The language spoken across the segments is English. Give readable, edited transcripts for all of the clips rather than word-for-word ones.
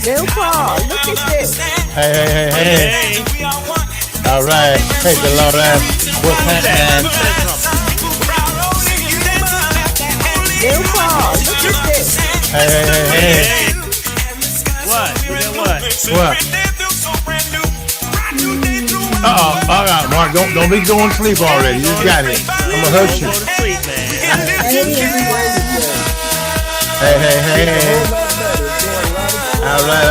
Little Paul, look at this. Hey. All right. Hey, the Lord what's happening? Little Paul, look at this. Hey. What? You know what? What? All right, Mark. Don't be going to sleep already. You just got it. I'm gonna hurt you. Go to sleep, man. Hey. All right.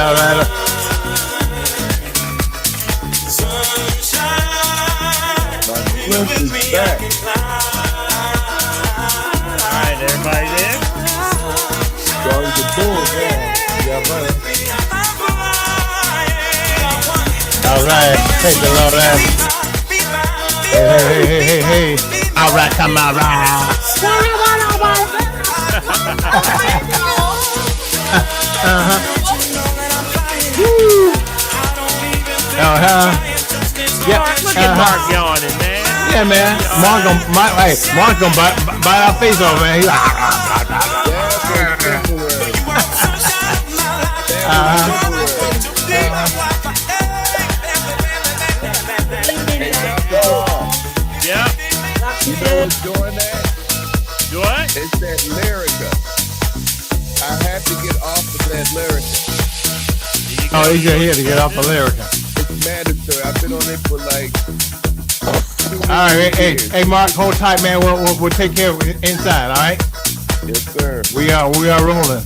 Alright, everybody there? All right. Hey, the Lord Hey. All right, come on. Yeah. Look at Mark yawning, man. Yeah, man. Mark gonna bite our face off, man. He's like, Yeah. You know what's doing that? What? It's that Lyrica. I have to get off of that Lyrica. oh, he's here to get off the Lyrica. It's mandatory. I've been on it for like 2 All right, years. hey, Mark, hold tight, man. We'll take care of it inside. All right. Yes, sir. We are rolling.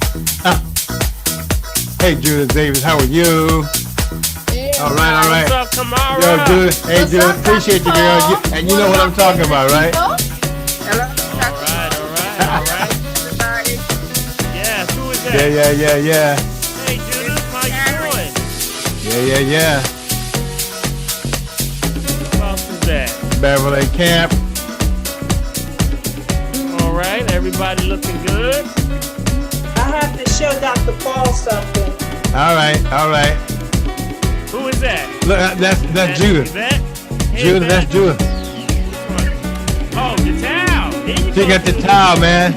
Hey, Judith Davis, how are you? All right. What's up, Kamara? Yo, Judith, hey, Judith, appreciate you, girl. And you know what I'm talking about, right? Hello. All right. Yes, who is that? Yeah. Hey, Judith, how you doing? Yeah. Who else is that? Beverly Camp. All right, everybody looking good? I have to show Dr. Paul something. All right. Who is that? Look, that's Judith. Yvette? Hey, Judith, that's Yvette. Judith. Oh, the towel. There you She go. got the towel, man.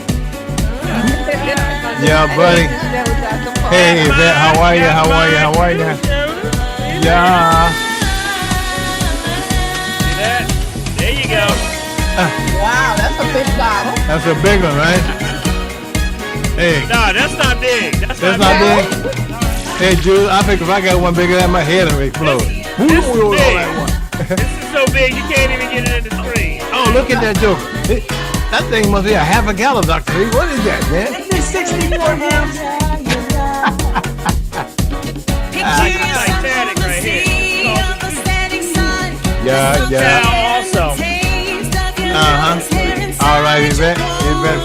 Yeah, buddy. Hey, Yvette, how are you? Yeah. See that? There you go. Wow, that's a big bottle. That's a big one, right? Hey, No, that's not big. That's that's not not big. Hey, Judith, I think if I got one bigger than my head, it'll explode. This is big. This is so big you can't even get it in the screen. Oh, look at that joke. That thing must be a half a gallon, Dr. Lee. What is that, man? It's 64 grams. Like the Titanic right here. Yeah. Towel also. All right, Yvette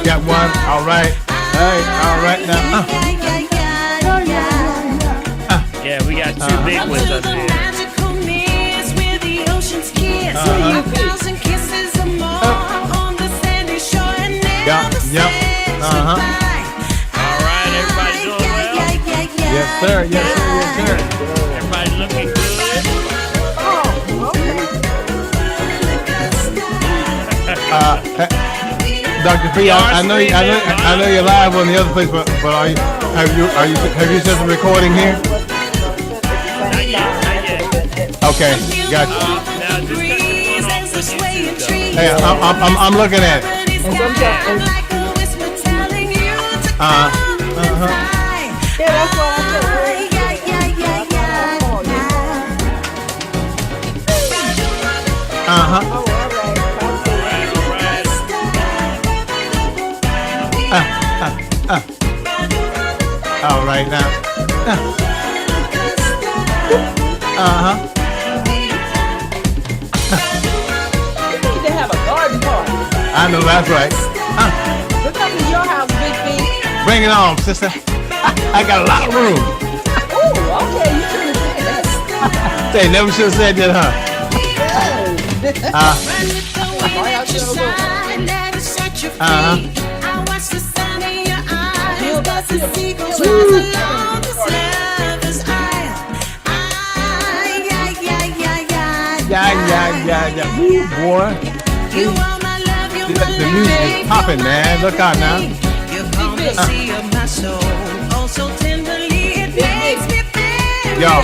got one. All right. Hey, all right now. Yeah, we got two big ones up there. Yep. All right, everybody doing well? Yes, sir. Everybody looking good? Dr. P, I know you're live on the other place, but have you set the recording here? Not yet. Okay, got you. Now just cut your phone off with YouTube though. Hey, I'm looking at it. Yeah, that's what I said. All right now. You need to have a garden party. I know that's right. We're coming to your house, Big B. Bring it on, sister. I got a lot of room. Oh, okay, you should have said that. They never should have said that, huh? Yeah. Ooh, boy. The music is popping, man. Look out now. Big B. Yo.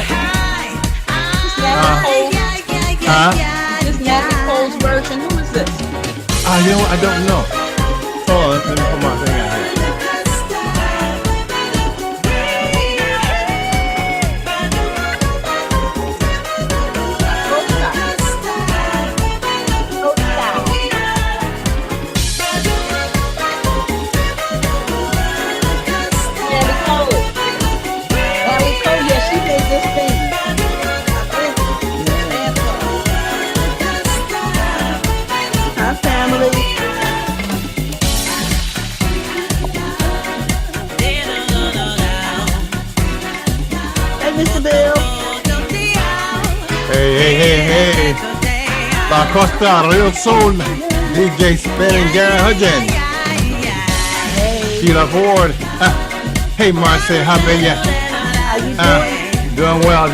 This Natalie Cole's version. Who is this? You know what? I don't know. Hold on, let me put my thing out here. Hey. La Costa Real Soul, DJ Spinning Gary Hudgens, Sheila Ford. Hey Marcy, how are you? Doing well.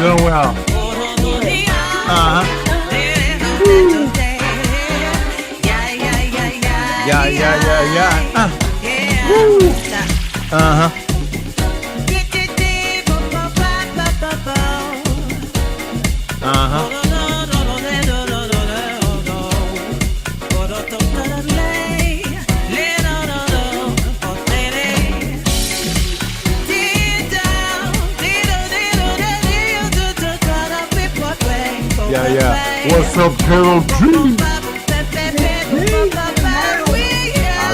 Yeah. Yeah. What's up, Carol G?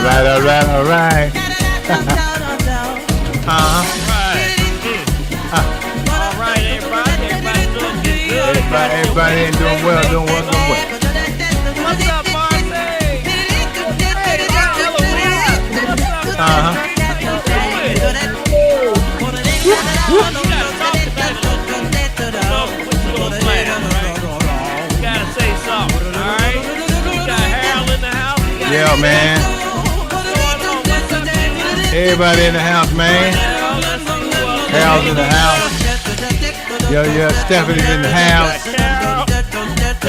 All right. All right, everybody doing good. Everybody ain't doing well. What's up, Marcy? Hey, Yeah, man. Everybody in the house, man. Hal's in the house. Yeah. Stephanie's in the house.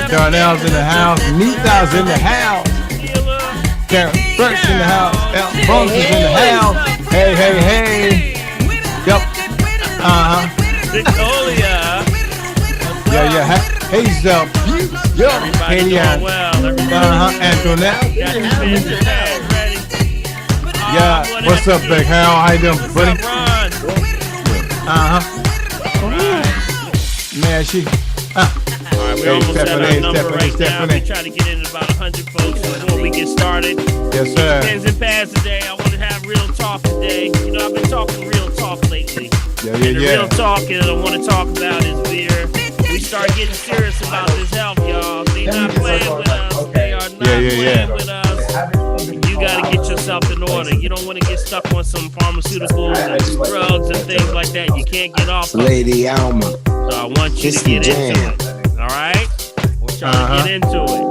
Darnell's in the house. Nita's in the house. Karen Burke's in the house. Bronx is in the house. Hey. Yep. Victoria. Yeah. Hey, Zell. Yep. Everybody doing well. Antoinette. Got your fans in there, ready? Yeah. What's up, Big Hal? How you doing, buddy? Man, she. Alright, we're almost at our number right now. We're trying to get in about 100 folks before we get started. Yes, sir. Pens and pads today. I want to have real talk today. You know, I've been talking real talk lately. Yeah. The real talk is I want to talk about is beer. We start getting serious about this health, y'all. They not playing with us. They are not playing with us. You got to get yourself in order. You don't want to get stuck on some pharmaceuticals and drugs and things like that. You can't get off of it. Lady Alma. So I want you to get into it. All right? We're trying to get into it.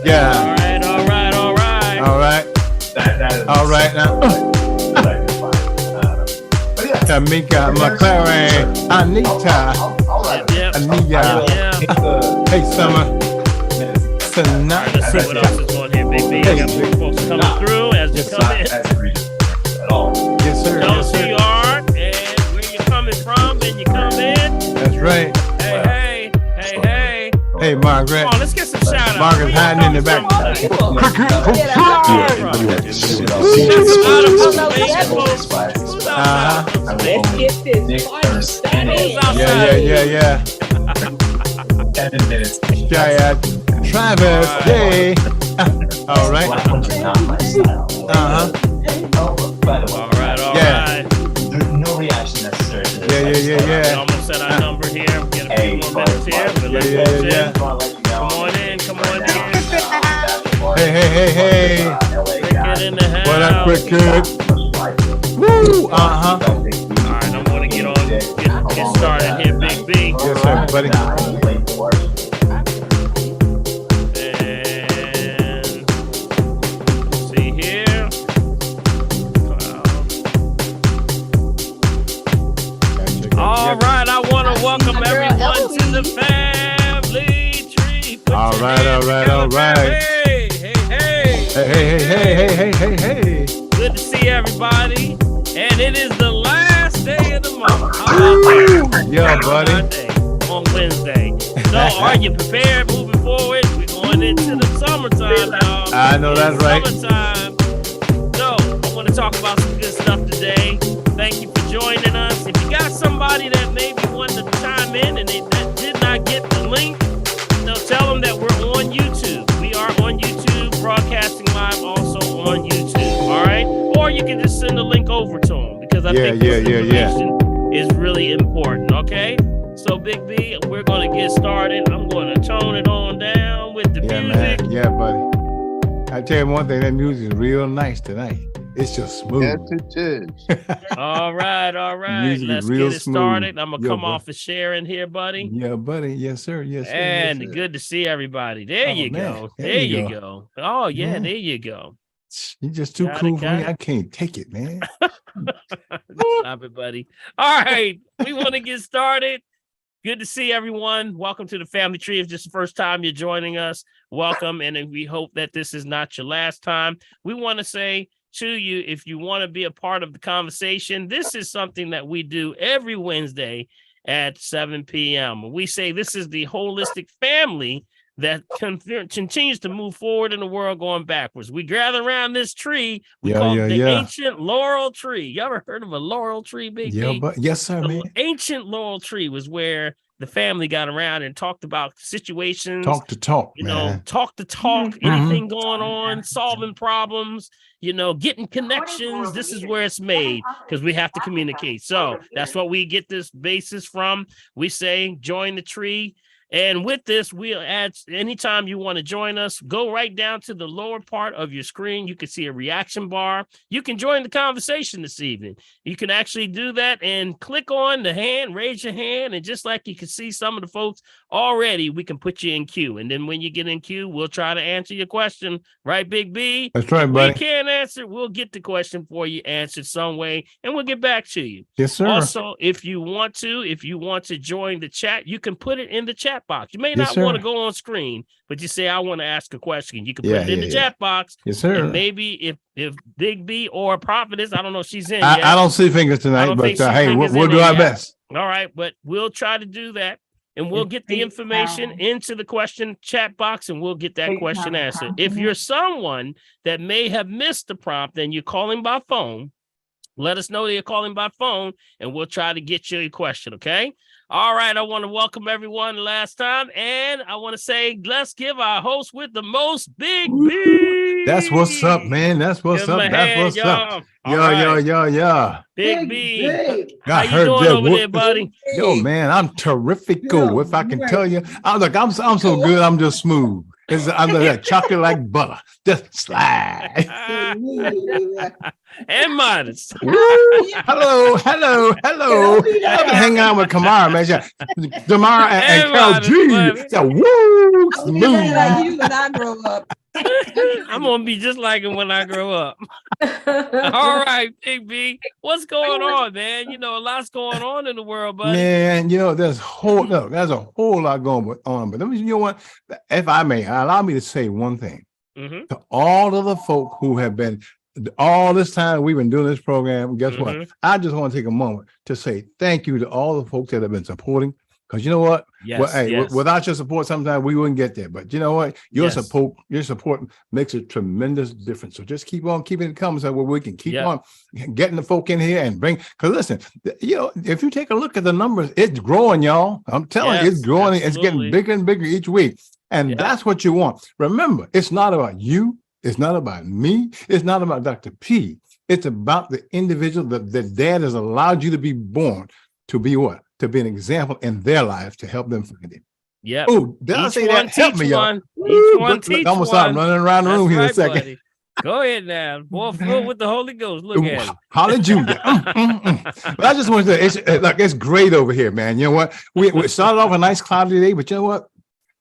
Yeah. All right now. Tamika, McLaren, Anita. Ania. Hey, Summer. Tonight. Let's see what else is going here, baby. I got more folks coming through as they come in. Yes, sir. Tell us who you are and where you're coming from, and you come in. That's right. Hey. Hey, Margaret. Come on, let's get some shout-outs. Margaret's hiding in the back. Let's get this party started. Yeah. 7 minutes. Travis, hey. All right. All right. Yeah. There's no reaction necessary to this. Yeah. Almost at our number here. We got a few more minutes here. But let's go in. Come on in. Hey. Get in the house. What up, quick kid? Woo! All right, I'm gonna get started here, Big B. Yes, sir, buddy. And see here. All right, I want to welcome everyone to the family tree. All right. Hey. Good to see everybody. And it is the last day summer. How about that? Yeah, buddy. On Wednesday. So are you prepared moving forward? We're going into the summertime, y'all. I know that's right. Summertime. So I want to talk about some good stuff today. Thank you for joining us. If you got somebody that maybe wanted to chime in and that did not get the link, tell them that we're on YouTube. We are on YouTube, broadcasting live also on YouTube. All right? Or you can just send the link over to them because I think this information is really important. Okay? So, Big B, we're going to get started. I'm going to tone it on down with the music. Man. Yeah, buddy. I tell you one thing, that music is real nice tonight. It's just smooth. Yes, it is. All right. Let's get it started. I'm going to come off a share in here, buddy. Yeah, buddy. Yes, sir. Yes, sir. And good to see everybody. There you go. There you go. Oh, yeah, there you go. You're just too cool for me. I can't take it, man. Stop it, buddy. All right. We want to get started. Good to see everyone. Welcome to the family tree. If this is the first time you're joining us, welcome. And we hope that this is not your last time. We want to say to you, if you want to be a part of the conversation, this is something that we do every Wednesday at 7 p.m. We say this is the holistic family that continues to move forward in the world going backwards. We gather around this tree. We call it the ancient laurel tree. You ever heard of a laurel tree, Big B? But yes, sir, man. The ancient laurel tree was where the family got around and talked about situations. Talk to talk, talk to talk, anything going on, solving problems, getting connections. This is where it's made because we have to communicate. So that's what we get this basis from. We say, join the tree. And with this, we'll add, anytime you want to join us, go right down to the lower part of your screen. You can see a reaction bar. You can join the conversation this evening. You can actually do that and click on the hand, raise your hand. And just like you can see some of the folks already, we can put you in queue. And then when you get in queue, we'll try to answer your question. Right, Big B? That's right, buddy. We can't answer. We'll get the question for you answered some way, and we'll get back to you. Yes, sir. Also, if you want to join the chat, you can put it in the chat box. You may not want to go on screen, but you say, I want to ask a question. You can put it in the chat box. Yes, sir. And maybe if Big B or Prophetess, I don't know if she's in. I don't see fingers tonight, but hey, we'll do our best. All right, but we'll try to do that. And we'll get the information into the question chat box, and we'll get that question answered. If you're someone that may have missed the prompt and you're calling by phone, let us know that you're calling by phone, and we'll try to get you a question, okay? All right, I want to welcome everyone last time, and I want to say, let's give our host with the most, Big B. That's what's up, man. That's what's up. That's what's up. Yo. Big B. How you doing over there, buddy? Yo, man, I'm terrifico. If I can tell you, I'm so good. I'm just smooth. I'm like chocolate like butter. Just slide. And modest. Hello. I've been hanging out with Kamara, man. Kamara and Carol G. Yeah, woo, smooth. Like you when I grow up. I'm gonna be just like him when I grow up. All right, Big B. What's going on, man? A lot's going on in the world, buddy. Man, there's a whole lot going on. But let me, you know what? If I may, allow me to say one thing to all of the folk who have been all this time we've been doing this program. Guess what? I just want to take a moment to say thank you to all the folks that have been supporting. Because you know what? Without your support, sometimes we wouldn't get there. But you know what? Your support makes a tremendous difference. So just keep on keeping it coming so where we can keep on getting the folk in here and bring. Because listen, if you take a look at the numbers, it's growing, y'all. I'm telling you, it's growing. Absolutely. It's getting bigger and bigger each week. And that's what you want. Remember, it's not about you. It's not about me. It's not about Dr. P. It's about the individual that dad has allowed you to be born to be what? To be an example in their life to help them find him. Yeah. Oh, did I say that? Help me, y'all. Each one teach I'm gonna start running around the room here in a second. Buddy. Go ahead now. Boy, filled with the Holy Ghost. Look at it. Hallelujah. But I just want to say, it's great over here, man. You know what? We started off a nice cloudy day, but you know what?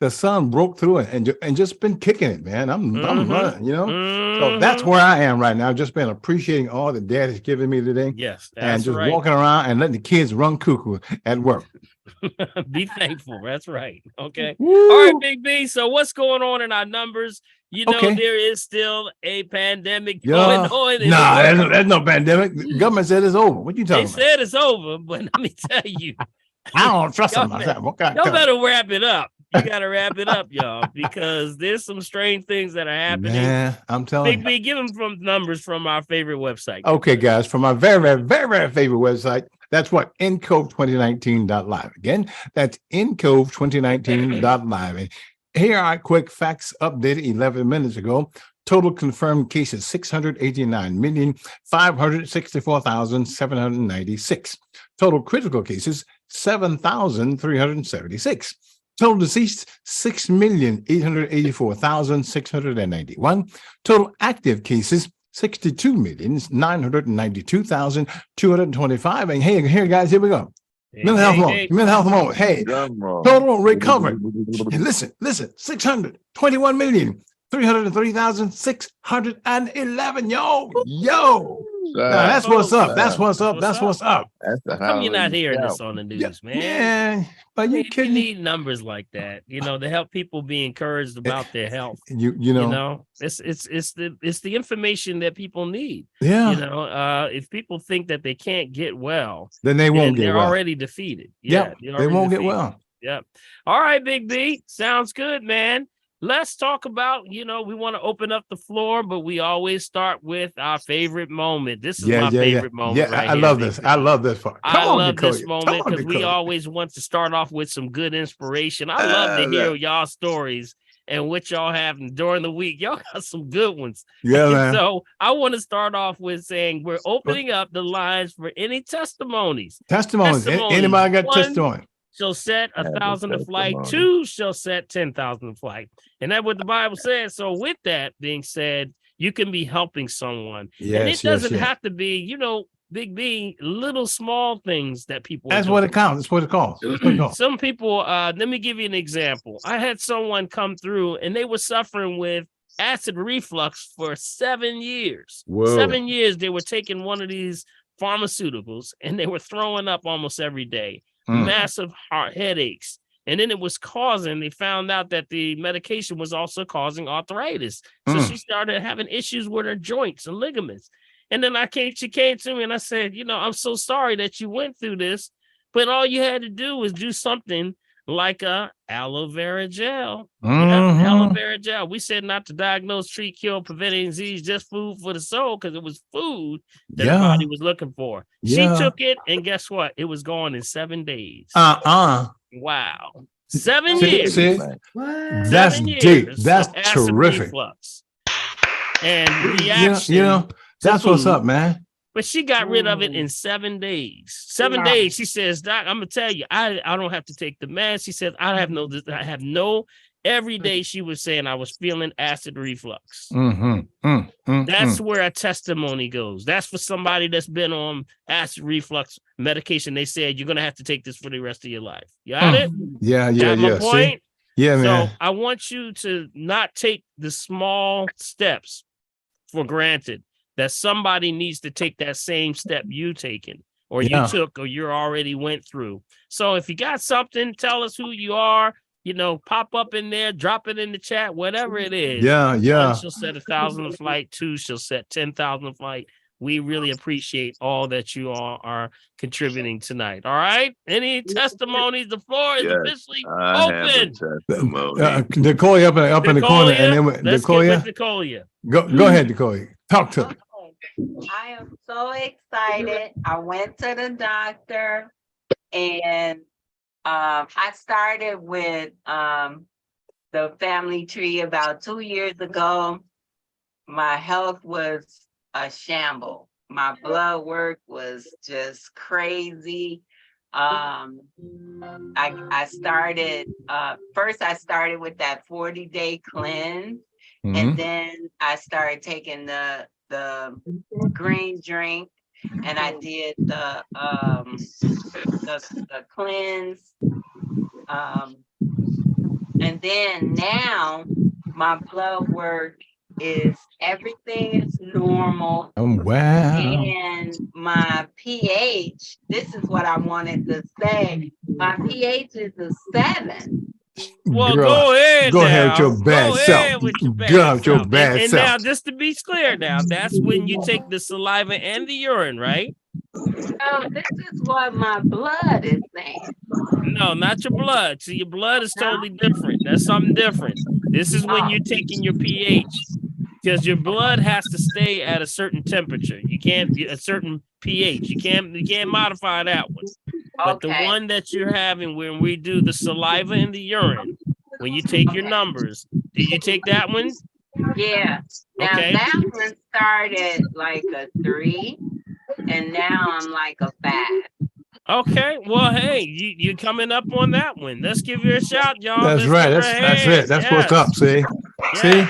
The sun broke through it and just been kicking it, man. I'm running, So that's where I am right now. Just been appreciating all that Dad has given me today. Yes, and just walking around and letting the kids run cuckoo at work. Be thankful. That's right. Okay. Woo. All right, Big B. So what's going on in our numbers? you know, Okay. there is still a pandemic going on. Nah, there's no pandemic. The government said it's over. What you talking They about? said it's over, but let me tell you, I don't trust y'all them myself. Okay, y'all better wrap it up. You got to wrap it up, y'all, because there's some strange things that are happening. Man, I'm telling you. Big B, give them from numbers from our favorite website. Okay, guys, from my very, very, very, very favorite website. That's what Encove2019.live. Again, that's Encove2019.live. And here are quick facts updated 11 minutes ago. Total confirmed cases 689,564,796. Total critical cases 7,376. Total deceased 6,884,691. Total active cases 62,992,225. And hey, here, guys, here we go. Mental health moment. Hey, total recovered. And listen, 621,303,611. Yo. Now, that's what's up. That's what's up. How come you're not hearing this on the news, man? Yeah, but you need numbers like that, you know, to help people be encouraged about their health. You know, it's the information that people need. Yeah. You know, if people think that they can't get well, then they won't get well. They're already defeated. Yeah, they won't get well. Yep. All right, Big B. Sounds good, man. Let's talk about, you know, we want to open up the floor, but we always start with our favorite moment. This is my favorite moment. Yeah, right I here, love this. I love this part. I love this moment because we always want to start off with some good inspiration. I love to hear y'all stories and what y'all have during the week. Y'all got some good ones. Yeah, man. So I want to start off with saying we're opening up the lines for any testimonies. Anybody got testimony? Shall set 1,000 a flight. 2 shall set 10,000 a flight. And that's what the Bible says. So with that being said, you can be helping someone. Yes, and it doesn't have to be, you know, Big B, little small things that people That's what it counts. That's what it calls. Some people, let me give you an example. I had someone come through and they were suffering with acid reflux for 7 years. Whoa. 7 years they were taking one of these pharmaceuticals and they were throwing up almost every day. Massive heart headaches. And then it was they found out that the medication was also causing arthritis. So she started having issues with her joints and ligaments. And then she came to me and I said, you know, I'm so sorry that you went through this, but all you had to do was do something like a aloe vera gel. Aloe vera gel. We said not to diagnose, treat, cure, prevent any disease, just food for the soul, because it was food that the body was looking for. She took it, and guess what? It was gone in 7 days. Wow. 7 years. That's deep. That's terrific. Reflux. And reaction. You know, that's what's up, man. But she got rid of it in 7 days. 7 days. She says, Doc, I'm gonna tell you, I don't have to take the meds. She says, I have no. Every day she was saying I was feeling acid reflux. That's where a testimony goes. That's for somebody that's been on acid reflux medication. They said you're gonna have to take this for the rest of your life. You got it? Yeah. My point? Yeah, man. So I want you to not take the small steps for granted. That somebody needs to take that same step you taken or you took or you already went through. So if you got something, tell us who you are, you know, pop up in there, drop it in the chat, whatever it is. Yeah. 1 shall set 1,000 a flight. 2 shall set 10,000 a flight. We really appreciate all that you all are contributing tonight. All right. Any testimonies? The floor is officially open. Nicolia up in the corner, and then Nicolia. Go ahead, Nicolia. Talk to me. I am so excited. I went to the doctor, and I started with the family tree about 2 years ago. My health was a shamble. My blood work was just crazy. I started first I started with that 40-day cleanse, and then I started taking the green drink, and I did the cleanse, and then now my blood work is everything is normal. Wow. And my pH, this is what I wanted to say. My pH is a 7. Well, Girl, go ahead go now. ahead with your bad Go self. ahead with your bad Go ahead with your self. bad And self. now, just to be clear now, that's when you take the saliva and the urine, right? Oh, this is what my blood is saying. No, not your blood. See, your blood is totally different. That's something different. This is when you're taking your pH, because your blood has to stay at a certain temperature. You can't a certain pH. You can't modify that one. But the Okay. one that you're having when we do the saliva and the urine, when you take your numbers, did you take that one? Yeah. Now Okay. that one started like a 3, and now I'm like a 5. Okay. Well, hey, you coming up on that one. Let's give you a shout, y'all. That's Let's right. give her That's a it. hand. That's what's up. See? Yes.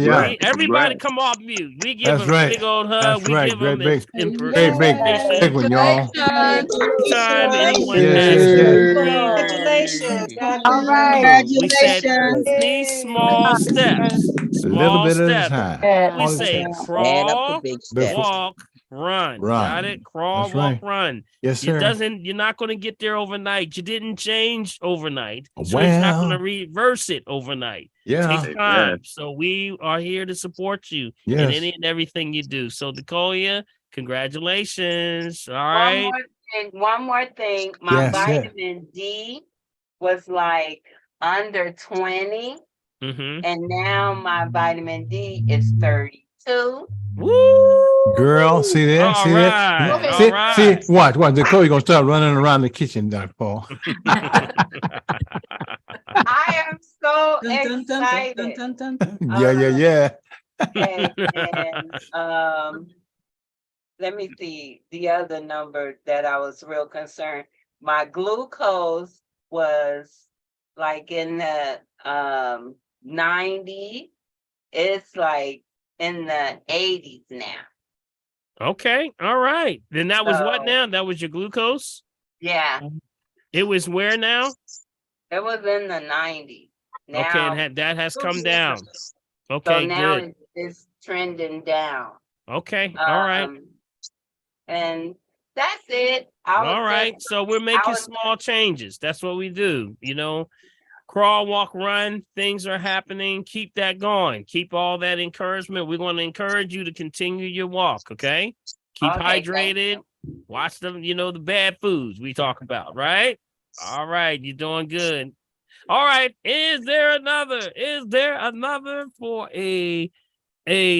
Yeah. Everybody come off mute. We give That's a right. big old hug. That's We right. give them Great information. big one, y'all. Anytime anyone Yes. Congratulations. All right. remember, we said any small steps. A little Small bit at a steps. time. We All it say takes. crawl, Big walk, run. Got it? Crawl, That's walk, right. run. Yes, sir. You're not going to get there overnight. You didn't change overnight. So you're not going to reverse it overnight. Yeah. Takes time. So we are here to support you in any and everything you do. So Decolia, congratulations. All right. One more thing. My vitamin D was like under 20. And now my vitamin D is 32. Woo! Girl, see that? All See right. that? See, watch. Nicole, you're gonna start running around the kitchen, Dr. Paul. I am so excited. Yeah. And let me see the other number that I was real concerned. My glucose was like in the 90. It's like in the 80s now. Okay. All right. Then that was what now? That was your glucose? Yeah. It was where now? It was in the 90s. Now, okay, and that has come down. Okay, so now good. it's trending down. Okay, all right. And that's it. All right. So we're making small changes. That's what we do. Crawl, walk, run. Things are happening. Keep that going. Keep all that encouragement. We're going to encourage you to continue your walk. Okay. Keep hydrated. Watch them, the bad foods we talk about, right? All right. You're doing good. All right. Is there another for a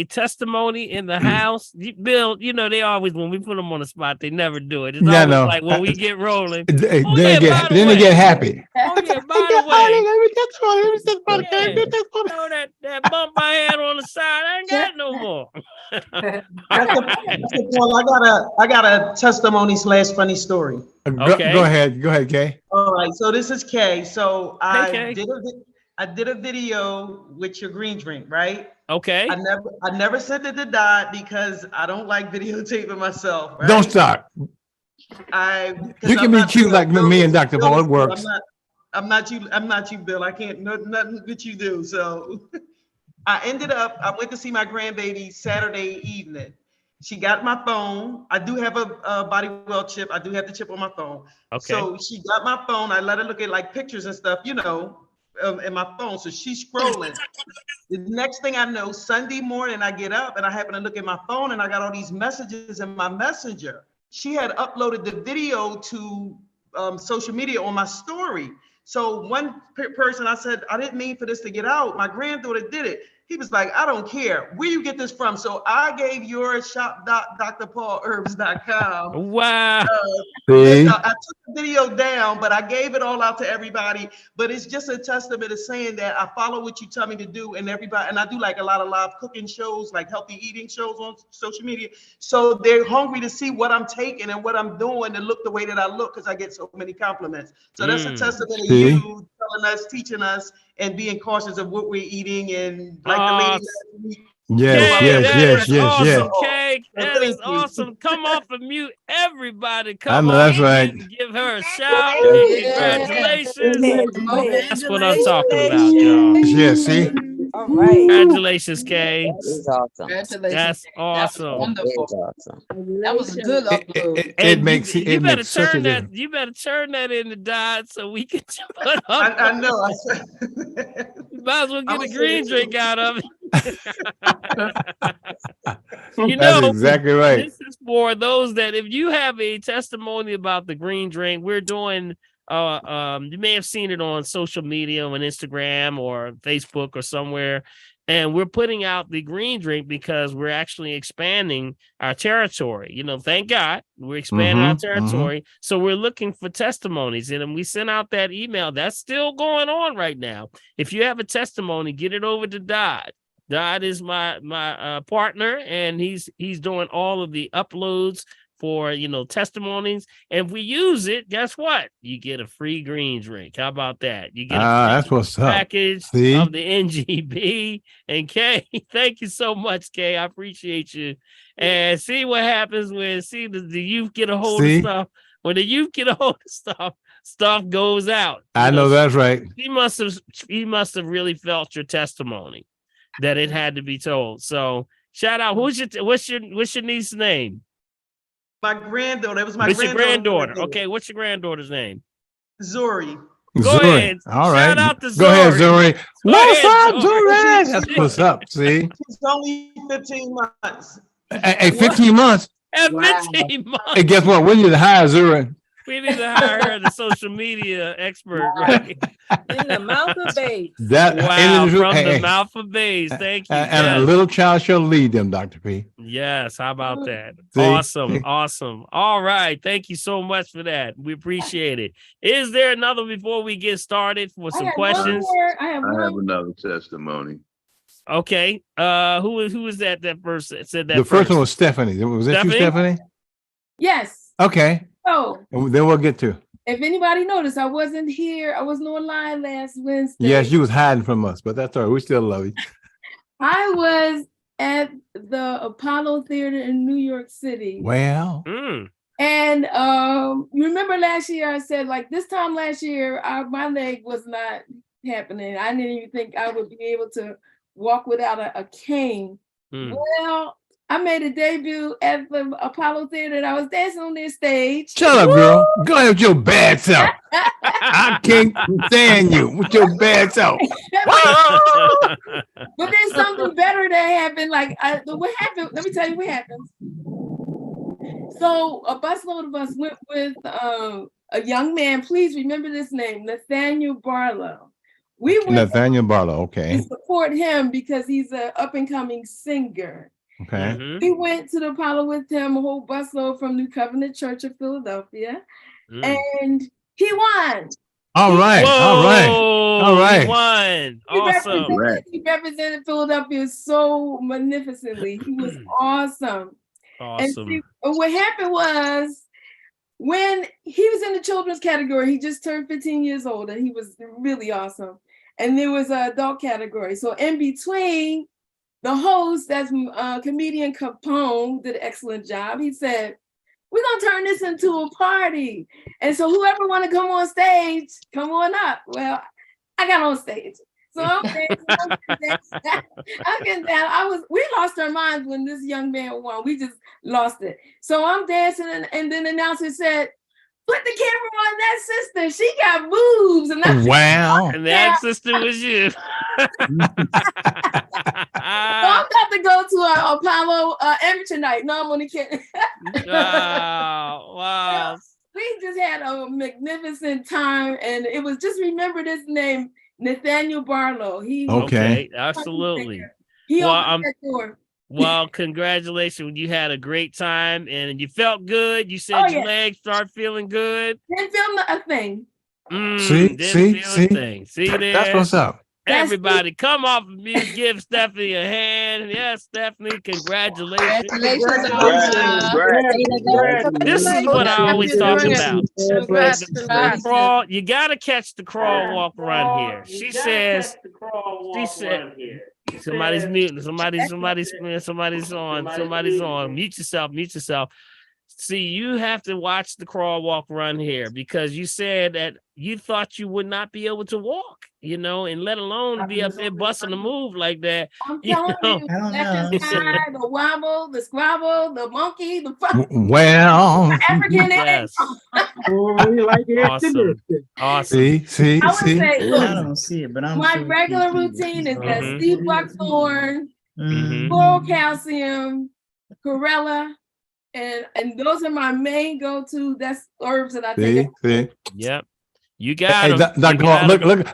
testimony in the house? Bill, they always, when we put them on the spot, they never do it. It's always like when we get rolling. Then they get happy. Oh, yeah, by the way. That bump I had on the side, I ain't got no more. Well, I got a testimony / funny story. Okay. Go ahead, Kay. All right, so this is Kay. So I Kay. did a video with your green drink, right? Okay. I never sent it to Dot because I don't like videotaping myself. Right? Don't start. You can be cute like me and Dr. Paul. It works. I'm not you, Bill. I can't nothing that you do. So I went to see my grandbaby Saturday evening. She got my phone. I do have a body well chip. I do have the chip on my phone. Okay. So she got my phone. I let her look at like pictures and stuff, in my phone. So she's scrolling. The next thing I know, Sunday morning, I get up and I happen to look at my phone and I got all these messages in my messenger. She had uploaded the video to social media on my story. So one person, I said, I didn't mean for this to get out. My granddaughter did it. He was like, I don't care. Where you get this from? So I gave your shop.drpaulherbs.com. Wow. I took the video down, but I gave it all out to everybody. But it's just a testament of saying that I follow what you tell me to do, and everybody, and I do like a lot of live cooking shows, like healthy eating shows on social media. So they're hungry to see what I'm taking and what I'm doing to look the way that I look, because I get so many compliments. So that's a testament of you telling us, teaching us, and being cautious of what we're eating. And like the lady Yes. Kay, that is awesome. Come off of mute, everybody. Come on, that's right. Give her a shout. Congratulations. That's what I'm talking about, y'all. Yeah, see? All right. Congratulations, Kay. That is awesome. Congratulations. That's awesome. That Wonderful. is awesome. That was a good upload. It And makes you it better makes such a turn that. difference. You better turn that into dot so we can put up. I know. You might as well get I'm a gonna green say drink out of it. You That's know, exactly right. this is for those that if you have a testimony about the green drink, we're doing you may have seen it on social media on Instagram or Facebook or somewhere. And we're putting out the green drink because we're actually expanding our territory. You know, thank God we're expanding our territory. So we're looking for testimonies. And we sent out that email. That's still going on right now. If you have a testimony, get it over to Dodd. Dodd is my partner, and he's doing all of the uploads for, you know, testimonies. And if we use it, guess what? You get a free green drink. How about that? You get a That's what's up. package See? of the NGB. And Kay, thank you so much, Kay. I appreciate you. And see what happens when the youth get a hold of stuff. When the youth get a hold of stuff goes out. I know that's right. He must have really felt your testimony that it had to be told. So shout out. What's your niece's name? My granddaughter. It was my What's your granddaughter? birthday. Okay, what's your granddaughter's name? Zuri. Go ahead. All right. Shout out to Zuri. Go ahead, Zuri. What's up, Zuri? Zuri? That's what's up. See? She's only 15 months. Hey, 15 months. At 15 months. Hey, guess what? We need to hire Zuri. We need to hire her, the social media expert, right? In the mouth of babes. Wow, from the mouth of babes. Thank you. And a little child shall lead them, Dr. P. Yes, how about that? See? Awesome. All right. Thank you so much for that. We appreciate it. Is there another before we get started for some questions? I have another testimony. Okay. Who is that person said that? The first one was Stephanie. Was that you, Stephanie? Yes. Okay. So And then we'll get to. if anybody noticed, I wasn't here. I wasn't online last Wednesday. Yes, you was hiding from us, but that's all right. We still love you. I was at the Apollo Theater in New York City. Well. And you remember last year I said, like, this time last year, my leg was not happening. I didn't even think I would be able to walk without a cane. Well, I made a debut at the Apollo Theater and I was dancing on their stage. Shut up, girl. Go ahead with your bad self. I can't stand you with your bad self. But then something better that happened. Like, what happened? Let me tell you what happened. So a busload of us went with a young man. Please remember this name, Nathaniel Barlow. We went Nathaniel Barlow, okay. to support him because he's an up-and-coming singer. Okay. We went to the Apollo with him, a whole busload from New Covenant Church of Philadelphia, and he won. All right. He won. Awesome. He represented Philadelphia so magnificently. He was awesome. And see, what happened was when he was in the children's category, he just turned 15 years old and he was really awesome. And there was an adult category. So in between, the host, that's comedian Capone, did an excellent job. He said, we're going to turn this into a party. And so whoever want to come on stage, come on up. Well, I got on stage. So I'm getting down. We lost our minds when this young man won. We just lost it. So I'm dancing, and then the announcer said, put the camera on that sister. She got boobs. And I wow. And that sister was you. So I'm about to go to an Apollo amateur night. No, I'm only kidding. Wow. We just had a magnificent time, and it was just remember this name, Nathaniel Barlow. Okay, absolutely. He opened that door. Well, congratulations. You had a great time and you felt good. You said your legs start feeling good. Didn't feel a thing. See there? That's what's up. Everybody, come off of mute. Give Stephanie a hand. Yes, Stephanie, congratulations. This is what I always talk about. Crawl, you got to catch the crawl, walk, run here. She said, somebody's muting. Somebody's on. Mute yourself. See, you have to watch the crawl, walk, run here because you said that you thought you would not be able to walk, and let alone be up there busting a move like that. I'm telling you, I don't that know. slide, the wobble, the squabble, the monkey, the Well, African. Yes. Awesome. Awesome. see. I would say, I look, don't see it, but I'm my sure regular Kiki routine is that Mhm. sea buckthorn, oral calcium, chlorella, and those are my main go-to. That's herbs that I take. See. Yep. You got Hey, them. Dr. Clark,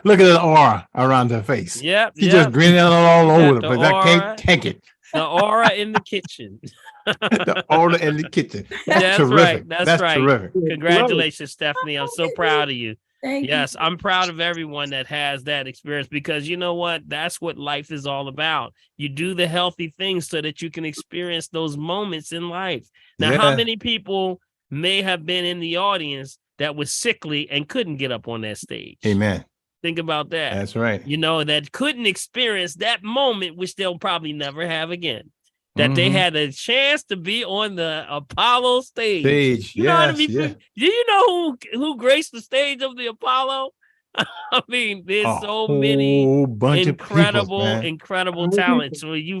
look at the aura around her face. Yep. She's just grinning all You over got the place. I can't take it. The aura in the kitchen. The aura in the kitchen. That's Terrific. right. That's right. Terrific. Congratulations, Stephanie. I'm so proud of you. Thank Yes, you. I'm proud of everyone that has that experience, because you know what? That's what life is all about. You do the healthy things so that you can experience those moments in life. Now, how many people may have been in the audience that was sickly and couldn't get up on that stage? Amen. Think about that. That's right. That couldn't experience that moment, which they'll probably never have again. That they had a chance to be on the Apollo stage. You know, Do you know who graced the stage of the Apollo? I mean, there's so many incredible talents for you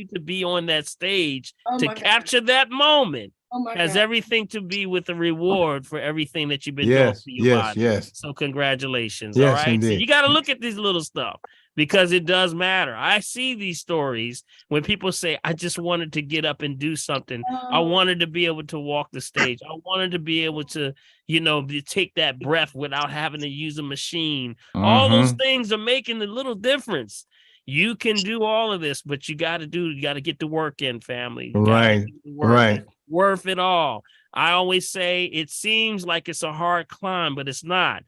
to be on that stage to capture that moment. Has everything to be with the reward for everything that you've been doing for your body. Yes. So congratulations. Yes, all right. indeed. So you got to look at this little stuff, because it does matter. I see these stories when people say, I just wanted to get up and do something. I wanted to be able to walk the stage. I wanted to be able to, take that breath without having to use a machine. All those things are making a little difference. You can do all of this, but you got to get the work in, family. Right. It's worth it all. I always say it seems like it's a hard climb, but it's not.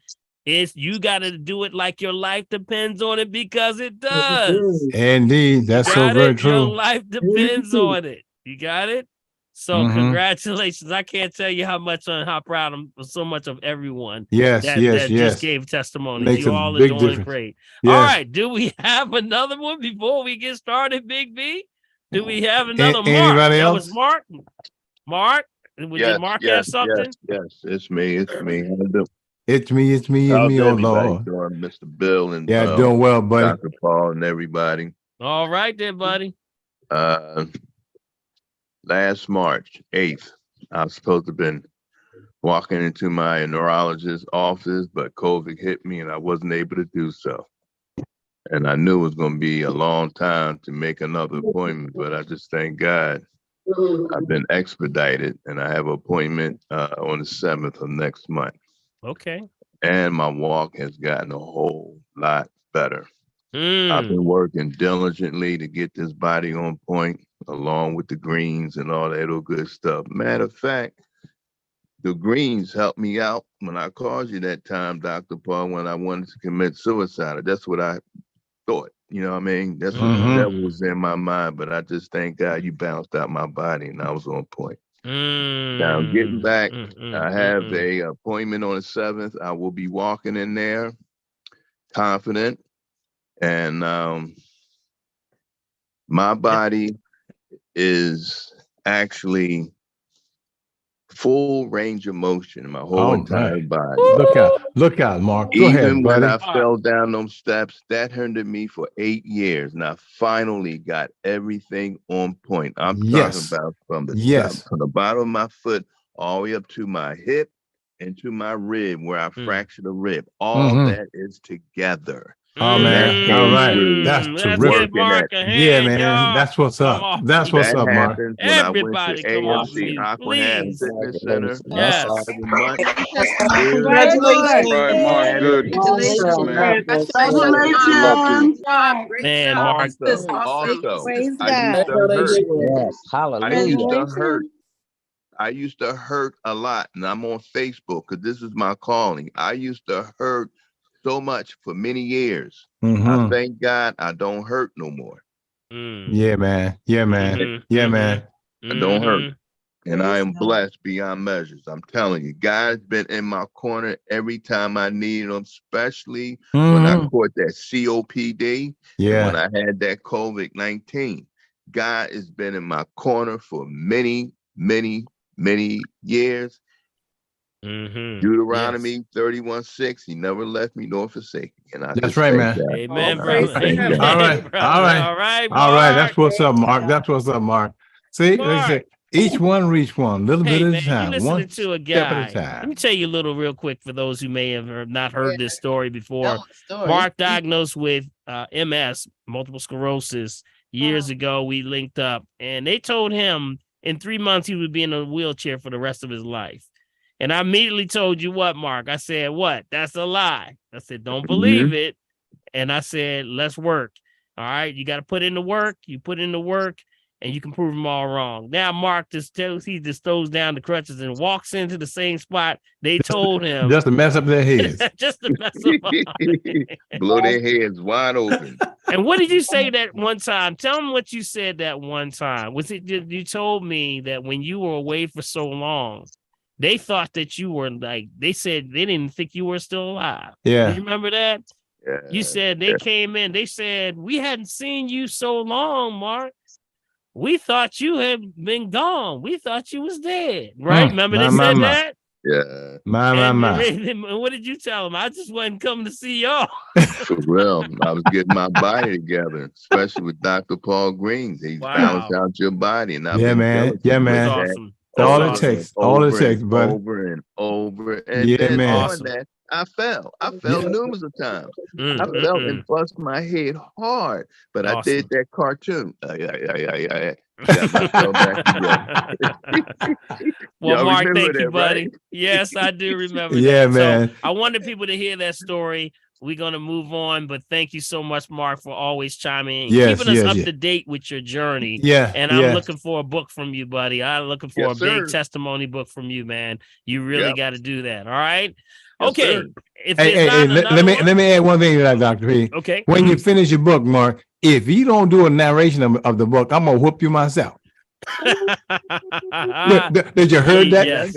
You got to do it like your life depends on it, because it does. Indeed. That's so very true. Your life depends on it. You got it? So congratulations. I can't tell you how proud I'm so much of everyone that just gave testimonies. You all are doing great. Yes. All right. Do we have another one before we get started, Big B? Do we have another Mark? Anybody else? That was Mark. Mark? Did Mark have something? Yes, it's me. It's me, oh Lord. Doing, Mr. Bill and doing well, buddy. Dr. Paul and everybody. All right then, buddy. Last March 8th, I was supposed to have been walking into my neurologist's office, but COVID hit me and I wasn't able to do so. And I knew it was going to be a long time to make another appointment, but I just thank God I've been expedited, and I have an appointment on the 7th of next month. Okay. And my walk has gotten a whole lot better. I've been working diligently to get this body on point, along with the greens and all that old good stuff. Matter of fact, the greens helped me out when I called you that time, Dr. Paul, when I wanted to commit suicide. That's what I thought. You know what I mean? That's what the devil was in my mind. But I just thank God you bounced out my body and I was on point. Now, getting back, I have a appointment on the 7th. I will be walking in there confident. And my body is actually full range of motion, my whole entire body. Look out, Mark. Go ahead, buddy. When I fell down those steps, that hindered me for 8 years. And I finally got everything on point. I'm talking about from the top, from the bottom of my foot all the way up to my hip and to my rib, where I fractured a rib. All that is together. Oh man! All right, that's terrific. Yeah, man, that's what's up. That's what's up, Mark. Everybody, come on, Aquahan Fitness Center. Yes. Congratulations, Mark. Good. Congratulations. Man, Mark. Also, I used to hurt a lot, and I'm on Facebook because this is my calling. I used to hurt so much for many years. I thank God I don't hurt no more. Yeah, man. I don't hurt. And I am blessed beyond measures. I'm telling you, God's been in my corner every time I needed him, especially when I caught that COPD, and when I had that COVID-19. God has been in my corner for many, many, many years. Deuteronomy 31:6. He never left me nor forsaken me. And I That's just right, thank man. God. Amen, I brother. thank Amen, God. All right, brother. all right, All right, all right. Mark. That's what's up, Mark. That's what's up, Mark. See, like I said, Mark. each one reach one, little Hey, bit at man, a you time, listening one to a step at a guy. Let me time. tell you a little real quick for those who may have not heard this story before. Tell the story. Mark diagnosed with MS, multiple sclerosis, years ago. We linked up, and they told him in 3 months he would be in a wheelchair for the rest of his life. And I immediately told you what, Mark? I said, what? That's a lie. I said, don't believe it. And I said, let's work. All right. You got to put in the work. You put in the work and you can prove them all wrong. Now, Mark just throws down the crutches and walks into the same spot they told him. Just to mess up their heads. Just to mess them up. Blow their heads wide open. And what did you say that one time? Tell them what you said that one time. Was it you told me that when you were away for so long, they thought that you were they said they didn't think you were still alive. Yeah. Do you remember that? Yeah. You said they came in, they said, we hadn't seen you so long, Mark. We thought you had been gone. We thought you was dead. Right? Remember they said that? Yeah. My. What did you tell them? I just wasn't coming to see y'all. For real. I was getting my body together, especially with Dr. Paul Green. They balance out your body. And I've been man. Yeah, man. Awesome. All it takes, but over and over. And yeah, then man. on that, I fell numerous of times. I fell and bust my head hard, but I did that cartoon. Got myself back together. Well, Mark, thank you, buddy. Right? Yes, I do remember that. Yeah, man. So I wanted people to hear that story. We're going to move on, but thank you so much, Mark, for always chiming in, keeping us up to date with your journey. Yeah. And I'm looking for a book from you, buddy. I'm looking for a big testimony book from you, man. You really got to do that. All right. Okay. Let me add one thing to that, Dr. P. Okay. When you finish your book, Mark, if you don't do a narration of the book, I'm gonna whoop you myself. Did you heard that? Yes.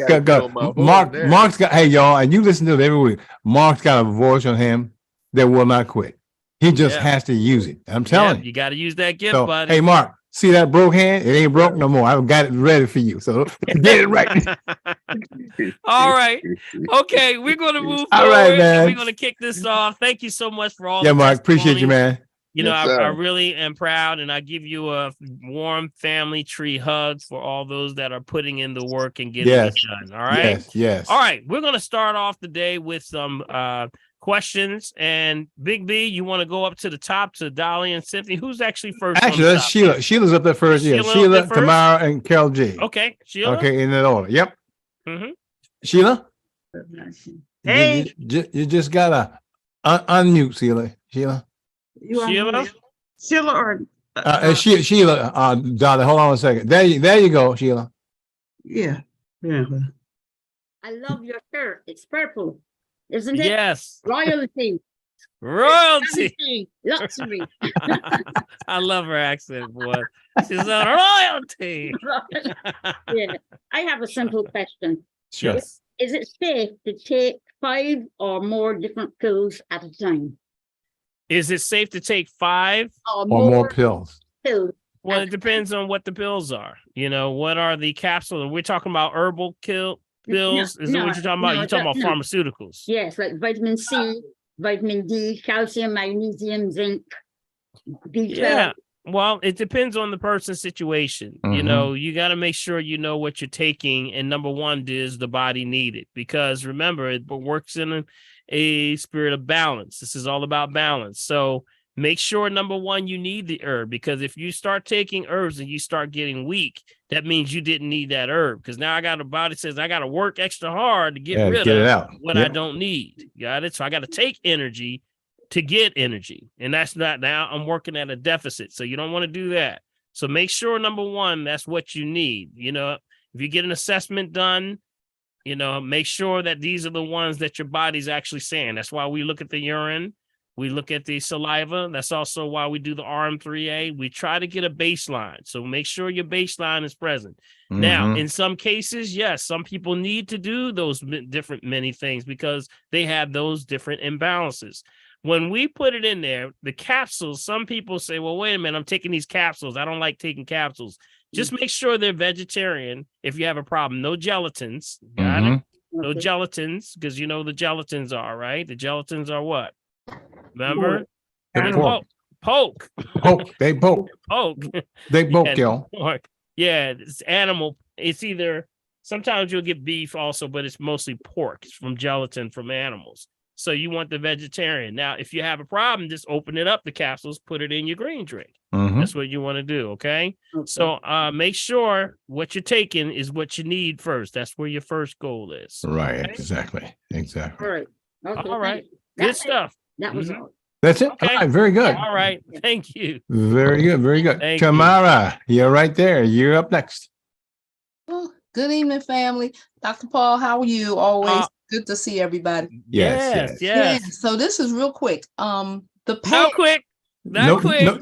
Mark's got, hey y'all, and you listen to it every week. Mark's got a voice on him that will not quit. He just has to use it. I'm telling you. You got to use that gift, So, buddy. hey, Mark, see that broke hand? It ain't broke no more. I've got it ready for you. So get it right. All right. Okay, we're going to move all forward. Right, man. We're going to kick this off. Thank you so much for all the Mark, appreciate you, man. You know, I really am proud, and I give you a warm family tree hug for all those that are putting in the work and getting it done. All right. Yes. All right. We're going to start off the day with some questions. And Big B, you want to go up to the top to Dolly and Cynthia? Who's actually first? Actually, that's Sheila. Sheila's up there first. Sheila, Tamara, and Carol G. Okay. Sheila. Okay, in that order. Yep. Sheila? Hey. You just gotta unmute, Sheila. Sheila? Sheila or Sheila, Dolly, hold on a second. There you go, Sheila. Yeah. I love your shirt. It's purple, isn't it? Yes. Royalty. Luxury. I love her accent, boy. She's a royalty. Yeah. I have a simple question. Sure. Is it safe to take 5 or more different pills at a time? Is it safe to take 5 or more pills? Well, it depends on what the pills are. You know, what are the capsules? We're talking about herbal pills. Is that what you're talking about? You're talking about pharmaceuticals. Yes, like vitamin C, vitamin D, calcium, magnesium, zinc, B12. Yeah. Well, it depends on the person's situation. You know, you got to make sure you know what you're taking. And number one, does the body need it? Because remember, it works in a spirit of balance. This is all about balance. So make sure, number one, you need the herb, because if you start taking herbs and you start getting weak, that means you didn't need that herb. Because now a body says, I got to work extra hard to get rid of what I don't need. Got it? So I got to take energy to get energy. And that's not, now I'm working at a deficit. So you don't want to do that. So make sure, number one, that's what you need. You know, if you get an assessment done, you know, make sure that these are the ones that your body's actually saying. That's why we look at the urine. We look at the saliva. That's also why we do the RM3A. We try to get a baseline. So make sure your baseline is present. Now, in some cases, yes, some people need to do those many things because they have those different imbalances. When we put it in there, the capsules, some people say, well, wait a minute, I'm taking these capsules. I don't like taking capsules. Just make sure they're vegetarian if you have a problem. No gelatins. Got it? No gelatins, because you know the gelatins are, right? The gelatins are what? Remember? They poke. Poke. They poke. Poke. They poke, yo. Yeah, it's animal. It's either, sometimes you'll get beef also, but it's mostly pork. It's from gelatin from animals. So you want the vegetarian. Now, if you have a problem, just open it up, the capsules, put it in your green drink. That's what you want to do, okay? So make sure what you're taking is what you need first. That's where your first goal is. Right, okay? exactly. All right. Okay, all right. Good stuff. That was all. That's it. Okay. All right, very good. All right. Thank you. Very good, very good. Thank Tamara, you're right there. You're up next. Well, good evening, family. Dr. Paul, how are you? Always good to see everybody. Yes. Yeah, so this is real quick. The Not quick,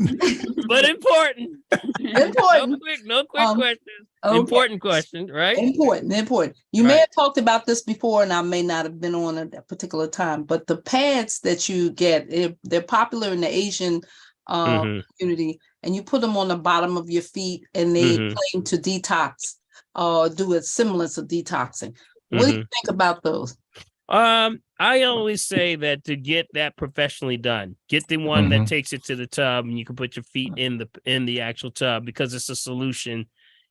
but important. Important. No quick questions. Okay. Important question, right? Important. You may have talked about this before, and I may not have been on at that particular time, but the pads that you get, they're popular in the Asian community, and you put them on the bottom of your feet, and they claim to detox, do a semblance of detoxing. What do you think about those? I always say that to get that professionally done, get the one that takes it to the tub, and you can put your feet in the actual tub, because it's a solution,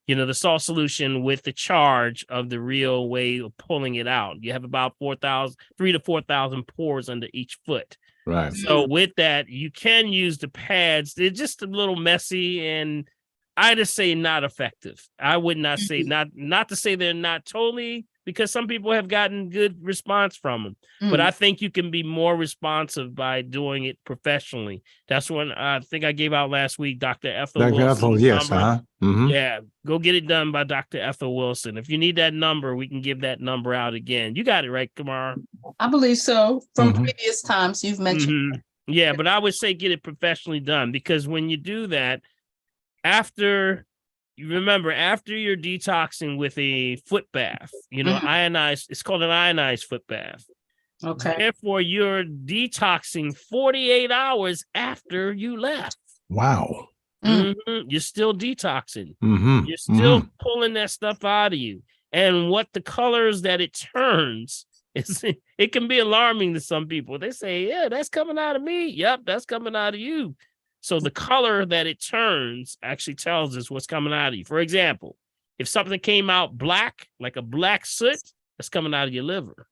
you know, the salt solution with the charge of the real way of pulling it out. You have about 3,000 to 4,000 pores under each foot. Right. So with that, you can use the pads. They're just a little messy, and I just say not effective. I would not say not to say they're not totally, because some people have gotten good response from them. But I think you can be more responsive by doing it professionally. That's one I think I gave out last week, Dr. Ethel Wilson. Yes. Yeah, go get it done by Dr. Ethel Wilson. If you need that number, we can give that number out again. You got it right, Kamara? I believe so. From previous times you've mentioned. Yeah, but I would say get it professionally done, because when you do that, after you're detoxing with a foot bath, you know, ionized, it's called an ionized foot bath. Okay. Therefore, you're detoxing 48 hours after you left. Wow. You're still detoxing. You're still pulling that stuff out of you. And what the colors that it turns, it can be alarming to some people. They say, yeah, that's coming out of me. Yep, that's coming out of you. So the color that it turns actually tells us what's coming out of you. For example, if something came out black, like a black soot, that's coming out of your liver.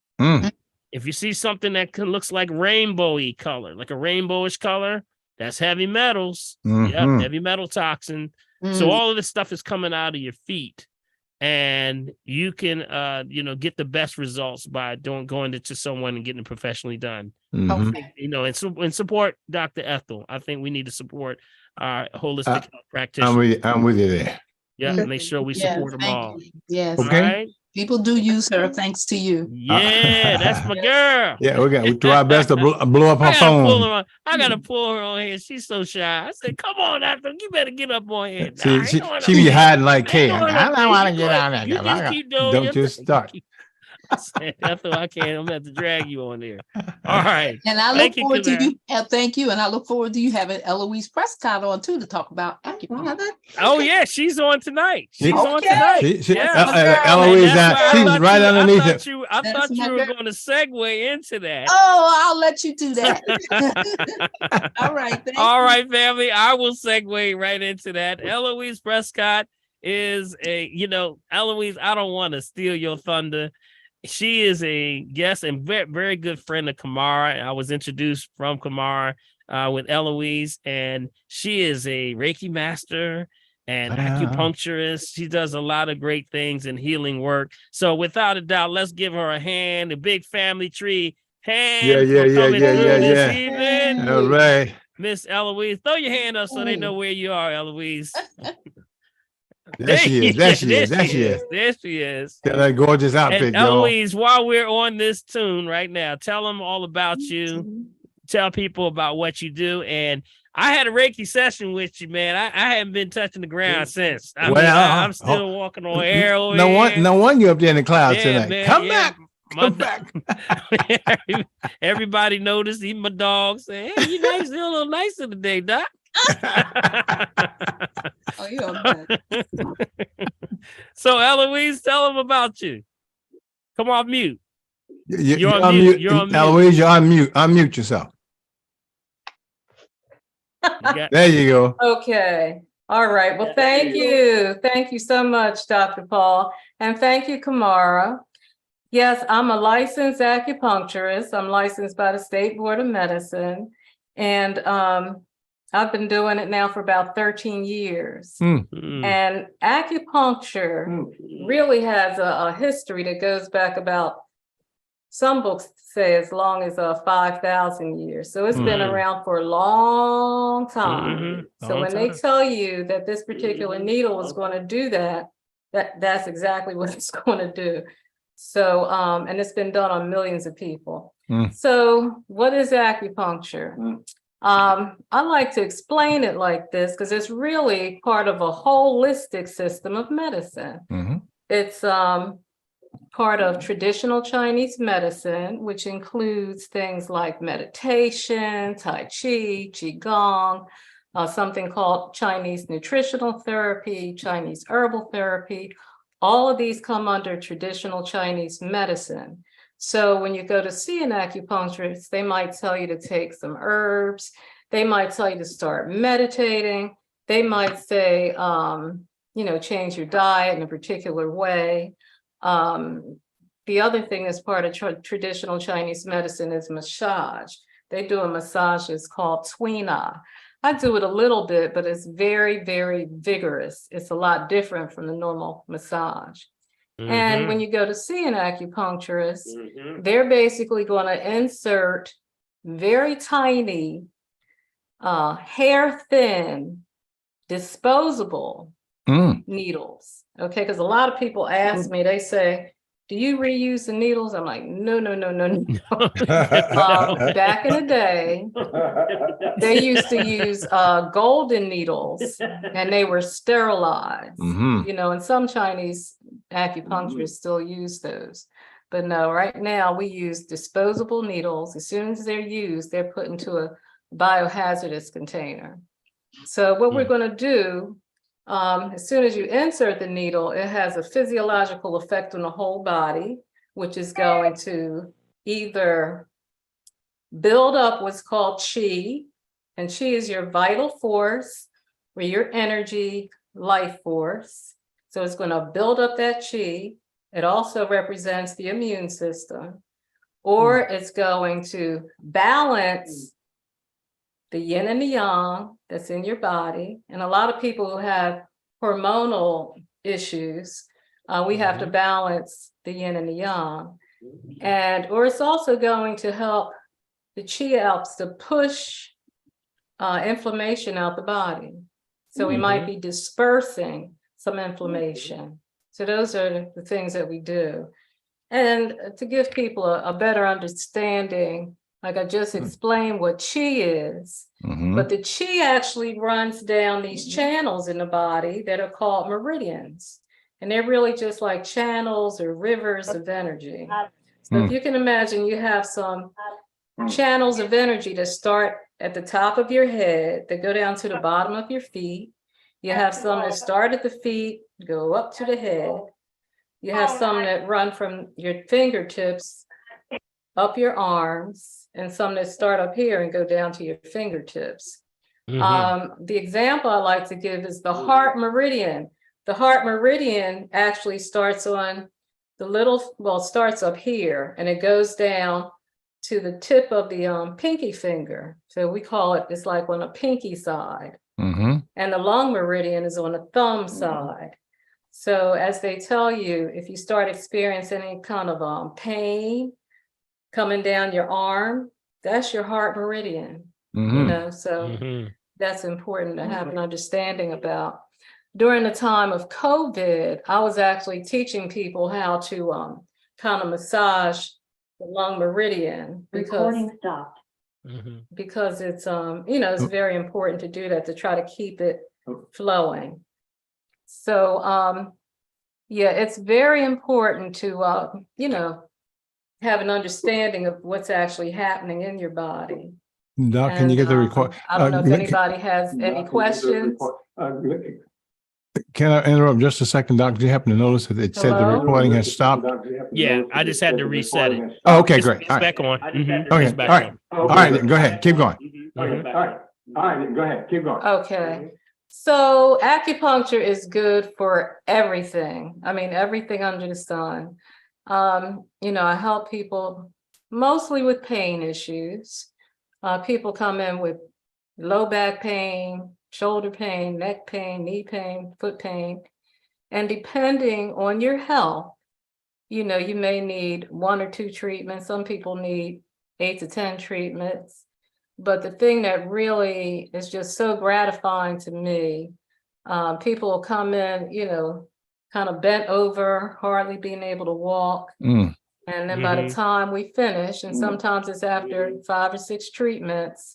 If you see something that looks like rainbowy color, like a rainbowish color, that's heavy metals. Yep, heavy metal toxin. So all of this stuff is coming out of your feet. And you can, get the best results by going to someone and getting it professionally done. Okay. You know, and support Dr. Ethel. I think we need to support our holistic health practitioners. I'm with you there. Yeah, make sure we support them all. Yes. Okay. All right? People do use her thanks to you. Yeah, that's my girl. Yeah, we do our best to blow up her phone. I gotta pull her on here. She's so shy. I said, "Come on, Ethel, you better get up on here." She be hiding like Kay. I don't want to get out there. You just keep doing Don't you start. Ethel, I can't. I'm gonna have to drag you on there. All right. And I look forward to you. Thank you. And I look forward to you having Eloise Prescott on too to talk about acupuncture. Oh yeah, she's on tonight. She's on tonight. Eloise, she's right underneath it. I thought you were going to segue into that. Oh, I'll let you do that. All right. All right, family. I will segue right into that. Eloise Prescott is Eloise, I don't want to steal your thunder. She is a guest and very, very good friend of Kamara. I was introduced from Kamara with Eloise, and she is a Reiki master and acupuncturist. She does a lot of great things in healing work. So without a doubt, let's give her a hand, a big family tree hand. This evening. All right. Miss Eloise, throw your hand up so they know where you are, Eloise. There she is. There she is. There she is. That gorgeous outfit, and Eloise, while we're on this tune right now, tell them all about you. Tell people about what you do. And I had a Reiki session with you, man. I haven't been touching the ground since. I'm still walking on air over here. No one you up there in the clouds tonight. Man, Come back. Everybody noticed, even my dog saying, "Hey, you nice, you're a little nicer today, Doc." So Eloise, tell them about you. Come off mute. You're on mute. You're on mute. Eloise, you're on mute. Unmute yourself. There you go. Okay. All right. Well, thank you. Thank you so much, Dr. Paul. And thank you, Kamara. Yes, I'm a licensed acupuncturist. I'm licensed by the State Board of Medicine. And I've been doing it now for about 13 years. And acupuncture really has a history that goes back about, some books say as long as 5,000 years. So it's been around for a long time. So when they tell you that this particular needle is going to do that, that's exactly what it's going to do. So, and it's been done on millions of people. So what is acupuncture? I like to explain it like this because it's really part of a holistic system of medicine. It's part of traditional Chinese medicine, which includes things like meditation, Tai Chi, Qigong, something called Chinese nutritional therapy, Chinese herbal therapy. All of these come under traditional Chinese medicine. So when you go to see an acupuncturist, they might tell you to take some herbs. They might tell you to start meditating. They might say, change your diet in a particular way. The other thing as part of traditional Chinese medicine is massage. They do a massage that's called Tuina. I do it a little bit, but it's very, very vigorous. It's a lot different from the normal massage. And when you go to see an acupuncturist, they're basically going to insert very tiny, hair thin, disposable needles. Okay, because a lot of people ask me, they say, do you reuse the needles? I'm like, no. Back in the day, they used to use golden needles and they were sterilized, and some Chinese acupuncturists still use those. But no, right now we use disposable needles. As soon as they're used, they're put into a biohazardous container. So what we're going to do, as soon as you insert the needle, it has a physiological effect on the whole body, which is going to either build up what's called qi, and qi is your vital force or your energy, life force. So it's going to build up that qi. It also represents the immune system, or it's going to balance the yin and the yang that's in your body. And a lot of people who have hormonal issues, we have to balance the yin and the yang. Or it's also going to help, the qi helps to push inflammation out the body. So we might be dispersing some inflammation. So those are the things that we do. And to give people a better understanding, like I just explained what qi is, but the qi actually runs down these channels in the body that are called meridians. And they're really just like channels or rivers of energy. So if you can imagine, you have some channels of energy that start at the top of your head, that go down to the bottom of your feet. You have some that start at the feet, go up to the head. You have some that run from your fingertips up your arms, and some that start up here and go down to your fingertips. The example I like to give is the heart meridian. The heart meridian actually starts on the starts up here and it goes down to the tip of the pinky finger. So we call it, it's like on a pinky side. And the lung meridian is on the thumb side. So as they tell you, if you start experiencing any kind of pain coming down your arm, that's your heart meridian. So that's important to have an understanding about. During the time of COVID, I was actually teaching people how to kind of massage the lung meridian because it's it's very important to do that, to try to keep it flowing. So it's very important to have an understanding of what's actually happening in your body. Doc, can you get the record? I don't know if anybody has any questions. Can I interrupt just a second, Doctor? Do you happen to notice that it said the Hello? recording has stopped? Yeah, I just had to reset it. Oh, okay, great. It's All right. back on. Mhm. Okay, It's back all right. on. All right, then go ahead. Keep going. Okay. So acupuncture is good for everything. I mean, everything under the sun. I help people mostly with pain issues. People come in with low back pain, shoulder pain, neck pain, knee pain, foot pain. And depending on your health, you may need 1 or 2 treatments. Some people need 8 to 10 treatments. But the thing that really is just so gratifying to me, people will come in, kind of bent over, hardly being able to walk. And then by the time we finish, and sometimes it's after 5 or 6 treatments,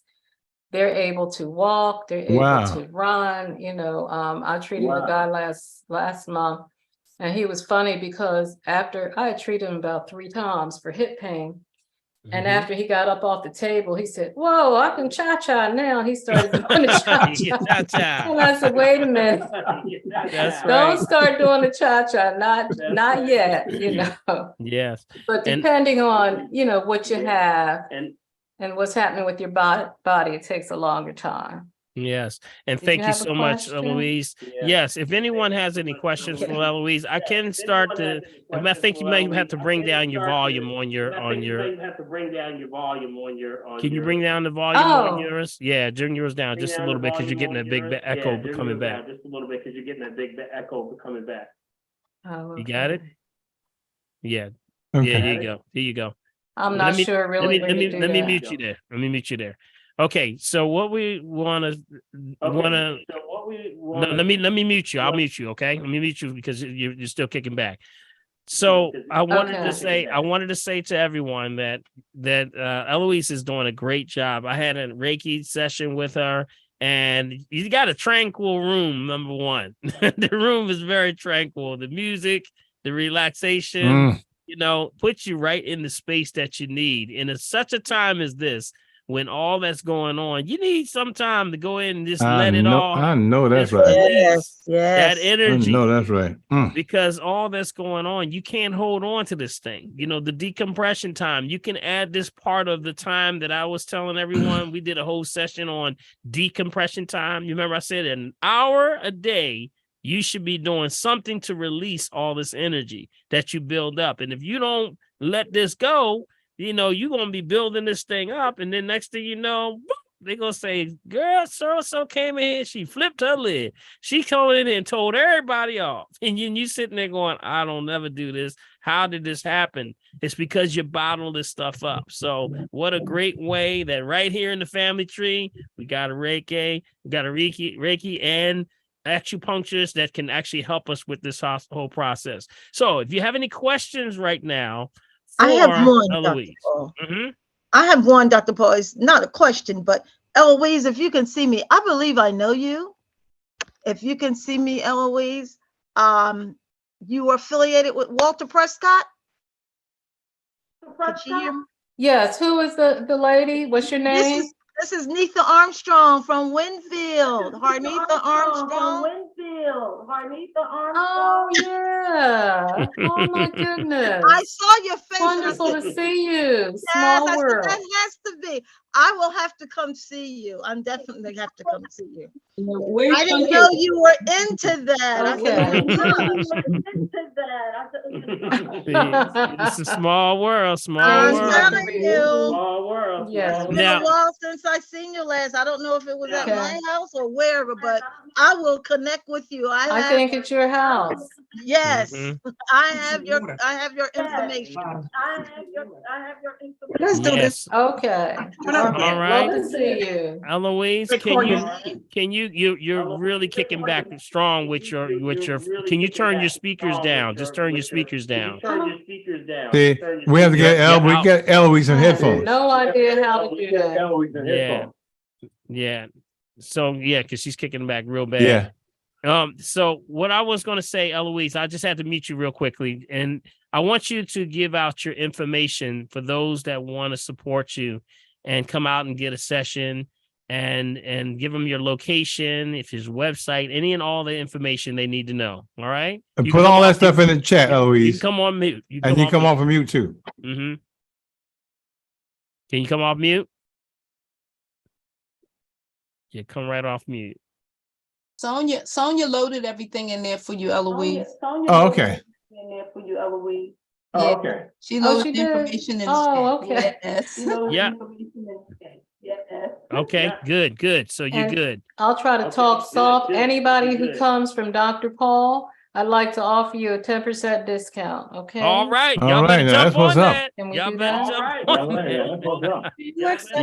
they're able to walk, they're able to run. I treated a guy last month, and he was funny because after I had treated him about 3 times for hip pain. And after he got up off the table, he said, "Whoa, I can cha-cha now." He started doing the cha-cha. And I said, "Wait a minute. Don't start doing the cha-cha. Not yet, Yes. But depending on, what you have and what's happening with your body, it takes a longer time. Yes. And Did thank you you have a so much, question? Eloise. Yes. If anyone has any questions for Eloise, I can start to, I think you may have to bring down your volume on your, can you bring down the volume on yours? Yeah, bring yours down just a little bit because you're getting a big echo coming back. Oh, You got it? Yeah. Okay. Yeah, here you go. Here you go. I'm not sure really. Let me mute you there. Let me mute you there. Okay, so what we want to no, let me mute you. I'll mute you. Okay, let me mute you because you're still kicking back. So I wanted to say to everyone that Eloise is doing a great job. I had a Reiki session with her, and you got a tranquil room. Number one, the room is very tranquil. The music, the relaxation, puts you right in the space that you need. And in such a time as this, when all that's going on, you need some time to go in and just let it all. I know that's right. Yes. That energy. I know that's right. Because all that's going on, you can't hold on to this thing. The decompression time, you can add this part of the time that I was telling everyone. We did a whole session on decompression time. You remember I said an hour a day, you should be doing something to release all this energy that you build up. And if you don't let this go, you're going to be building this thing up. And then next thing you know, they're going to say, girl, so-and-so came in here. She flipped her lid. She told in and told everybody off. And you sitting there going, I don't never do this. How did this happen? It's because you bottle this stuff up. So what a great way that right here in the family tree, we got a Reiki, and acupuncturists that can actually help us with this whole process. So if you have any questions right now, I have one, Eloise. I have one, Dr. Paul. It's not a question, but Eloise, if you can see me, I believe I know you. If you can see me, Eloise, you are affiliated with Walter Prescott? Could you hear me? Yes. Who is the lady? What's your name? This is Neitha Armstrong from Winfield. Harnitha Armstrong. Oh, yeah. Oh, my goodness. I saw your face. Wonderful to see you. Yes, Small world. that has to be. I will have to come see you. I'm definitely have to come see you. I didn't know you were into that. It's a small world. I'm telling you. Small world. Yeah. It's been a while since I seen you last. I don't know if it was at my house or wherever, but I will connect with you. I think it's your house. Yes, I have your information. Let's do this. Okay. All right. Love to see you. Eloise, you're really kicking back strong with your can you turn your speakers down? Just turn your speakers down. See, we have to get Eloise some headphones. No idea how to do that. Yeah. So because she's kicking back real bad. So what I was going to say, Eloise, I just had to meet you real quickly, and I want you to give out your information for those that want to support you and come out and get a session and give them your location, if his website, any and all the information they need to know. All right. And put all that stuff in the chat, Eloise. You can come on mute. And you come off of mute too. Mm-hmm. Can you come off mute? Yeah, come right off mute. Sonia loaded everything in there for you, Eloise. Oh, okay. In there for you, Eloise. Yeah. Okay. She loaded information in the chat. Okay. Yes. Yeah. Okay, good. So you're And good. I'll try to talk soft. Anybody who comes from Dr. Paul, I'd like to offer you a 10% discount, okay? All right. All Y'all right, better now jump that's what's on up. that. Can we Y'all do better that? jump on that.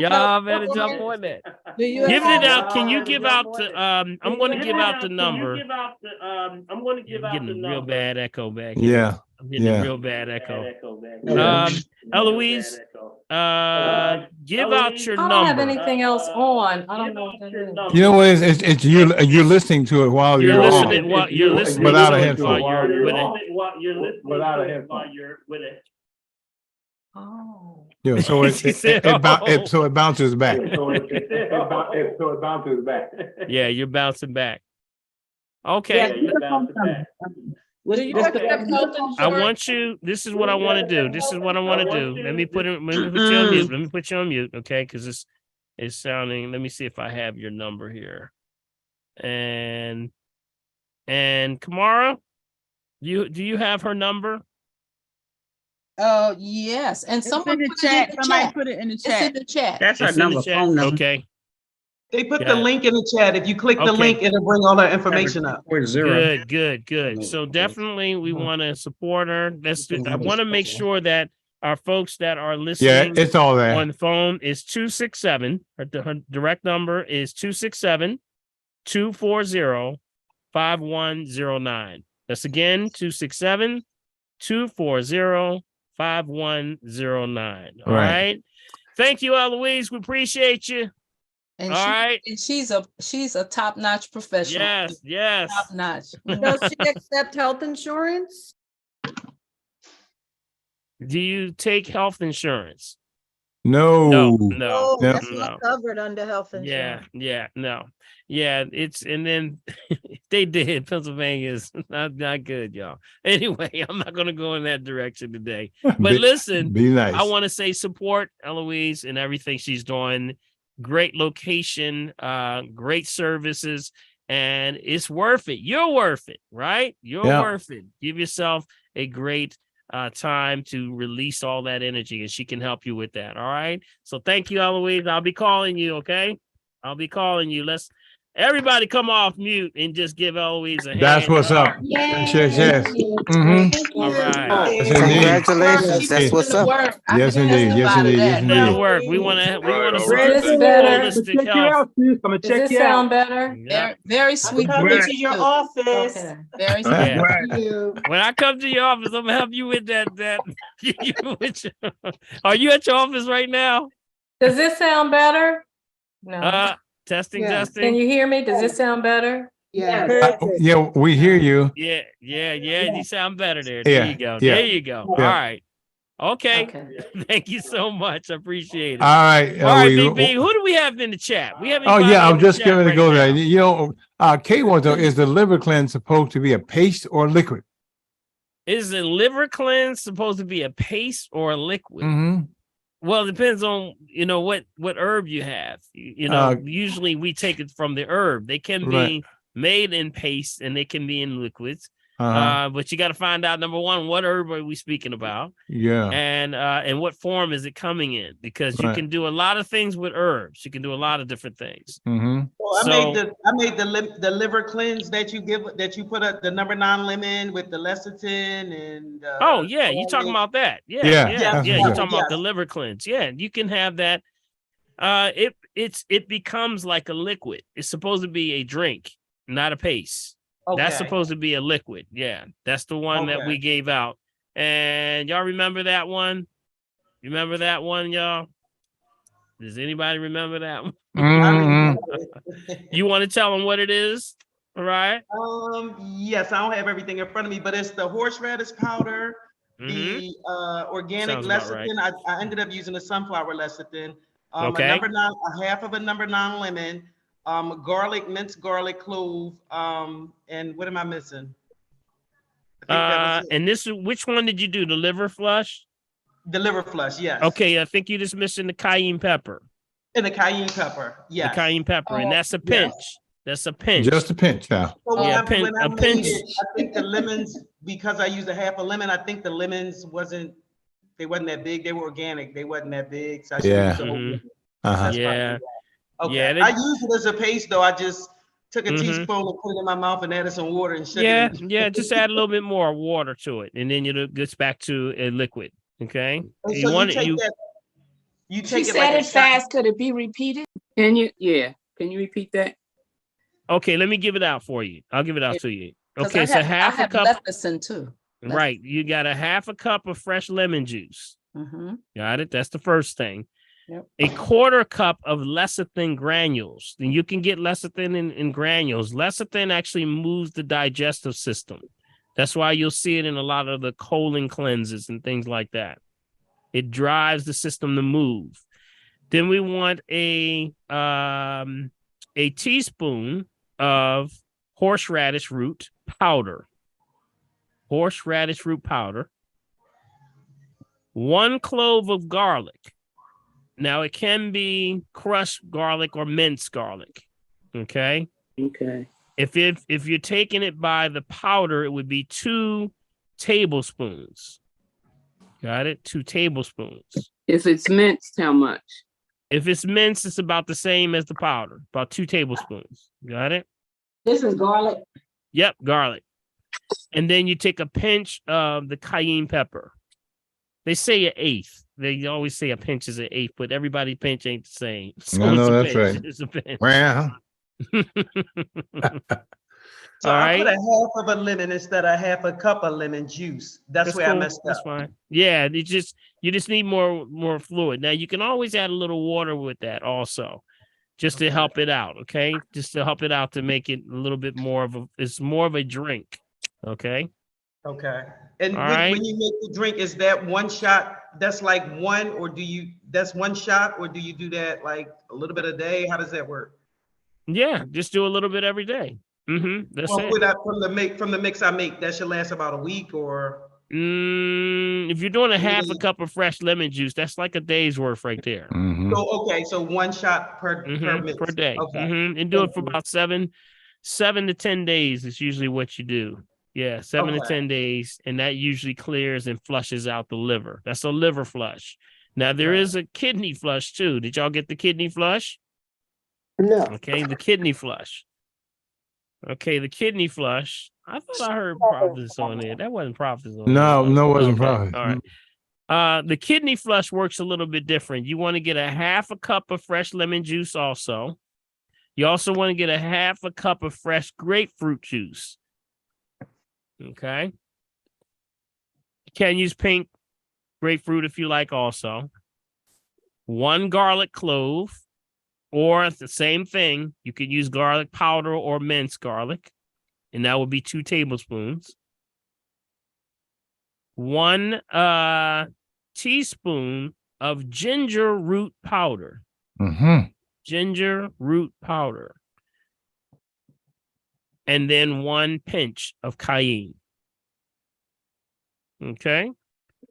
Y'all better jump on that. Do you Give have- it out. Can you give out the I'm gonna give out the number. I'm going to give out the Getting a real number. bad echo back here. Yeah. I'm getting a real bad echo. Eloise, give out your I don't have number. anything else on. I don't know what that is. You know what? It's you're listening to it while You're you're listening on. while you're listening Without a to it headphone. while you're with it. Without a headphone. Oh. Yeah, so She said, "Oh." so it bounces back. So it bounces back. Yeah, you're bouncing back. Okay. Do you accept health insurance? I want you. This is what I want to do. This is what I want to do. Let me put you on mute. Let me put you on mute, okay? Because this is sounding. Let me see if I have your number here. And Kamara, do you have her number? Yes. And Somebody someone put it in the chat. put it in the It's chat. in the chat. That's her It's in the number, chat? phone number. Okay. They put Got the it. link in the chat. If you click the Okay. link, it'll bring all that information up. Good. So definitely we want to support her. I want to make sure that our folks that are Yeah, listening it's all there. on the phone is 267. Her direct number is 267-240-5109. That's again 267-240-5109. All right. Thank you, Eloise. We appreciate you. And All right. And she's a top-notch professional. Yes. Top notch. Does she accept health insurance? Do you take health insurance? No. Oh, that's no. not covered under health insurance. Yeah, it's and then they did. Pennsylvania is not good, y'all. Anyway, I'm not gonna go in that direction today. But listen, be nice. I want to say support Eloise and everything she's doing. Great location, great services, and it's worth it. You're worth it, right? You're worth it. Give yourself a great time to release all that energy, and she can help you with that. All right. So thank you, Eloise. I'll be calling you. Okay. I'll be calling you. Let's everybody come off mute and just give Eloise a hand. That's what's up. Yes. Mm-hmm. All right. Yes, Congratulations. That's what's up. Yes, indeed. Yes, indeed. Yes, Good indeed. work. We want to Is support this better? holistic health. Does this sound better? Yeah. Very sweet. Come into your office. Okay. Very sweet. Yeah. When I come to your office, I'm gonna help you with that. Are you at your office right now? Does this sound better? No. Testing. Can you hear me? Does this sound better? Yeah. Yeah, we hear you. Yeah. You sound better there. Yeah, There you go. yeah. There you go. All right. Okay. Thank you so much. I appreciate it. All right. All right, we- BB. Who do we have in the chat? We have. Oh anybody yeah, in I'm the just chat going to right go now? there. You know, Kate wants to know, is the liver cleanse supposed to be a paste or liquid? Is the liver cleanse supposed to be a paste or a liquid? Mm-hmm. Well, it depends on what herb you have. Usually we take it from the herb. They can be made in paste and they can be in liquids. But you got to find out, number one, what herb are we speaking about? Yeah. And what form is it coming in? Because you can do a lot of things with herbs. You can do a lot of different things. Mm-hmm. Well, I made the liver cleanse that you put up the number 9 lemon with the lecithin and you talking about that? Yeah, you're talking about the liver cleanse. Yeah, you can have that. It becomes like a liquid. It's supposed to be a drink, not a paste. Okay. That's supposed to be a liquid. Yeah, that's the one that we gave out. And y'all remember that one? Remember that one, y'all? Does anybody remember that one? Mm-hmm. You want to tell them what it is? All right. Yes, I don't have everything in front of me, but it's the horseradish powder, the organic Sounds about lecithin. I ended up using the sunflower lecithin, A number 9, a half of a number 9 lemon, garlic, minced garlic, clove, and what am I missing? I think that was it. And this is, which one did you do? The liver flush? The liver flush, yes. Okay, I think you're just missing the cayenne pepper. And the cayenne pepper, yes. The cayenne pepper, and that's a pinch. Yes. That's a pinch. Just a pinch, yeah. So Yeah, when I a made pinch. it, I think the lemons, because I used a half a lemon, I think the lemons wasn't that big. They were organic. They wasn't that big. So I should use the whole lemon. That's Yeah. okay. Yeah, I used it as a paste though. I just took a teaspoon and put it in my mouth and added some water and shook it. Yeah, just add a little bit more water to it, and then it gets back to a liquid. Okay. And so you take She it said like it fast. Could it be repeated? Can you repeat that? Okay, let me give it out for you. I'll give it out to you. 'Cause Okay, I so have half a cup. lecithin too. Right, you got a half a cup of fresh lemon juice. Mm-hmm. Got it. That's the first thing. Yep. A quarter cup of lecithin granules. And you can get lecithin in granules. Lecithin actually moves the digestive system. That's why you'll see it in a lot of the colon cleanses and things like that. It drives the system to move. Then we want a teaspoon of horseradish root powder. Horseradish root powder. 1 clove of garlic. Now it can be crushed garlic or minced garlic. Okay. Okay. If you're taking it by the powder, it would be 2 tablespoons. Got it? 2 tablespoons. If it's minced, how much? If it's minced, it's about the same as the powder, about 2 tablespoons. Got it? This is garlic. Yep, garlic. And then you take a pinch of the cayenne pepper. They say an eighth. They always say a pinch is an eighth, but everybody's pinch ain't the same. So I know it's a that's pinch. right. It's a pinch. Well, So All I right. put a half of a lemon instead of half a cup of lemon juice. That's where cool. I messed That's up. fine. Yeah, you just need more fluid. Now you can always add a little water with that also, just to help it out. Okay, just to help it out to make it a little bit more of it's more of a drink. Okay. Okay. And All when, right. when you make the drink, is that one shot? That's like one, or that's one shot, or do you do that like a little bit a day? How does that work? Yeah, just do a little bit every day. That's Well, it. from the mix I make, that should last about a week or. If you're doing a half a cup of fresh lemon juice, that's like a day's worth right there. So okay, so one shot per mix per day. Okay. And do it for about 7 to 10 days. Is usually what you do. Yeah, 7 to 10 days, and that usually clears and flushes out the liver. That's a liver flush. Now there is a kidney flush too. Did y'all get the kidney flush? No. Okay, the kidney flush. Okay, the kidney flush. I thought I heard Providence on there. That wasn't Providence on no, there. no, wasn't Okay, Providence. all right. The kidney flush works a little bit different. You want to get a half a cup of fresh lemon juice also. You also want to get a half a cup of fresh grapefruit juice. Okay. You can use pink grapefruit if you like also. 1 garlic clove, or the same thing. You could use garlic powder or minced garlic, and that would be 2 tablespoons. 1 teaspoon of ginger root powder. Ginger root powder. And then 1 pinch of cayenne. Okay.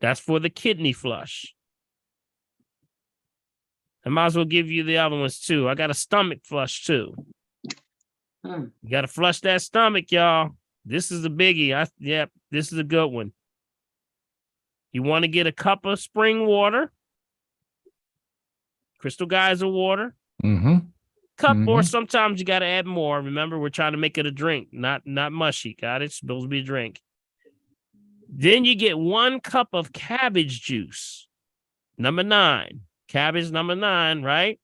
That's for the kidney flush. I might as well give you the other ones too. I got a stomach flush too. You got to flush that stomach, y'all. This is a biggie. This is a good one. You want to get a cup of spring water, Crystal Geyser water. Cup, or sometimes you got to add more. Remember, we're trying to make it a drink, not mushy. Got it? It's supposed to be a drink. Then you get 1 cup of cabbage juice, number 9. Cabbage number 9, right?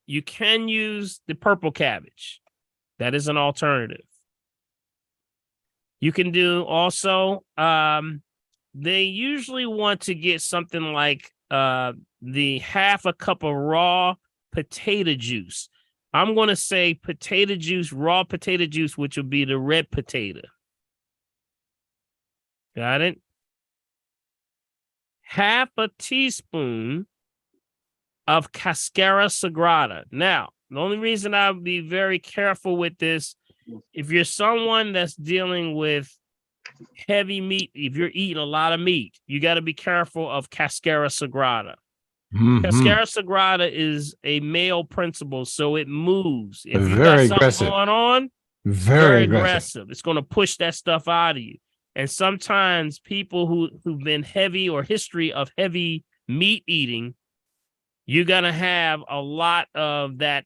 You can use the purple cabbage. That is an alternative. You can do also, they usually want to get something like the half a cup of raw potato juice. I'm going to say potato juice, raw potato juice, which would be the red potato. Got it? Half a teaspoon of Cascara sagrada. Now, the only reason I would be very careful with this, if you're someone that's dealing with heavy meat, if you're eating a lot of meat, you got to be careful of Cascara sagrada. Cascara sagrada is a male principle, so it moves. If you got something going on, very aggressive. It's going to push that stuff out of you. And sometimes people who've been heavy or history of heavy meat eating, you're going to have a lot of that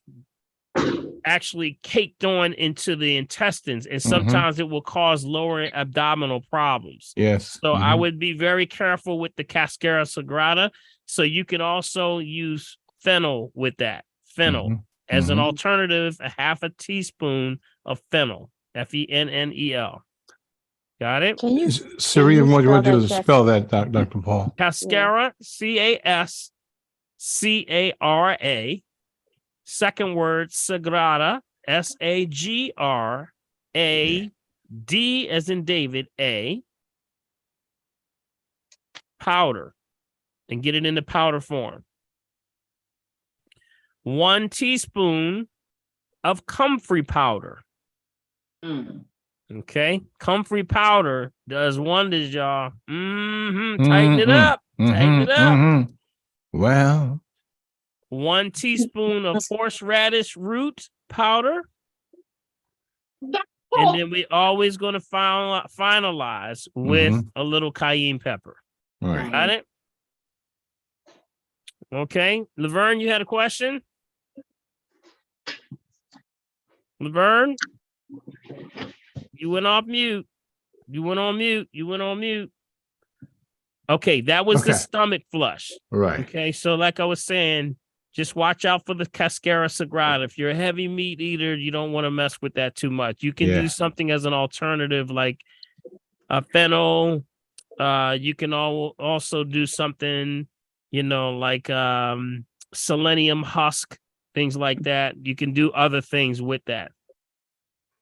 actually caked on into the intestines, and sometimes it will cause lower abdominal problems. Yes. So I would be very careful with the Cascara sagrada. So you can also use fennel with that. Fennel as an alternative, a half a teaspoon of fennel, Fennel. Got it? Can you, Serena, I want you to spell that, Dr. Paul. Cascara, Cascara. Second word, sagrada, Sagrada, as in David, A. Powder, and get it into powder form. 1 teaspoon of comfrey powder. Okay, comfrey powder does wonders, y'all. Tighten it up. Tighten it up. Well, 1 teaspoon of horseradish root powder. And then we always going to finalize with a little cayenne pepper. Right. Got it? Okay. Laverne, you had a question? Laverne? You went off mute. You went on mute. Okay, that was the stomach flush. Right. Okay, so like I was saying, just watch out for the Cascara sagrada. If you're a heavy meat eater, you don't want to mess with that too much. You can do something as an alternative like a fennel. You can also do something, like selenium husk, things like that. You can do other things with that.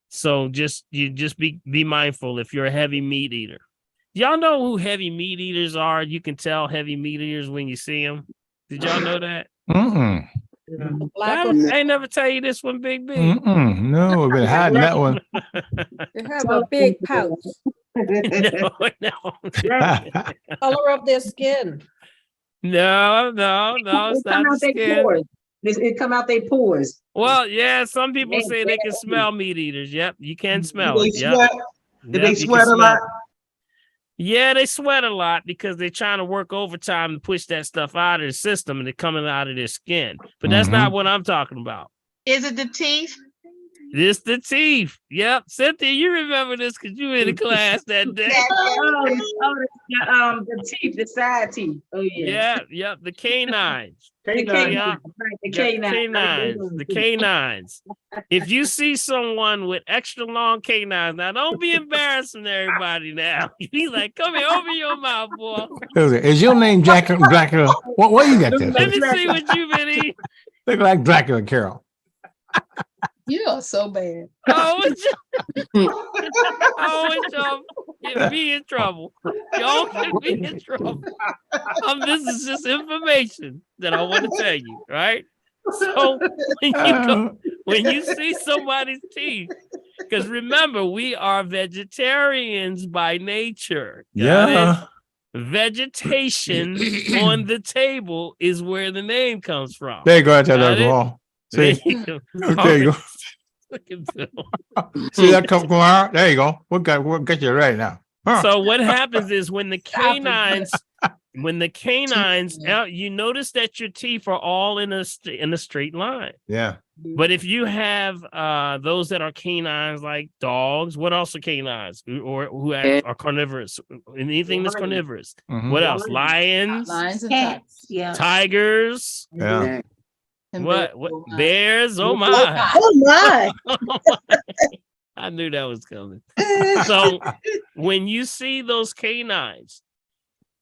So just be mindful if you're a heavy meat eater. Y'all know who heavy meat eaters are? You can tell heavy meat eaters when you see them. Did y'all know that? I ain't never tell you this one, Big B. No, I've been hiding that one. They have a big pouch. No. Color of their skin. No, it's not the skin. It come out their pores. Well, yeah, some people say they can smell meat eaters. Yep, you can smell it. Yep. Do they sweat a lot? Yeah, they sweat a lot because they're trying to work overtime to push that stuff out of the system, and they're coming out of their skin. But that's not what I'm talking about. Is it the teeth? This the teeth. Yep. Cynthia, you remember this because you were in the class that day. The teeth, the side teeth. Oh yeah. Yep. The canines. The canines. If you see someone with extra long canines, now don't be embarrassing everybody now. Be like, come here, open your mouth, boy. Is your name Dracula? What you got there? Let me see what you've been eating. Look like Dracula, Carol. You are so bad. Y'all get me in trouble. Y'all get me in trouble. This is just information that I want to tell you, right? So when you see somebody's teeth, because remember, we are vegetarians by nature. Got it? Vegetation on the table is where the name comes from. There you go, Dr. Paul. See? There you go. See that come out? There you go. We'll get you right now. So what happens is when the canines, you notice that your teeth are all in a straight line. Yeah. But if you have those that are canines like dogs, what else are canines or who are carnivorous? Anything that's carnivorous. What else? Lions and tigers. Yeah. Tigers. Yeah. What bears? Oh my! Oh my! I knew that was coming. So when you see those canines,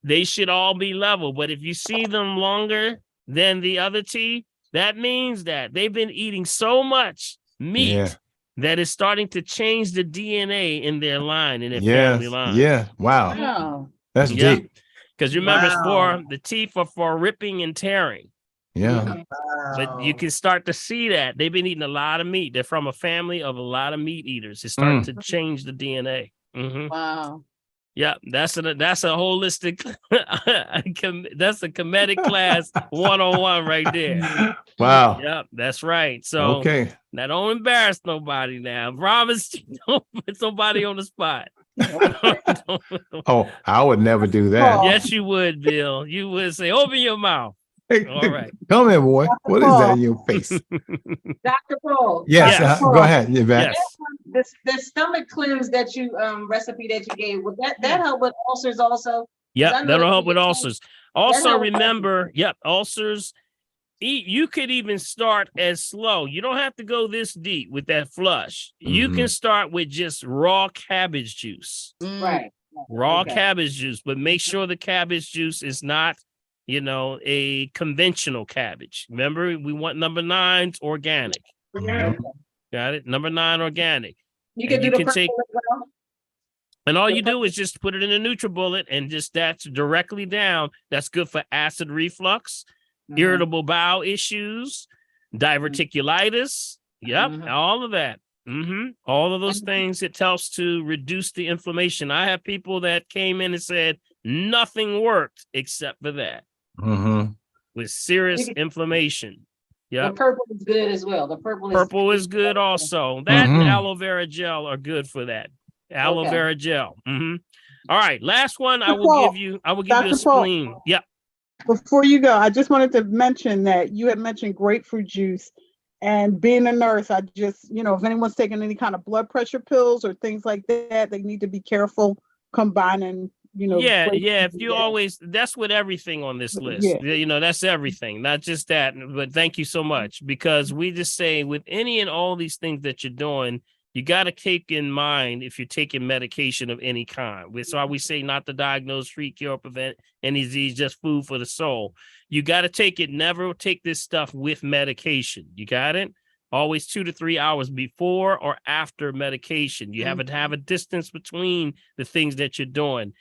they should all be level. But if you see them longer than the other teeth, that means that they've been eating so much meat that it's starting to change the DNA in their line, in their family line. Yeah. Wow. That's deep. Because remember, the teeth are for ripping and tearing. Yeah. But you can start to see that they've been eating a lot of meat. They're from a family of a lot of meat eaters. It's starting to change the DNA. Wow. Yeah, that's a holistic. That's a comedic class 101 right there. Wow. Yep, that's right. So Okay. now don't embarrass nobody now. Promise, don't put somebody on the spot. Oh, I would never do that. Yes, you would, Bill. You would say, open your mouth. All right. Come here, boy. What is that in your face? Dr. Paul. Yes, Yes. go ahead, Yvette. Yes. The stomach cleanse that you recipe that you gave, would that help with ulcers also? Yep, that'll help with ulcers. Also remember, ulcers. You could even start as slow. You don't have to go this deep with that flush. You can start with just raw cabbage juice. Right. Raw cabbage juice, but make sure the cabbage juice is not, a conventional cabbage. Remember, we want number 9's organic. Got it? Number 9 organic. You can take, and all you do is just put it in a NutriBullet and just that's directly down. That's good for acid reflux, irritable bowel issues, diverticulitis. Yep, all of that. All of those things, it helps to reduce the inflammation. I have people that came in and said nothing worked except for that. With serious inflammation. Yeah. The purple is good as well. The purple is good also. That and aloe vera gel are good for that. Aloe vera gel. All right, last one. I will give you a spleen. Paul, yeah. Before you go, I just wanted to mention that you had mentioned grapefruit juice. And being a nurse, I just, if anyone's taking any kind of blood pressure pills or things like that, they need to be careful combining, if you always, that's with everything on this list. That's everything, not just that. But thank you so much, because we just say with any and all these things that you're doing, you got to keep in mind if you're taking medication of any kind. That's why we say not to diagnose, treat, cure, prevent any disease, just food for the soul. You got to take it. Never take this stuff with medication. You got it? Always 2 to 3 hours before or after medication. You have to have a distance between the things that you're doing.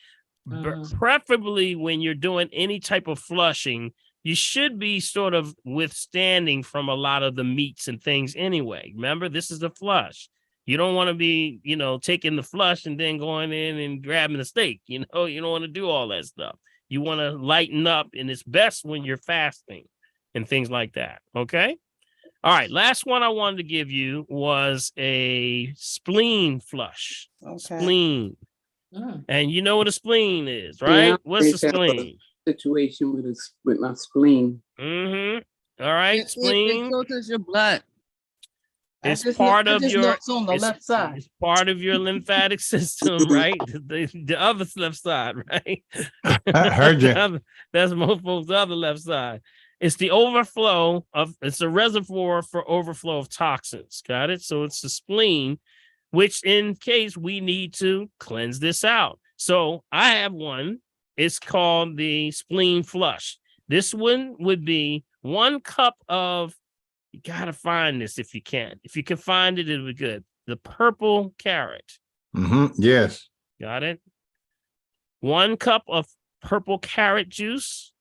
Preferably when you're doing any type of flushing, you should be sort of withstanding from a lot of the meats and things anyway. Remember, this is a flush. You don't want to be, taking the flush and then going in and grabbing a steak. You don't want to do all that stuff. You want to lighten up, and it's best when you're fasting and things like that. Okay. All right. Last one I wanted to give you was a spleen flush. Okay. Spleen. And you know what a spleen is, right? Yeah, what's a spleen? Situation with my spleen. All right. Spleen. It filters your blood. It's part of your it's on the left side. It's part of your lymphatic system, right? The other left side, right? I heard you. That's most folks' other left side. It's the overflow of. It's a reservoir for overflow of toxins. Got it? So it's the spleen, which in case we need to cleanse this out. So I have one. It's called the spleen flush. This one would be 1 cup of. You got to find this if you can. If you can find it, it'll be good. The purple carrot. Yes. Got it? 1 cup of purple carrot juice.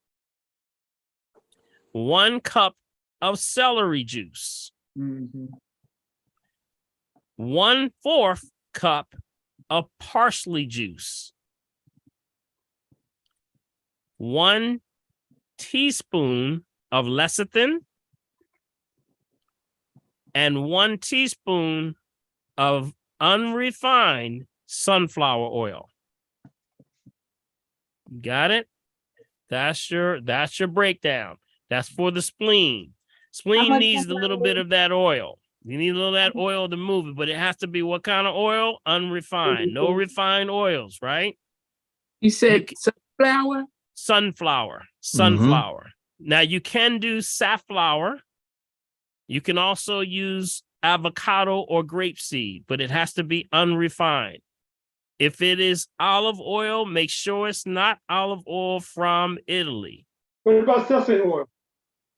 1 cup of celery juice. 1/4 cup of parsley juice. 1 teaspoon of lecithin. And 1 teaspoon of unrefined sunflower oil. Got it? That's your breakdown. That's for the spleen. Spleen needs a little bit of that oil. You need a little of that oil to move it, but it has to be what kind of oil? Unrefined. No refined oils, right? You said sunflower? Sunflower. Now you can do safflower. You can also use avocado or grapeseed, but it has to be unrefined. If it is olive oil, make sure it's not olive oil from Italy. What about sesame oil?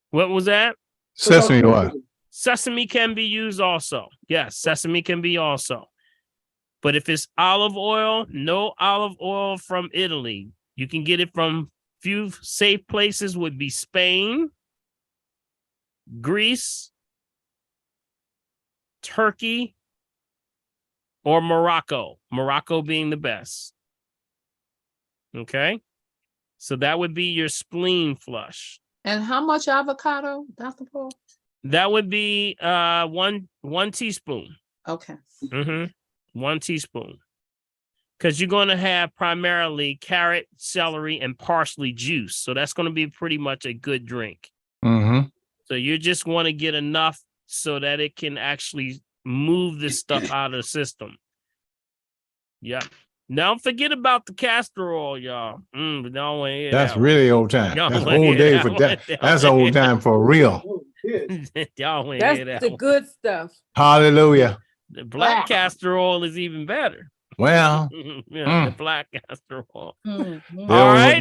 What was that? Sesame oil. Sesame can be used also. Yes, sesame can be also. But if it's olive oil, no olive oil from Italy. You can get it from few safe places would be Spain, Greece, Turkey, or Morocco. Morocco being the best. Okay. So that would be your spleen flush. And how much avocado, Dr. Paul? That would be one teaspoon. Okay. 1 teaspoon. Because you're going to have primarily carrot, celery, and parsley juice. So that's going to be pretty much a good drink. So you just want to get enough so that it can actually move this stuff out of the system. Yeah. Now forget about the castor oil, y'all. Don't want to hear That's that really old time. Y'all That's wanna old hear day that for one. that. That's old time for real. Y'all want to hear That's that the one. good stuff. Hallelujah. The black castor oil is even better. Well, The black castor oil. they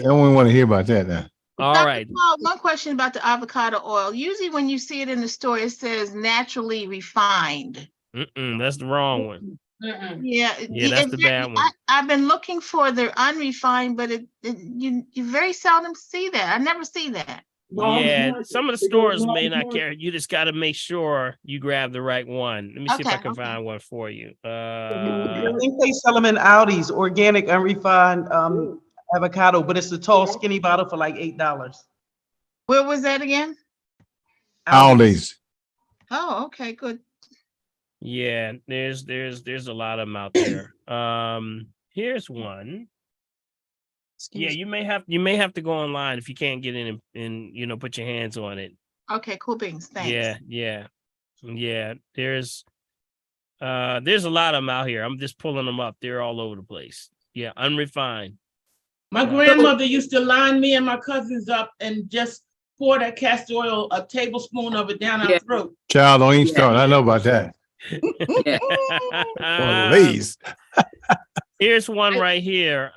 don't want to hear about that now. All Dr. right. Paul, one question about the avocado oil. Usually when you see it in the store, it says naturally refined. That's the wrong one. Yeah, that's the bad one. I've been looking for the unrefined, but you very seldom see that. I never see that. Yeah, some of the stores may not carry. You just got to make sure you grab the right one. Let me see if I can find one for you. I think they sell them in Aldi's, organic, unrefined avocado, but it's a tall, skinny bottle for like $8. Where was that again? Aldi's. Oh, okay, good. Yeah, there's a lot of them out there. Here's one. Yeah, you may have to go online if you can't get in and put your hands on it. Okay, cool beans. Thanks. Yeah. There's a lot of them out here. I'm just pulling them up. They're all over the place. Yeah, unrefined. My grandmother used to line me and my cousins up and just pour that castor oil, a tablespoon of it down our throat. Child, don't even start. I know about that. Please. Here's one right here.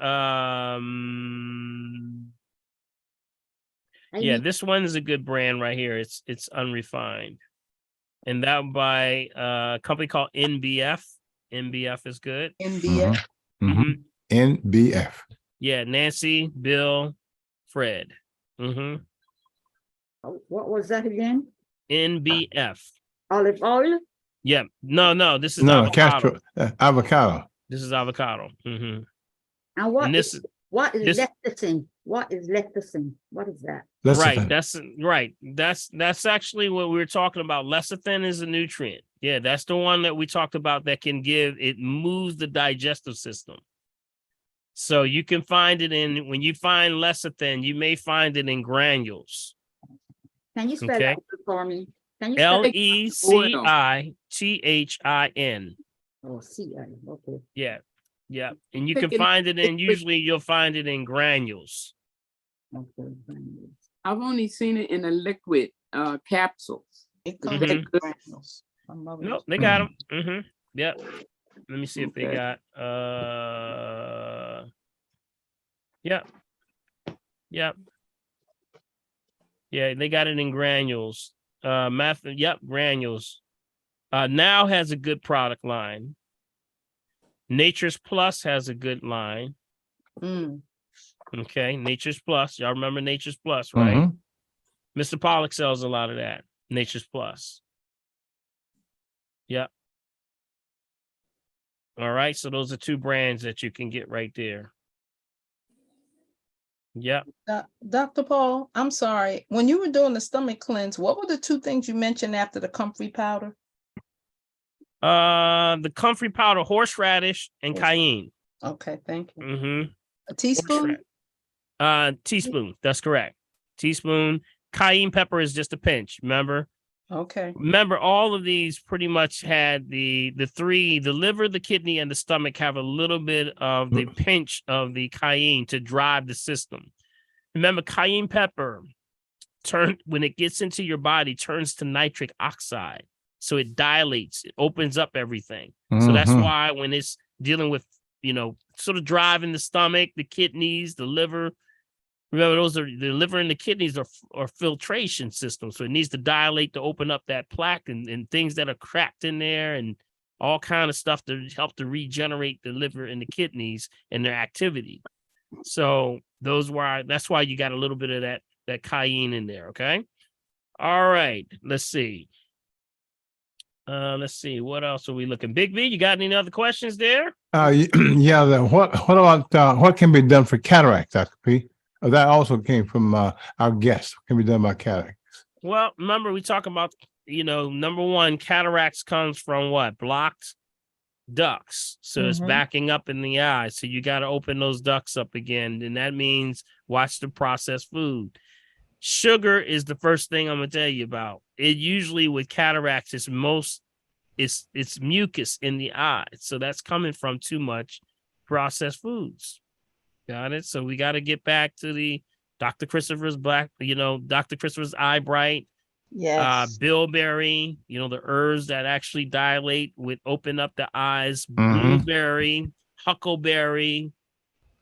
This one is a good brand right here. It's unrefined. And that by a company called NBF. NBF is good. NBF. NBF. Yeah, Nancy, Bill, Fred. Oh, what was that again? NBF. Olive oil? Yeah. No, this is avocado. Avocado. This is avocado. And what is lecithin? What is lecithin? What is that? Right. That's actually what we were talking about. Lecithin is a nutrient. Yeah, that's the one that we talked about that can it moves the digestive system. So you can find it when you find lecithin, you may find it in granules. Can you spell that for me? LECITHIN. Oh, CI. Okay. Yeah. And you can find it usually you'll find it in granules. Okay. I've only seen it in a liquid capsules. It comes in granules. No, they got them. Yep. Let me see if they got Yep. Yeah, they got it in granules. Granules. Now has a good product line. Nature's Plus has a good line. Okay, Nature's Plus. Y'all remember Nature's Plus, right? Mr. Pollock sells a lot of that. Nature's Plus. Yep. All right, so those are two brands that you can get right there. Yep. Dr. Paul, I'm sorry. When you were doing the stomach cleanse, what were the two things you mentioned after the comfrey powder? The comfrey powder, horseradish, and cayenne. Okay, thank you. A teaspoon? Teaspoon. That's correct. Teaspoon. Cayenne pepper is just a pinch. Remember? Okay. Remember, all of these pretty much had the liver, the kidney, and the stomach have a little bit of the pinch of the cayenne to drive the system. Remember, cayenne pepper when it gets into your body, turns to nitric oxide. So it dilates, it opens up everything. So that's why when it's dealing with, sort of driving the stomach, the kidneys, the liver, remember, the liver and the kidneys are filtration systems. So it needs to dilate to open up that plaque and things that are cracked in there and all kind of stuff to help to regenerate the liver and the kidneys and their activity. So that's why you got a little bit of that cayenne in there. Okay. All right. Let's see. What else are we looking? Big V, you got any other questions there? Yeah. What about what can be done for cataracts, Dr. P? That also came from our guest. What can be done by cataracts? Well, remember we talk about, number one, cataracts comes from what? Blocked ducts. So it's backing up in the eye. So you got to open those ducts up again. And that means watch the processed food. Sugar is the first thing I'm going to tell you about. It usually with cataracts, it's mucus in the eye. So that's coming from too much processed foods. Got it? So we got to get back to the Dr. Christopher's Dr. Christopher's Eye Bright. Yes. Bilberry, the herbs that actually dilate open up the eyes. Blueberry, huckleberry,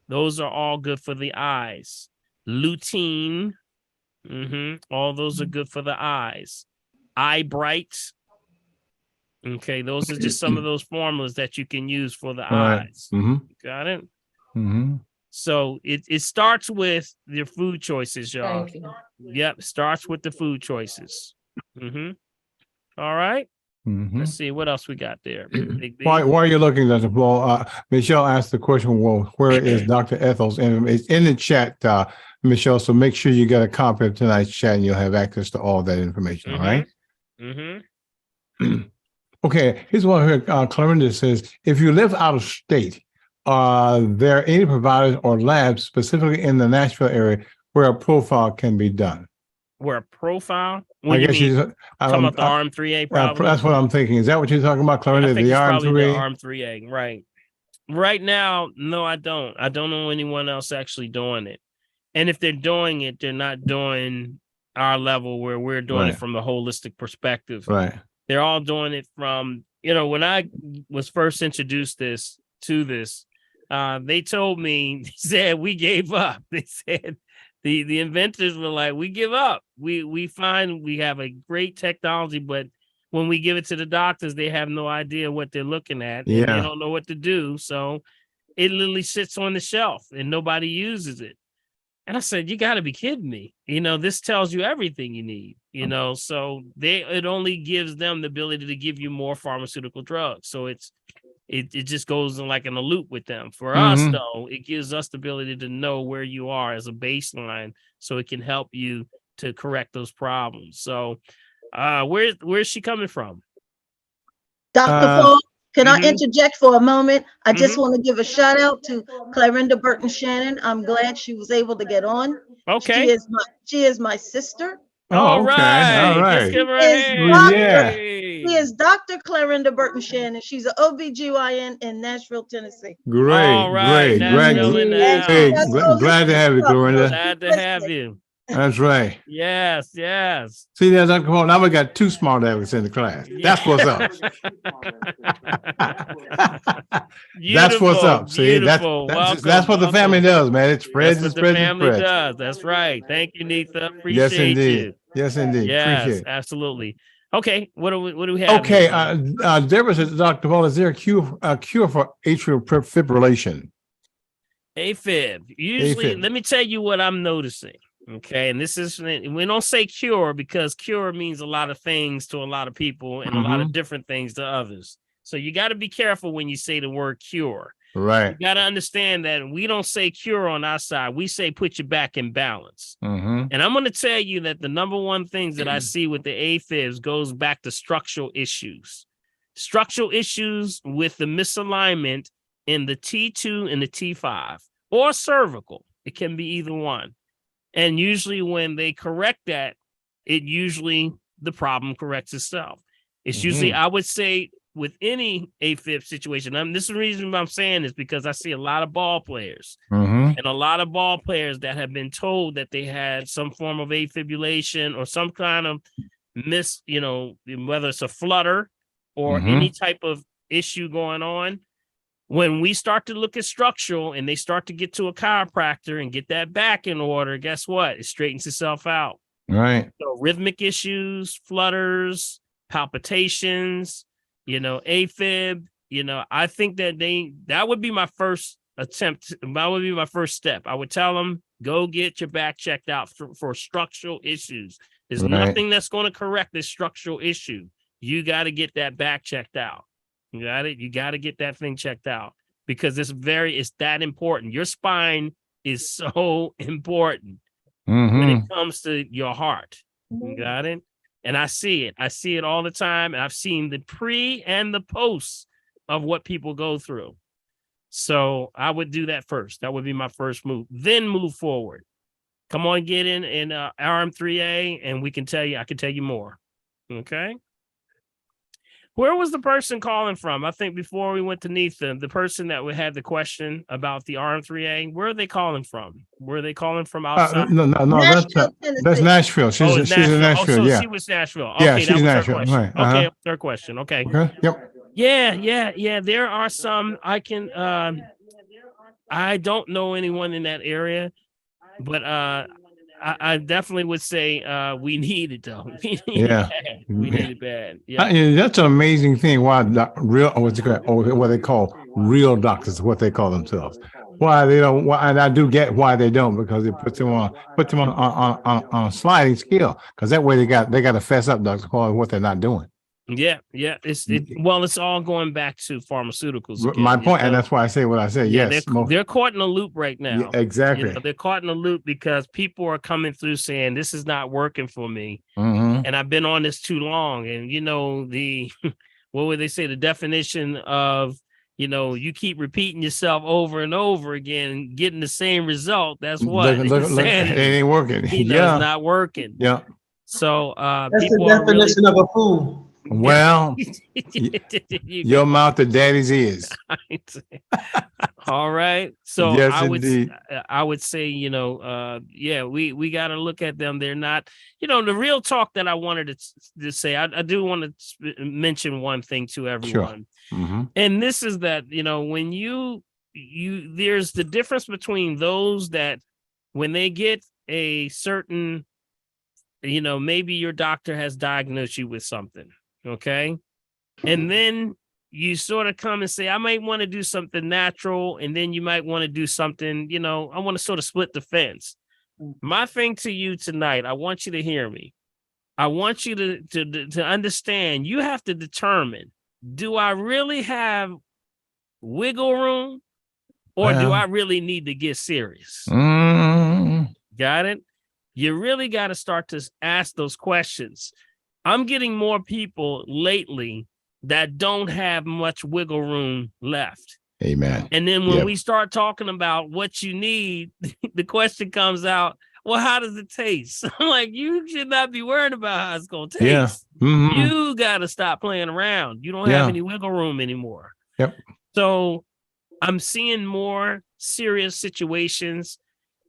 those are all good for the eyes. Lutein, all those are good for the eyes. Eye Bright, okay, those are just some of those formulas that you can use for the eyes. Got it? So it starts with your food choices, y'all. Thank you. Yep, starts with the food choices. All right. Let's see what else we got there. Big B. While you're looking, Dr. Paul, Michelle asked the question, well, where is Dr. Ethel's? And it's in the chat, Michelle, so make sure you get a copy of tonight's chat and you'll have access to all that information, all right? Okay, here's one here. Clarinda says, if you live out of state, are there any providers or labs specifically in the Nashville area where a profile can be done? Where a profile? I guess she's talking about the ARM3A problem. That's what I'm thinking. Is that what you're talking about, Clarinda? I think the it's probably the ARM3A? ARM3A, right? Right now, no, I don't. I don't know anyone else actually doing it. And if they're doing it, they're not doing our level where we're doing it from a holistic perspective. Right. They're all doing it from, when I was first introduced to this, they told me, they said, we gave up. They said, the inventors were like, we give up. We find we have a great technology, but when we give it to the doctors, they have no idea what they're looking at. And they don't know what to do. So it literally sits on the shelf and nobody uses it. And I said, you got to be kidding me. This tells you everything you need, so it only gives them the ability to give you more pharmaceutical drugs. So it just goes in a loop with them. For us, though, it gives us the ability to know where you are as a baseline so it can help you to correct those problems. So where's she coming from? Dr. Paul, can I interject for a moment? I just want to give a shout out to Clarinda Burton Shannon. I'm glad she was able to get on. Okay. She is my sister. All right. Just give her a hand. She is Dr. Clarinda Burton Shannon. She's an OBGYN in Nashville, Tennessee. Great. All right. Glad to have you, Clarinda. Glad to have you. That's right. Yes. See there, Dr. Paul. Now we got two smart advocates in the class. That's what's up. That's what's up. See, that's what the family does, man. It spreads and spreads and spreads. Does. That's right. Thank you, Nitha. Appreciate you. Yes, indeed. Yes, appreciate it. Absolutely. Okay, what do we have? Okay, Deborah says, Dr. Paul, is there a cure for atrial fibrillation? AFib. Usually, let me tell you what I'm noticing. Okay, and this is, we don't say cure because cure means a lot of things to a lot of people and a lot of different things to others. So you got to be careful when you say the word cure. Right. You got to understand that we don't say cure on our side. We say put you back in balance. And I'm going to tell you that the number one things that I see with the AFibs goes back to structural issues. Structural issues with the misalignment in the T2 and the T5 or cervical. It can be either one. And usually when they correct that, the problem corrects itself. It's usually, I would say, with any AFib situation, this is the reason I'm saying this because I see a lot of ball players and a lot of ball players that have been told that they had some form of afibrillation or some kind of whether it's a flutter or any type of issue going on. When we start to look at structural and they start to get to a chiropractor and get that back in order, guess what? It straightens itself out. Right. So rhythmic issues, flutters, palpitations, AFib, I think that would be my first attempt. That would be my first step. I would tell them, go get your back checked out for structural issues. There's nothing that's going to correct this structural issue. You got to get that back checked out. You got it. You got to get that thing checked out because it's that important. Your spine is so important when it comes to your heart. You got it. And I see it. I see it all the time. And I've seen the pre and the post of what people go through. So I would do that first. That would be my first move. Then move forward. Come on, get in RM3A, and I can tell you more. Okay. Where was the person calling from? I think before we went to Neetha, the person that had the question about the RM3A, where are they calling from? Were they calling from outside? No, that's Nashville. She's in Nashville. So yeah. she was Nashville. Yeah, Okay, she's that was Nashville. her question. Right. Okay, her question. Okay. Yep. Yeah. There are some. I don't know anyone in that area, but I definitely would say we need it though. We need it bad. Yeah. That's an amazing thing. Why what they call real doctors, what they call themselves. Why they don't? And I do get why they don't, because it puts them on a sliding scale. Because that way they got to fess up, doctors, for what they're not doing. Yeah. It's all going back to pharmaceuticals again. My point, and that's why I say what I say. Yeah, yes, they're caught in a loop right now. Yeah, exactly. They're caught in a loop because people are coming through saying this is not working for me, and I've been on this too long. And what would they say? The definition of you keep repeating yourself over and over again and getting the same result. That's what look, it ain't working. It's not working. Yeah. So that's the definition of a fool. Well, your mouth to daddy's ears. All right. So yes, I would say, we got to look at them. They're not, the real talk that I wanted to say. I do want to mention one thing to everyone. Sure. And this is that, when you there's the difference between those that when they get a certain, maybe your doctor has diagnosed you with something. Okay. And then you sort of come and say, I might want to do something natural. And then you might want to do something, I want to sort of split the fence. My thing to you tonight, I want you to hear me. I want you to understand you have to determine, do I really have wiggle room or do I really need to get serious? Got it? You really got to start to ask those questions. I'm getting more people lately that don't have much wiggle room left. Amen. And then when we start talking about what you need, the question comes out, well, how does it taste? I'm like, you should not be worried about how it's going to taste. Yeah. You got to stop playing around. You don't have any wiggle room anymore. Yep. So I'm seeing more serious situations,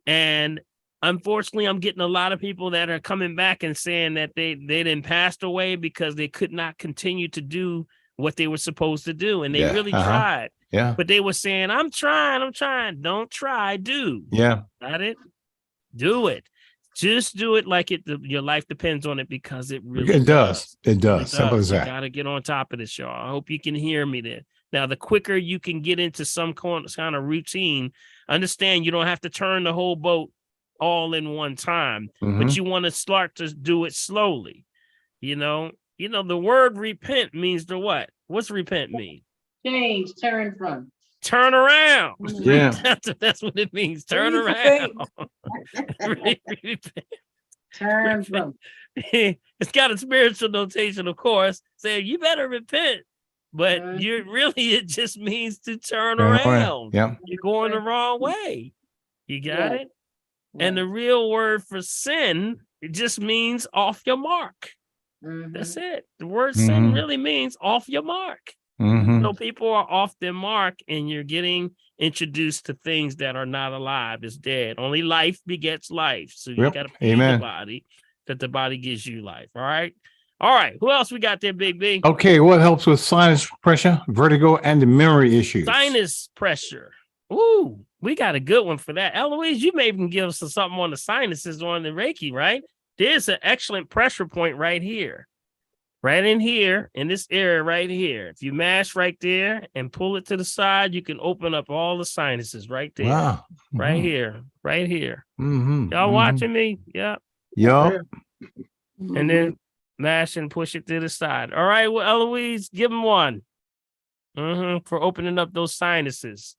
and unfortunately, I'm getting a lot of people that are coming back and saying that they didn't pass away because they could not continue to do what they were supposed to do. And they really tried. Yeah. But they were saying, I'm trying. Don't try, do. Yeah. Got it? Do it. Just do it like your life depends on it, because it really does. It does. Simple as that. You got to get on top of this, y'all. I hope you can hear me there. Now, the quicker you can get into some kind of routine, understand you don't have to turn the whole boat all in one time, but you want to start to do it slowly. The word repent means to what? What's repent mean? Change, turn from. Turn around. Yeah. That's what it means. Turn around. Turn from. It's got a spiritual notation, of course, saying you better repent. But it just means to turn around. Yeah. You're going the wrong way. You got it? And the real word for sin, it just means off your mark. That's it. The word sin really means off your mark. So people are off their mark, and you're getting introduced to things that are not alive. It's dead. Only life begets life. So you got to feed the body, that the body gives you life. All right. Who else we got there, Big B? Okay. What helps with sinus pressure, vertigo, and the memory issues? Sinus pressure. Ooh, we got a good one for that. Eloise, you may even give us something on the sinuses on the Reiki, right? There's an excellent pressure point right here. Right in here, in this area right here. If you mash right there and pull it to the side, you can open up all the sinuses right there. Wow. Right here. Right here. Y'all watching me? Yeah. Yup. and then mash and push it to the side. All right, well, Eloise, give him one. For opening up those sinuses.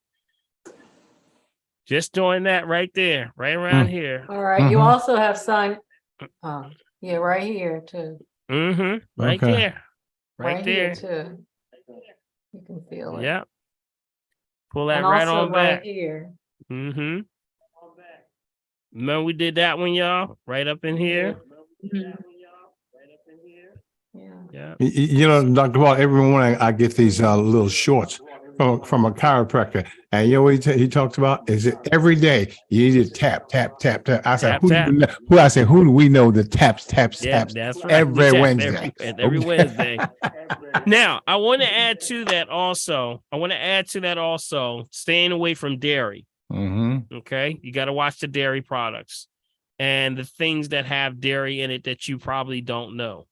Just doing that right there, right around here. All right. You also have yeah, right here too. Right there. Right there. Here too. You can feel it. Yep. Pull that And right also on back. right here. Remember we did that one, y'all? Right up in here. Yeah. You know, Dr. Paul, every morning I get these little shorts from a chiropractor. And you know what he talks about? Is it every day you need to tap, tap, tap, tap. I said, who do we know that taps? Yeah, that's right. Every Wednesday. Every Wednesday. Now, I want to add to that also. Staying away from dairy. Okay. You got to watch the dairy products and the things that have dairy in it that you probably don't know.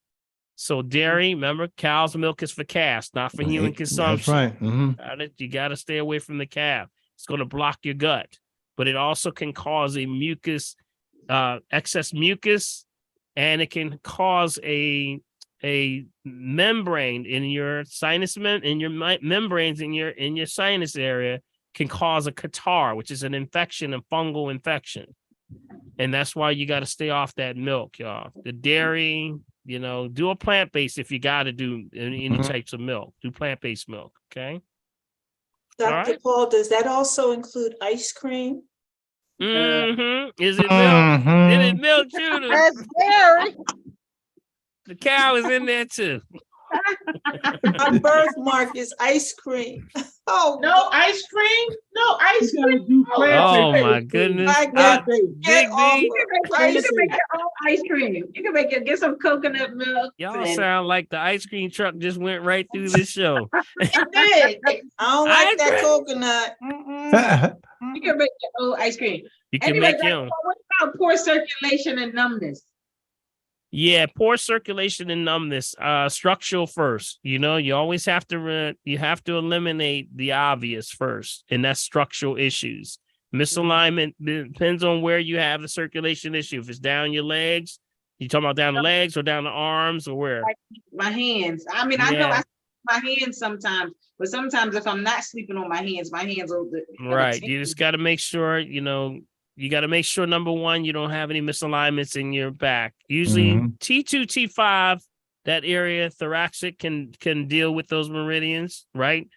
So dairy, remember, cow's milk is for calves, not for human consumption. That's right. You got to stay away from the calf. It's going to block your gut, but it also can cause a excess mucus, and it can cause a membrane in your sinus membranes in your sinus area can cause a catarrh, which is an infection, a fungal infection. And that's why you got to stay off that milk, y'all. The dairy, you know, do a plant-based if you got to do any types of milk. Do plant-based milk, okay? Dr. Paul, does that also include ice cream? Is it milk? Is it milk, Judah? That's dairy. The cow is in there too. My birthmark is ice cream. Oh, no ice cream? No ice cream. Oh my goodness. You can make your own ice cream. You can get some coconut milk. Y'all sound like the ice cream truck just went right through this show. It did. I don't like that coconut. You can make your own ice cream. You can make your own. What about poor circulation and numbness? Yeah, poor circulation and numbness. Structural first. You know, you always have to eliminate the obvious first, and that's structural issues. Misalignment depends on where you have the circulation issue. If it's down your legs, you talking about down the legs or down the arms or where? My hands. I mean, I know I sleep on my hands sometimes, but sometimes if I'm not sleeping on my hands will. Right. You just got to make sure, you know. You got to make sure, number one, you don't have any misalignments in your back. Usually T2, T5, that area, thoracic can deal with those meridians, right?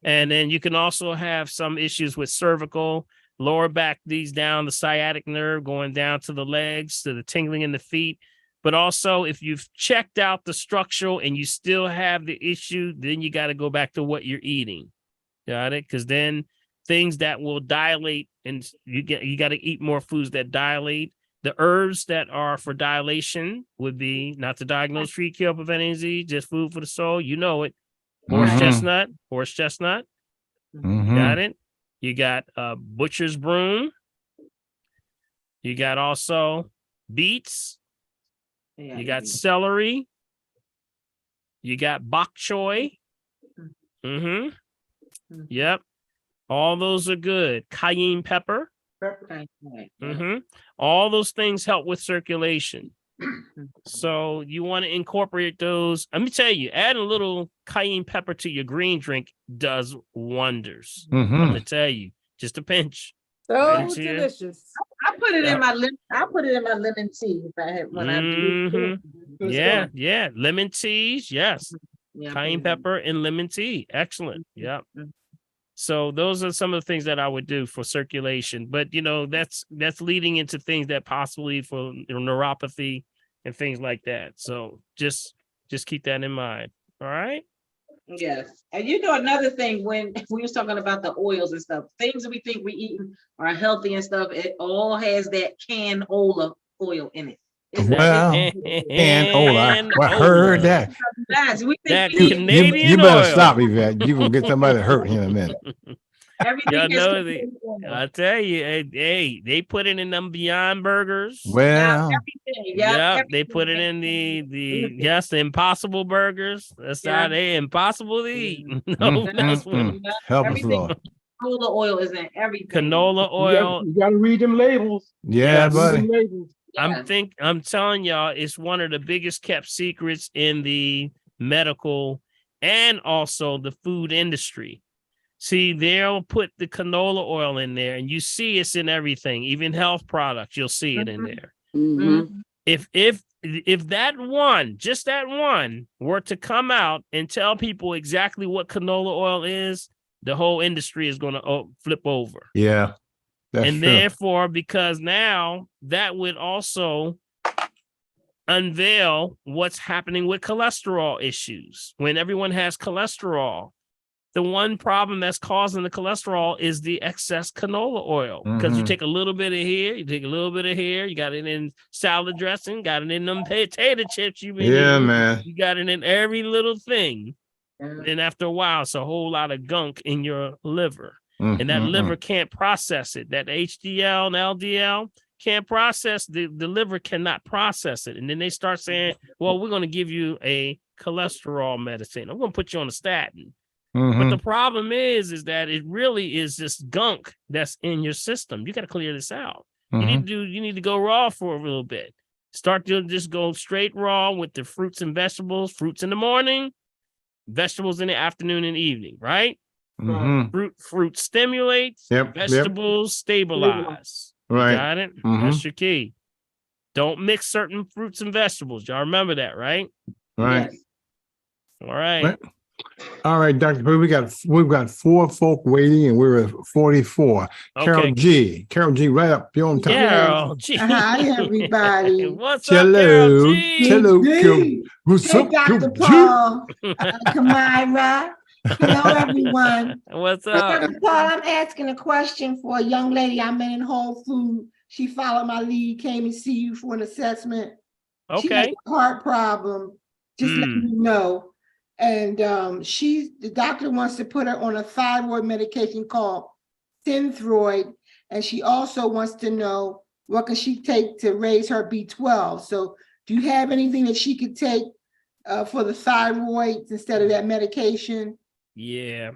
And then you can also have some issues with cervical, lower back, these down, the sciatic nerve going down to the legs, to the tingling in the feet. But also, if you've checked out the structural and you still have the issue, then you got to go back to what you're eating. Got it? Because then things that will dilate, and you got to eat more foods that dilate. The herbs that are for dilation would be, not to diagnose, treat, cure, prevent any disease, just food for the soul. You know it. Horse chestnut. Got it. You got butcher's broom. You got also beets. You got celery. You got bok choy. Yep. All those are good. Cayenne pepper. All those things help with circulation. So you want to incorporate those. Let me tell you, add a little cayenne pepper to your green drink does wonders. I'm gonna tell you, just a pinch. So delicious. I put it in my lemon tea if I had one. Yeah. Lemon teas, yes. Cayenne pepper and lemon tea. Excellent. Yep. So those are some of the things that I would do for circulation. But, you know, that's leading into things that possibly for neuropathy and things like that. So just keep that in mind. All right. Yes. And you know, another thing, when we was talking about the oils and stuff, things that we think we eating are healthy and stuff, it all has that canola oil in it. Well, canola. I heard that. That Canadian you better oil. stop, Yvette. You're going to get somebody hurt here in a minute. Y'all know I tell you, hey, they put it in them Beyond Burgers. Well, they put it in the Impossible Burgers. That's how they impossible to eat. Help us, Lord. Canola oil is in everything. Canola oil. You got to read them labels. Yeah, buddy. I'm telling y'all, it's one of the biggest kept secrets in the medical and also the food industry. See, they'll put the canola oil in there, and you see it's in everything, even health products. You'll see it in there. If that one, just that one, were to come out and tell people exactly what canola oil is, the whole industry is going to flip over. Yeah, that's and true. Therefore, because now that would also unveil what's happening with cholesterol issues. When everyone has cholesterol, the one problem that's causing the cholesterol is the excess canola oil, because you take a little bit of here, you take a little bit of here, you got it in salad dressing, got it in them potato chips you've been eating, man. you got it in every little thing. And after a while, it's a whole lot of gunk in your liver. And that liver can't process it. That HDL and LDL can't process, the liver cannot process it. And then they start saying, well, we're going to give you a cholesterol medicine. I'm going to put you on a statin. But the problem is that it really is just gunk that's in your system. You got to clear this out. You need to go raw for a little bit. Start to just go straight raw with the fruits and vegetables. Fruits in the morning, vegetables in the afternoon and evening, right? Fruit stimulates, vegetables stabilize. Right. You got it? That's your key. Don't mix certain fruits and vegetables. Y'all remember that, right? Right. All right. All right, Dr. Pooh, we've got 4 folk waiting, and we're at 44. Carol G, right up. You're on top. Carol G. Hi, everybody. What's up, Carol G? Hello, Carol. What's up, Dr. Paul? Kamira. Hello, everyone. What's up? Dr. Paul, I'm asking a question for a young lady I met in Whole Foods. She followed my lead, came and see you for an assessment. She has a heart problem. Just letting you know. And the doctor wants to put her on a thyroid medication called Synthroid. And she also wants to know what can she take to raise her B12. So do you have anything that she could take for the thyroid instead of that medication? Yeah.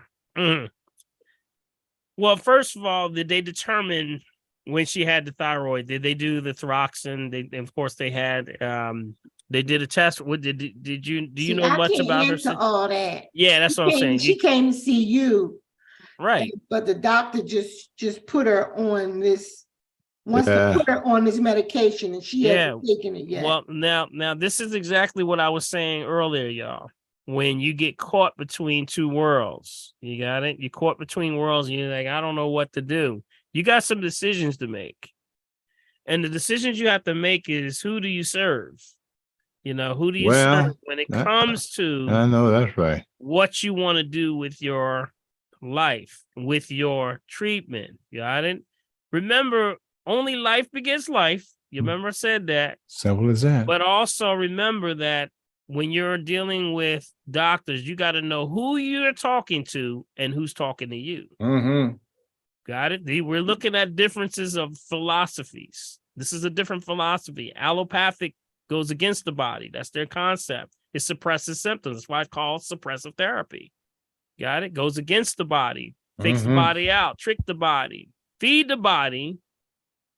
Well, first of all, did they determine when she had the thyroid? Did they do the thyroxine? Of course, they had. They did a test. What do you know much about her? All that. Yeah, that's what I'm saying. She came to see you, right? But the doctor just put her on this. Wants to put her on this medication, and she hasn't taken it yet. Well, now this is exactly what I was saying earlier, y'all. When you get caught between two worlds, you got it. You're caught between worlds, and you're like, I don't know what to do. You got some decisions to make, and the decisions you have to make is, who do you serve? You know, who do you serve when it comes to? I know that's right. What you want to do with your life, with your treatment. You got it? Remember, only life begets life. You remember I said that. Simple as that. But also remember that when you're dealing with doctors, you got to know who you're talking to and who's talking to you. Got it? We're looking at differences of philosophies. This is a different philosophy. Allopathic goes against the body. That's their concept. It suppresses symptoms. That's why it's called suppressive therapy. Got it? Goes against the body, takes the body out, trick the body, feed the body,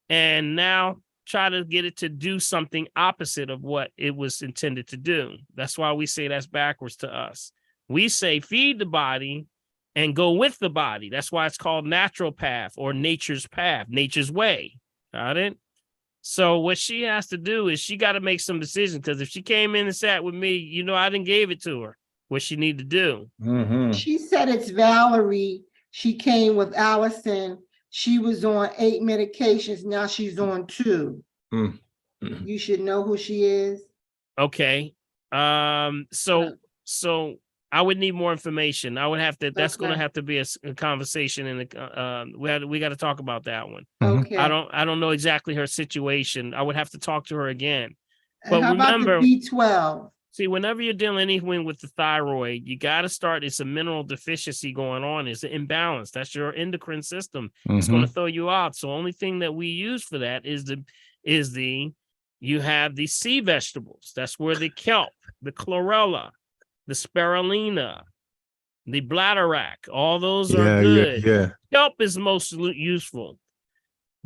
and now try to get it to do something opposite of what it was intended to do. That's why we say that's backwards to us. We say feed the body and go with the body. That's why it's called natural path or nature's path, nature's way. Got it? So what she has to do is she got to make some decisions, because if she came in and sat with me, you know, I didn't give it to her what she need to do. She said it's Valerie. She came with Allison. She was on 8 medications. Now she's on 2. You should know who she is. Okay. So I would need more information. I would have to. That's going to have to be a conversation, and we got to talk about that one. Okay. I don't know exactly her situation. I would have to talk to her again. But how remember, about the B12? See, whenever you're dealing anything with the thyroid, you got to start. It's a mineral deficiency going on. It's an imbalance. That's your endocrine system. It's going to throw you out. So only thing that we use for that is you have the sea vegetables. That's where the kelp, the chlorella, the spirulina, the bladderwrack, all those are good. Kelp is most useful.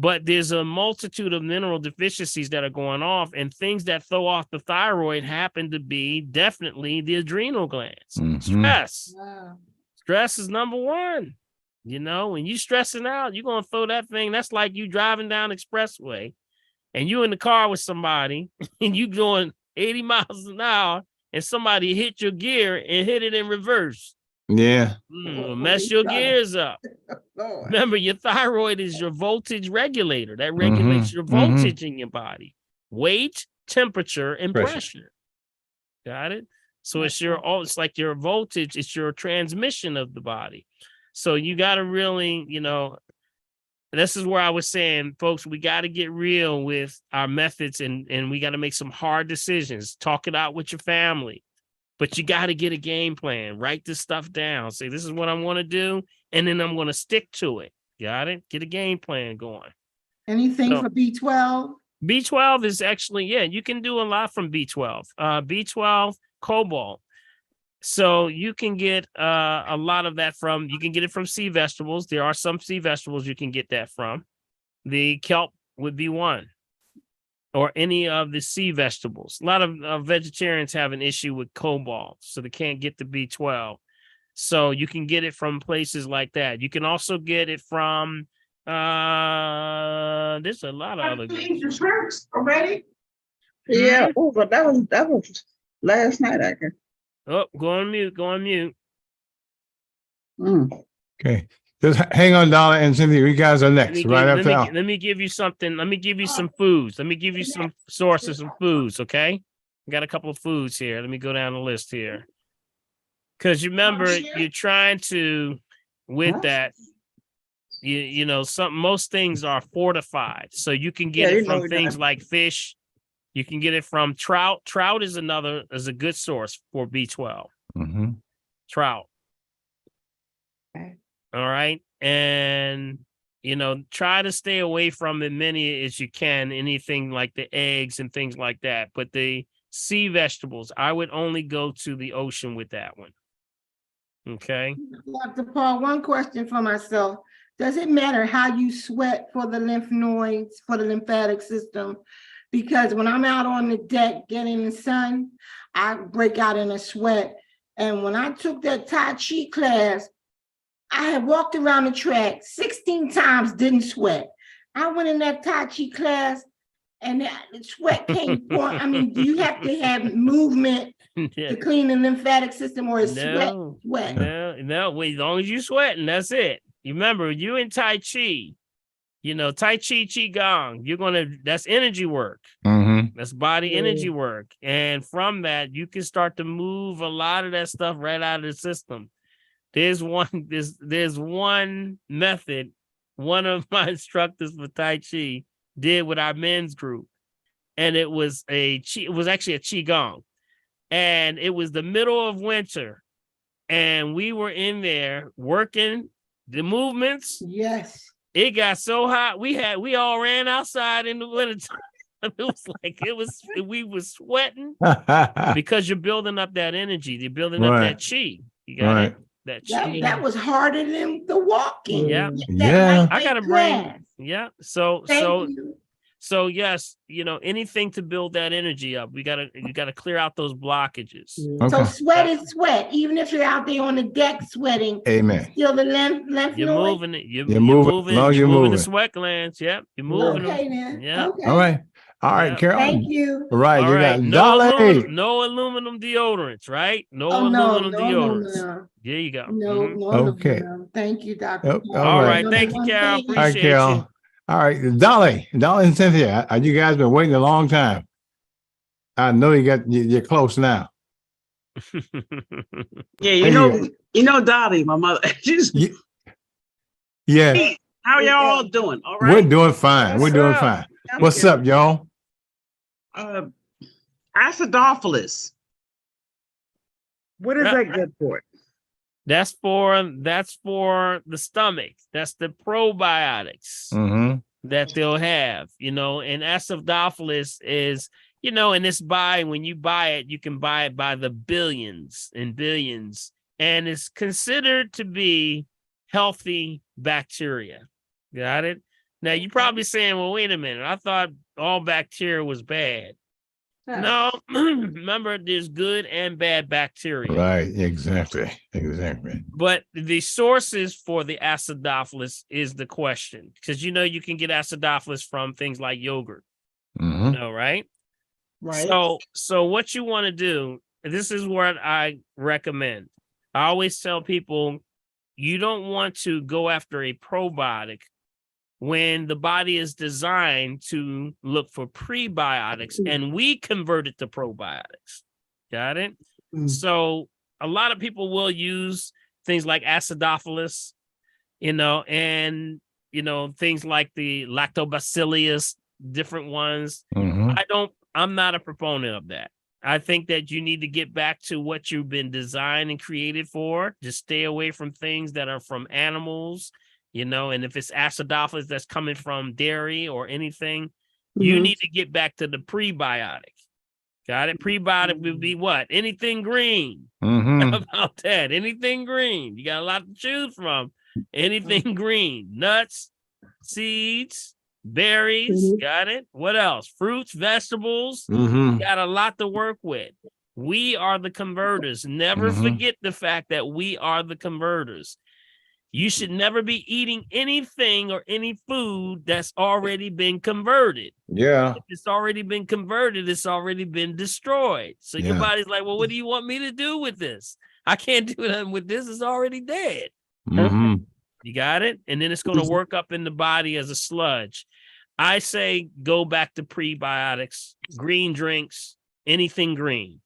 But there's a multitude of mineral deficiencies that are going off, and things that throw off the thyroid happen to be definitely the adrenal glands. Stress. Stress is number one. You know, when you stressing out, you're going to throw that thing. That's like you driving down expressway and you in the car with somebody and you going 80 miles an hour and somebody hit your gear and hit it in reverse. Yeah. Mess your gears up. Remember, your thyroid is your voltage regulator. That regulates your voltage in your body. Weight, temperature, and pressure. Got it? So it's like your voltage, it's your transmission of the body. So you got to really, you know, this is where I was saying, folks, we got to get real with our methods and we got to make some hard decisions. Talk it out with your family. But you got to get a game plan. Write this stuff down. Say, this is what I want to do. And then I'm going to stick to it. Got it? Get a game plan going. Anything for B12? B12 is actually, yeah, you can do a lot from B12. B12, cobalt. So you can get a lot of that from, you can get it from sea vegetables. There are some sea vegetables you can get that from. The kelp would be one. Or any of the sea vegetables. A lot of vegetarians have an issue with cobalt, so they can't get the B12. So you can get it from places like that. You can also get it from, there's a lot of other. Your shirts already? Yeah, but that was last night, I guess. Oh, go on mute. Okay. Just hang on, Donna and Cynthia. You guys are next, Let me give you something. Let me give you some foods. Let me give you some sources of foods, okay? I got a couple of foods here. Let me go down the list here. Because you remember, you're trying to, with that, you know, most things are fortified. So you can get it from things like fish. You can get it from trout. Trout is a good source for B12. Trout. Okay. All right. And, you know, try to stay away from as many as you can, anything like the eggs and things like that. But the sea vegetables, I would only go to the ocean with that one. Okay. Dr. Paul, one question for myself. Does it matter how you sweat for the lymph nodes, for the lymphatic system? Because when I'm out on the deck getting the sun, I break out in a sweat. And when I took that Tai Chi class, I had walked around the track 16 times, didn't sweat. I went in that Tai Chi class and the sweat came pouring. I mean, do you have to have movement to clean the lymphatic system, or is sweat? No, as long as you sweating, that's it. You remember, you in Tai Chi, you know, Tai Chi, Qigong, that's energy work. That's body energy work. And from that, you can start to move a lot of that stuff right out of the system. There's one method one of my instructors for Tai Chi did with our men's group. And it was actually a Qigong. And it was the middle of winter. And we were in there working the movements. Yes. It got so hot. We all ran outside in the winter. We was sweating because you're building up that energy. You're building up that chi. You got it? That was harder than the walking. Yeah. I got to bring. Yeah. So yes, you know, anything to build that energy up. You gotta clear out those blockages. So sweat is sweat, even if you're out there on the deck sweating. Amen. Still the lymph you're node. moving it. You're moving the sweat glands. Yep. You're moving them. Then. Yeah. Okay. All right, Carol. Thank you. All right, All you right. got Dolly. No aluminum deodorants, right? No aluminum deodorants. There you go. No. Okay. Thank you, Dr. All right. Thank you, Carol. Appreciate you. All right, Dolly and Cynthia, you guys been waiting a long time. I know you're close now. Yeah, you know Dolly, my mother. Yeah. How y'all all doing? All right. We're doing fine. What's up, y'all? Acidophilus. What is that good for? That's for the stomach. That's the probiotics that they'll have, you know, and acidophilus is, you know, and when you buy it, you can buy it by the billions and billions, and it's considered to be healthy bacteria. Got it? Now you're probably saying, well, wait a minute. I thought all bacteria was bad. No, remember, there's good and bad bacteria. Right, exactly. But the sources for the acidophilus is the question, because you can get acidophilus from things like yogurt. Right? Right. So what you want to do, this is what I recommend. I always tell people, you don't want to go after a probiotic when the body is designed to look for prebiotics, and we convert it to probiotics. Got it? So a lot of people will use things like acidophilus, and things like the lactobacillus, different ones. I'm not a proponent of that. I think that you need to get back to what you've been designed and created for. Just stay away from things that are from animals. And if it's acidophilus that's coming from dairy or anything, you need to get back to the prebiotic. Got it? Prebiotic would be what? Anything green. How about that? Anything green. You got a lot to choose from. Anything green. Nuts, seeds, berries. Got it? What else? Fruits, vegetables. You got a lot to work with. We are the converters. Never forget the fact that we are the converters. You should never be eating anything or any food that's already been converted. Yeah. If it's already been converted, it's already been destroyed. So your body's like, well, what do you want me to do with this? I can't do nothing with this. It's already dead. You got it? And then it's going to work up in the body as a sludge. I say go back to prebiotics, green drinks, anything green.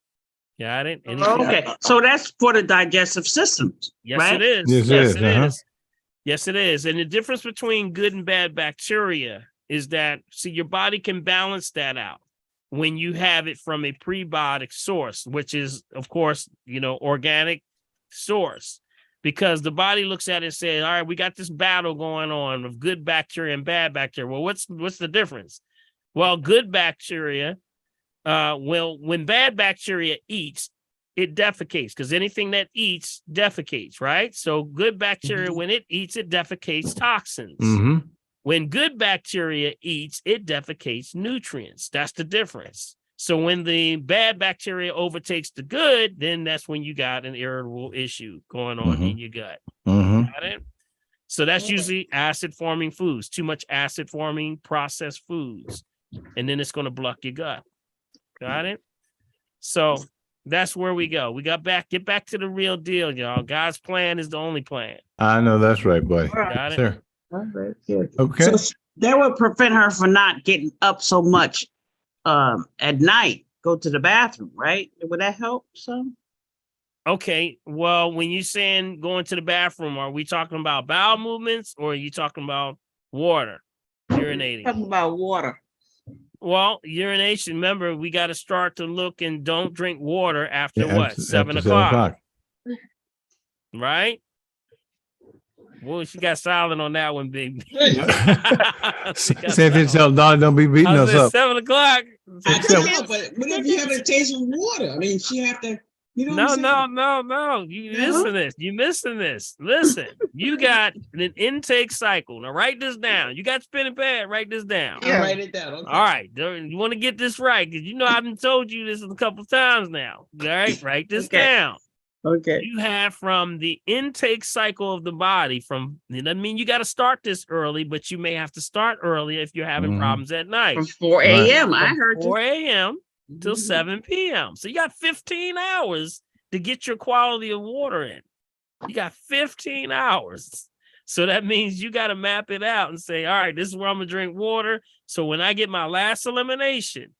Got it? Okay, so that's for the digestive systems, yes, right? It is. Yes, it is. Yes, it is. And the difference between good and bad bacteria is that, see, your body can balance that out when you have it from a prebiotic source, which is, of course, organic source, because the body looks at it and says, all right, we got this battle going on of good bacteria and bad bacteria. Well, what's the difference? Well, good bacteria, when bad bacteria eats, it defecates, because anything that eats defecates, right? So good bacteria, when it eats, it defecates toxins. When good bacteria eats, it defecates nutrients. That's the difference. So when the bad bacteria overtakes the good, then that's when you got an irritable issue going on in your gut. Got it? So that's usually acid-forming foods, too much acid-forming processed foods, and then it's going to block your gut. Got it? So that's where we go. Get back to the real deal, y'all. God's plan is the only plan. I know that's right, buddy. Got it? Sir. Okay. So that would prevent her from not getting up so much at night, go to the bathroom, right? Would that help some? Okay. Well, when you're saying going to the bathroom, are we talking about bowel movements, or are you talking about water, urinating? Talking about water. Well, urination, remember, we got to start to look and don't drink water after what? 7 o'clock. Right? Well, she got silent on that one, big. Say if it's don't be beating us up. 7 o'clock. I know, but what if you have a taste of water? I mean, she have to. No. You missing this. Listen, you got an intake cycle. Now write this down. You got spinning pad, write this down. Yeah. Write it down. Okay. All right. You want to get this right, because I've told you this a couple times now. All right, write this down. Okay. You have from the intake cycle of the body, it doesn't mean you got to start this early, but you may have to start early if you're having problems at night. From 4 a.m. I heard 4 a.m. till 7 p.m. So you got 15 hours to get your quality of water in. You got 15 hours. So that means you got to map it out and say, all right, this is where I'm going to drink water. So when I get my last elimination,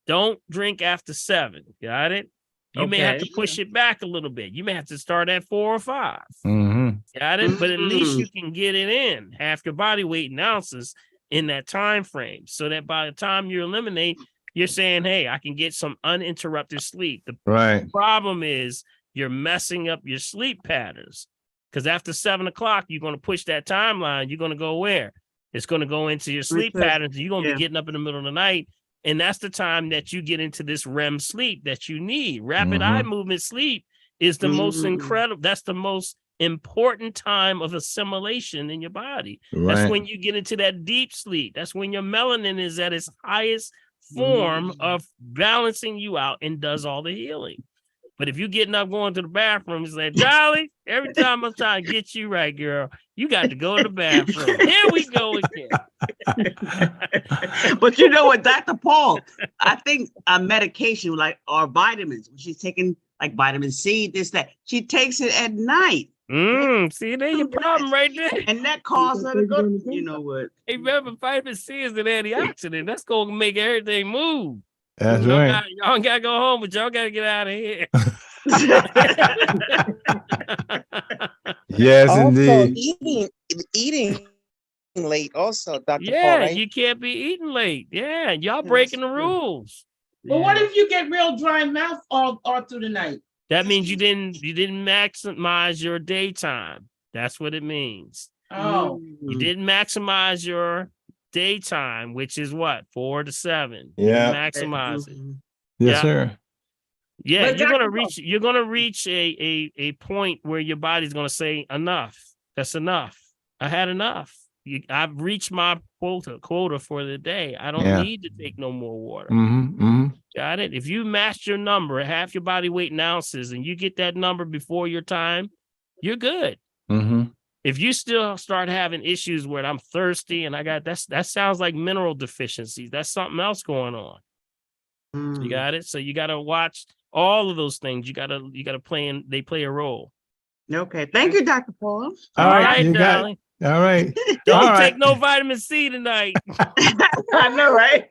don't drink after 7. Got it? You may have to push it back a little bit. You may have to start at 4 or 5. Got it? But at least you can get it in half your body weight in ounces in that time frame, so that by the time you eliminate, you're saying, hey, I can get some uninterrupted sleep. The problem is you're messing up your sleep patterns, because after 7 o'clock, you're going to push that timeline. You're going to go where? It's going to go into your sleep patterns. You're going to be getting up in the middle of the night. And that's the time that you get into this REM sleep that you need. Rapid eye movement sleep is the most incredible. That's the most important time of assimilation in your body. Right. That's when you get into that deep sleep. That's when your melanin is at its highest form of balancing you out and does all the healing. But if you're getting up, going to the bathroom, and saying, Dolly, every time I'm trying to get you right, girl, you got to go to the bathroom. Here we go again. But you know what, Dr. Paul, I think a medication like or vitamins, when she's taking like vitamin C, this, that, she takes it at night. See, there's your problem right there. And that causes her to go, you know what? Hey, remember, vitamin C is an antioxidant. That's going to make everything move. That's y'all right. Y'all got to go home, but y'all got to get out of here. Yes, Also, indeed. eating late also, Dr. Paul, Yeah, right? you can't be eating late. Yeah, y'all breaking the rules. But what if you get real dry mouth all through the night? That means you didn't maximize your daytime. That's what it means. Oh. You didn't maximize your daytime, which is what? 4 to 7. Yeah. You maximize it. Yes, sir. Yeah, But you're Dr. gonna reach a point where your body's gonna say enough. That's enough. I had enough. I've reached my quota for the day. I don't need to take no more water. Got it? If you match your number at half your body weight in ounces and you get that number before your time, you're good. If you still start having issues where I'm thirsty and I got that sounds like mineral deficiencies. That's something else going on. You got it? So you got to watch all of those things. You got to they play a role. Okay. Thank you, Dr. Paul. All right, darling. All right. Don't take no vitamin C tonight. I know, right?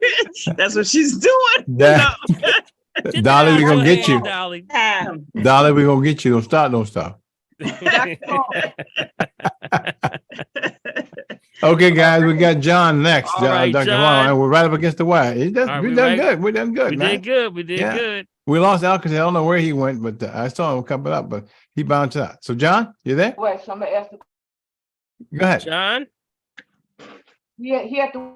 That's what she's doing. Dolly, we're going to get you. Dolly. Dolly, we're going to get you. Don't start no stuff. Okay, guys, we got John next. All right, Dr. John. Paul, we're right up against the wire. We done good. We done good, We man. did good. We did good. We lost Alcatraz. I don't know where he went, but I saw him coming up, but he bounced out. So, John, you there? Wait, so I'm gonna ask. Go ahead. John? He had to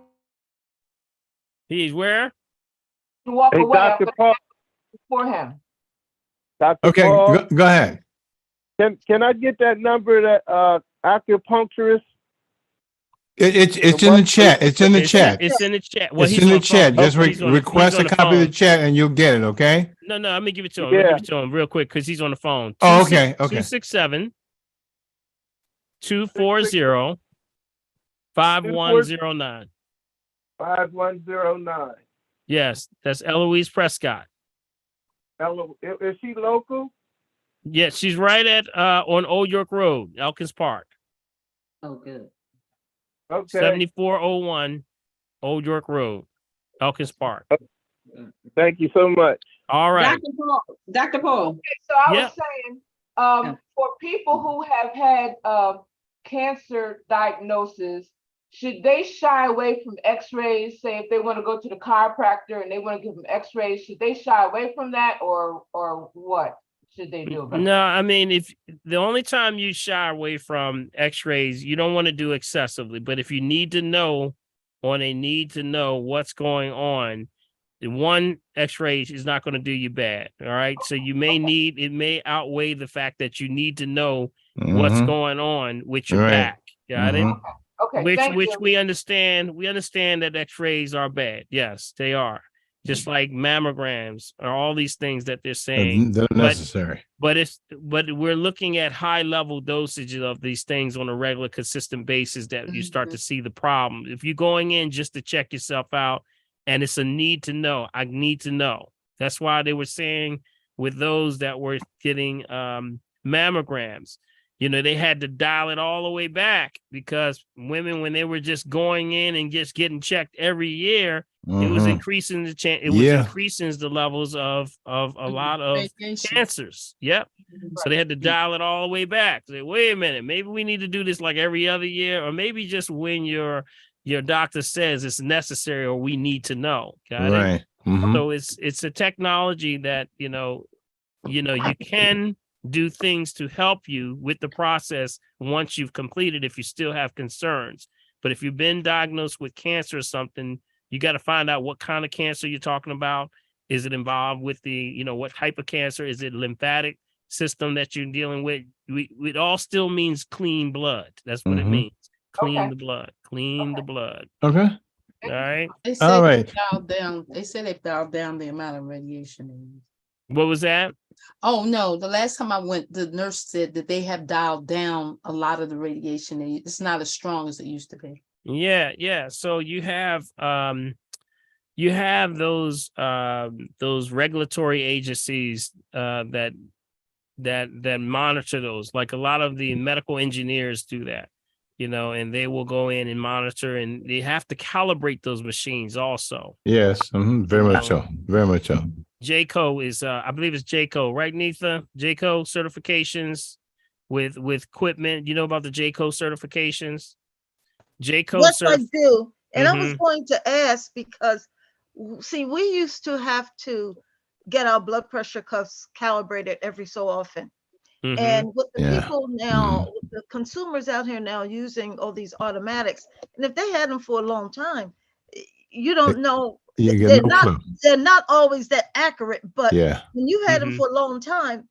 He's where? walk Hey, away. Dr. Paul. For him. Dr. Okay, Paul, go ahead. Can I get that number, that acupuncturist? It's in the chat. It's in the chat. It's in the chat. Well, it's he's in on the chat. phone. Just request a copy of the chat and you'll get it, okay? No, let me give it to him. Let me give it to him real quick because he's on the phone. Oh, okay. 267 240 5109. 5109. Yes, that's Eloise Prescott. Is she local? Yes, she's right at on Old York Road, Elkins Park. Oh, good. Okay. 7401 Old York Road, Elkins Park. Thank you so much. All right. Dr. Paul. Okay, so I was saying, for people who have had cancer diagnosis, should they shy away from x-rays? Say if they want to go to the chiropractor and they want to give them x-rays, should they shy away from that or what should they do about No, I mean, if the only time you shy away from x-rays, you don't want to do excessively, but if you need to know what's going on, the one x-ray is not going to do you bad. All right. So it may outweigh the fact that you need to know what's going on with your back. Got it? Okay. Which we understand. We understand that x-rays are bad. Yes, they are. Just like mammograms or all these things that they're saying. They're necessary. But we're looking at high level dosages of these things on a regular, consistent basis that you start to see the problem. If you're going in just to check yourself out and it's a need to know, I need to know. That's why they were saying with those that were getting mammograms, they had to dial it all the way back because women, when they were just going in and just getting checked every year, it was increasing the chance. It was increasing the levels of a lot of cancers. Yep. So they had to dial it all the way back. Say, wait a minute, maybe we need to do this like every other year, or maybe just when your doctor says it's necessary or we need to know. Got it? So it's a technology that you can do things to help you with the process once you've completed if you still have concerns. But if you've been diagnosed with cancer or something, you got to find out what kind of cancer you're talking about. Is it involved with the, what type of cancer? Is it lymphatic? system that you're dealing with, it all still means clean blood. That's what it means. Clean the blood. Clean the blood. Okay. All right. They say they dialed down. They say they dialed down the amount of radiation they use. What was that? Oh no! The last time I went, the nurse said that they have dialed down a lot of the radiation. It's not as strong as it used to be. Yeah. So you have those regulatory agencies that monitor those. Like a lot of the medical engineers do that, and they will go in and monitor, and they have to calibrate those machines also. Yes, very much so. Very much so. JCO is, I believe it's JCO, right, Neetha? JCO certifications with equipment. You know about the JCO certifications? JCO. Yes, I do. And I was going to ask because, see, we used to have to get our blood pressure cuffs calibrated every so often. And with the people now, with the consumers out here now using all these automatics, and if they had them for a long time, you don't know. They're not always that accurate, but when you had them for a long time,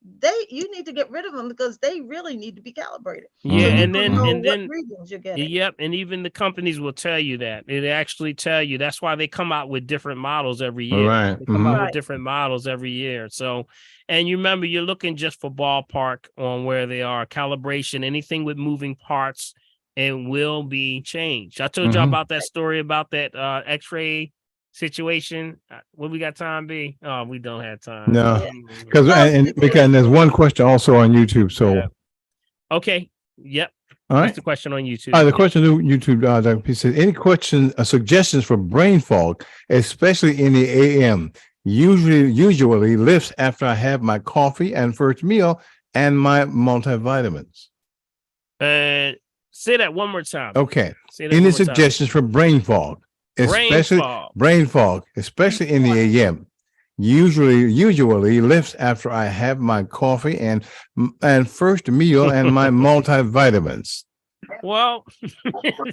you need to get rid of them because they really need to be calibrated. Yeah, so and then readings you're getting. Yep, and even the companies will tell you that. It actually tell you. That's why they come out with different models every year. Right. They come out with different models every year. So, and you remember, you're looking just for ballpark on where they are. Calibration, anything with moving parts, it will be changed. I told y'all about that story about that X-ray situation. What we got time, B? Oh, we don't have time. No, because there's one question also on YouTube. So, okay, yep. All right. What's the question on YouTube? The question on YouTube, Dr. P says, any questions, suggestions for brain fog, especially in the AM? Usually lifts after I have my coffee and first meal and my multivitamins. Say that one more time. Okay. Any suggestions for brain fog? Brain fog, especially in the AM. Usually lifts after I have my coffee and first meal and my multivitamins. Well,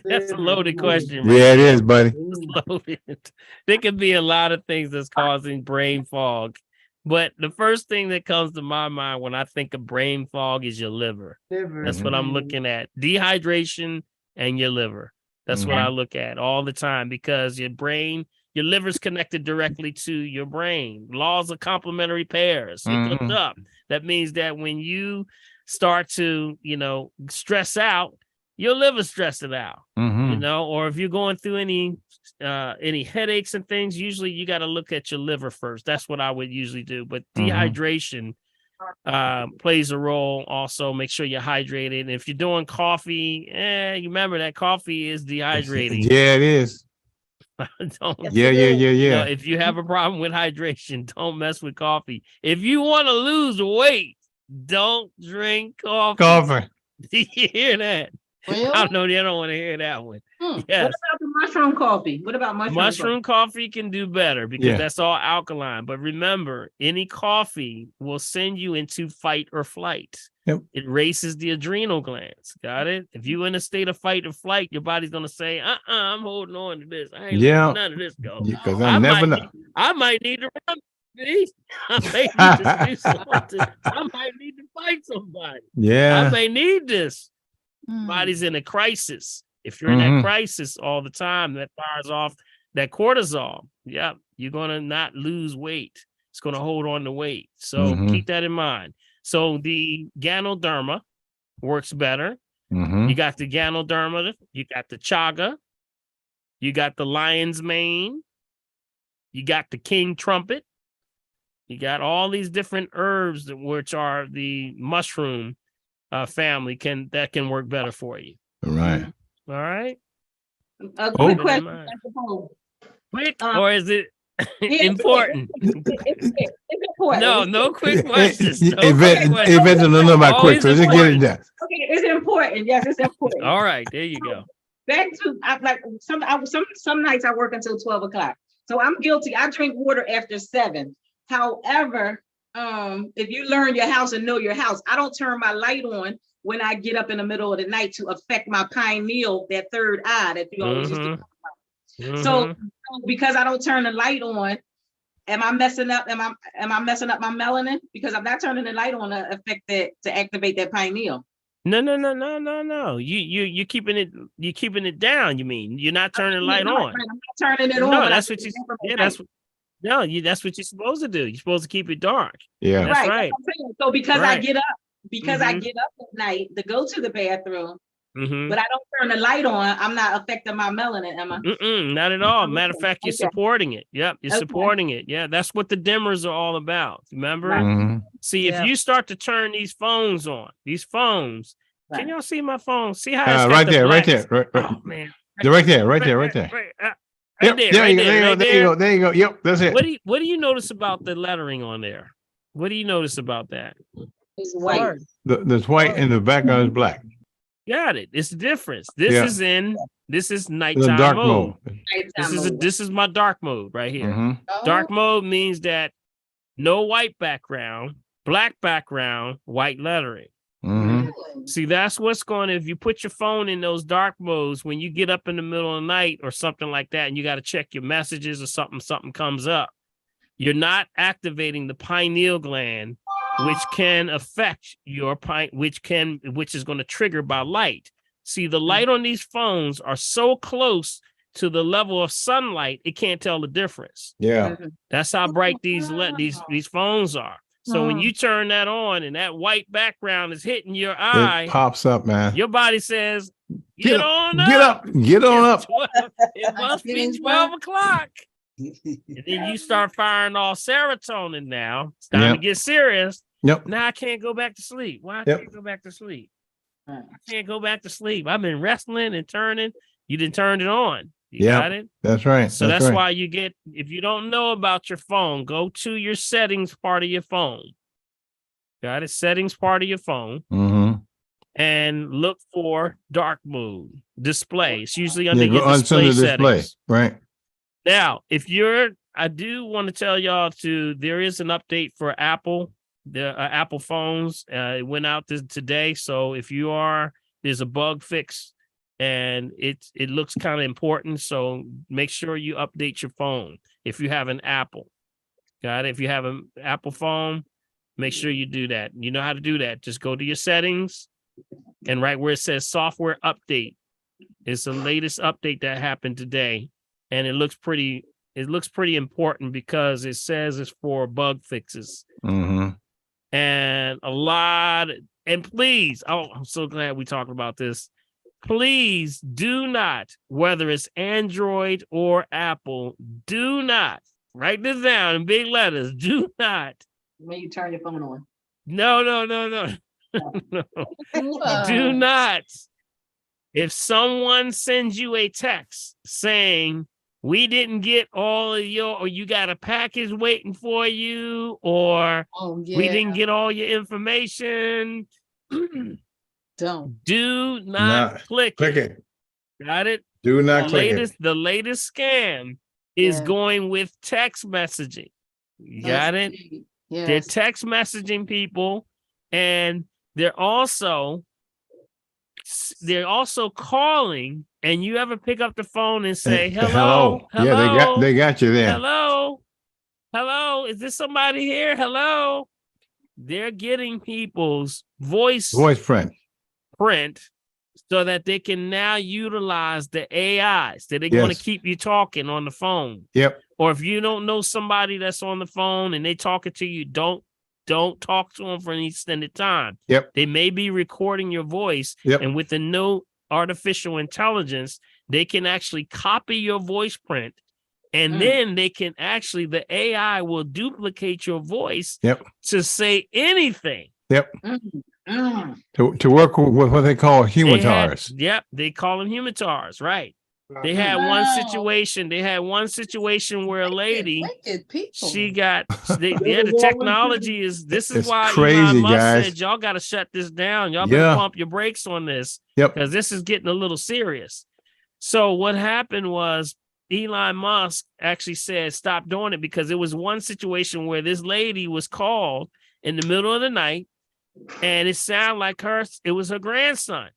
that's a loaded question. Right? Yeah, it is, buddy. It's loaded. There could be a lot of things that's causing brain fog, but the first thing that comes to my mind when I think of brain fog is your liver. That's what I'm looking at. Dehydration and your liver. That's what I look at all the time, because your liver's connected directly to your brain. Laws of complementary pairs. It looked up. That means that when you start to, stress out, your liver's stressing out. Or if you're going through any headaches and things, usually you got to look at your liver first. That's what I would usually do. But dehydration plays a role. Also, make sure you're hydrated. And if you're doing coffee, you remember that coffee is dehydrating. Yeah, it is. Yeah. If you have a problem with hydration, don't mess with coffee. If you want to lose weight, don't drink coffee. Do you hear that? Really? I know they don't want to hear that one. Yes. What about the mushroom coffee? What about mushroom coffee? Can do better because that's all alkaline. But remember, any coffee will send you into fight or flight. Yep. It races the adrenal glands. Got it? If you're in a state of fight or flight, your body's gonna say, I'm holding on to this. I ain't letting none of this go. Because I never know. I might need to run. I may need to do something. I might need to fight somebody. Yeah. I may need this. Body's in a crisis. If you're in that crisis all the time, that fires off that cortisol. Yeah, you're gonna not lose weight. It's gonna hold on to weight. So keep that in mind. So the Ganoderma works better. You got the Ganoderma, you got the Chaga, you got the Lion's Mane, you got the King Trumpet, you got all these different herbs which are the mushroom family that can work better for you. Right. All right. A quick question. Quick, or is it important? It's important. No quick questions. Event don't know about quick, so just get it done. Okay, it's important. Yes, it's important. All right, there you go. Back to some nights I work until 12 o'clock. So I'm guilty. I drink water after 7. However, if you learn your house and know your house, I don't turn my light on when I get up in the middle of the night to affect my pineal, that third eye that you always used to talk about. So because I don't turn the light on, am I messing up? Am I messing up my melanin? Because I'm not turning the light on to affect that, to activate that pineal. No. You keeping it down. You mean you're not turning the light on? I'm not turning it on. No, but that's what you. Yeah, that's what. No, that's what you're supposed to do. You're supposed to keep it dark. Yeah, that's right. That's what I'm saying. So because I get up, I Mhm. get up at night to go to the bathroom, Mhm. but I don't turn the light on, I'm not affecting my melanin, am I? Not at all. Matter of fact, you're Okay. supporting it. Yep, you're Okay. supporting it. Yeah, that's what the dimmers are all about. Remember? Mhm. See, if you start to turn these phones on, can y'all see my phone? See how it's got Right the there, black- right there, right, Oh man, right there, right there. Right there, right there. There you go. Yep, that's it. What do you notice about the lettering on there? What do you notice about that? It's white. There's white and the background is black. Got it. It's the difference. This is The nighttime dark mode. mode. This is my dark mode right here. Mhm. Dark mode means that no white background, black background, white lettering. Mhm. See, that's what's going to, if you put your phone in those dark modes, when you get up in the middle of the night or something like that, and you got to check your messages or something comes up, you're not activating the pineal gland, which can affect your which is going to trigger by light. See, the light on these phones are so close to the level of sunlight, it can't tell the difference. Yeah. That's how bright these phones are. So when you turn that on and that white background is hitting your eye, It pops up, man. your body says, Get on Get up. up. Get on up. It must be 12 o'clock. And then you start firing all serotonin now. It's time to get serious. Yep. Now I can't go back to sleep. Why I can't go back to sleep? I can't go back to sleep. I've been wrestling and turning. You didn't turn it on. You got it? That's right. So that's why you get, if you don't know about your phone, go to your settings part of your phone. Got it? Settings part of your phone. Mm-hmm. And look for dark mode display. It's usually under your display display. settings. Right. Now, I do want to tell y'all there is an update for Apple, the Apple phones. It went out today. So if there's a bug fix and it looks kind of important. So make sure you update your phone if you have an Apple. Got it? If you have an Apple phone, make sure you do that. You know how to do that. Just go to your settings and right where it says software update. It's the latest update that happened today. And it looks pretty important because it says it's for bug fixes. Mm-hmm. And please, I'm so glad we talked about this. Please do not, whether it's Android or Apple, do not write this down in big letters. Do not. When you turn your phone on. No. Do not. If someone sends you a text saying, we didn't get all of or you got a package waiting for you, or we didn't get all your information, do not click it. Got it? Do not click it. The latest scam is going with text messaging. You got it? Yes. They're text messaging people, and they're also calling, and you ever pick up the phone and say, hello. Yeah, they got you there. Hello, is this somebody here? Hello. They're getting people's voice print so that they can now utilize the AIs that they're going to keep you talking on the phone. Yep. Or if you don't know somebody that's on the phone and they talking to you, don't talk to them for any extended time. Yep. They may be recording your voice. Yep. And with the new artificial intelligence, they can actually copy your voice print. And then they can the AI will duplicate your voice to say anything. Yep. To work with what they call humitars. They call them humitars, right? They had one situation where a lady, the technology is why crazy, Elon Musk guys. said, y'all got to shut this down. Y'all better pump your brakes on this because this is getting a little serious. So what happened was Elon Musk actually said, stop doing it, because it was one situation where this lady was called in the middle of the night and it sounded like it was her grandson.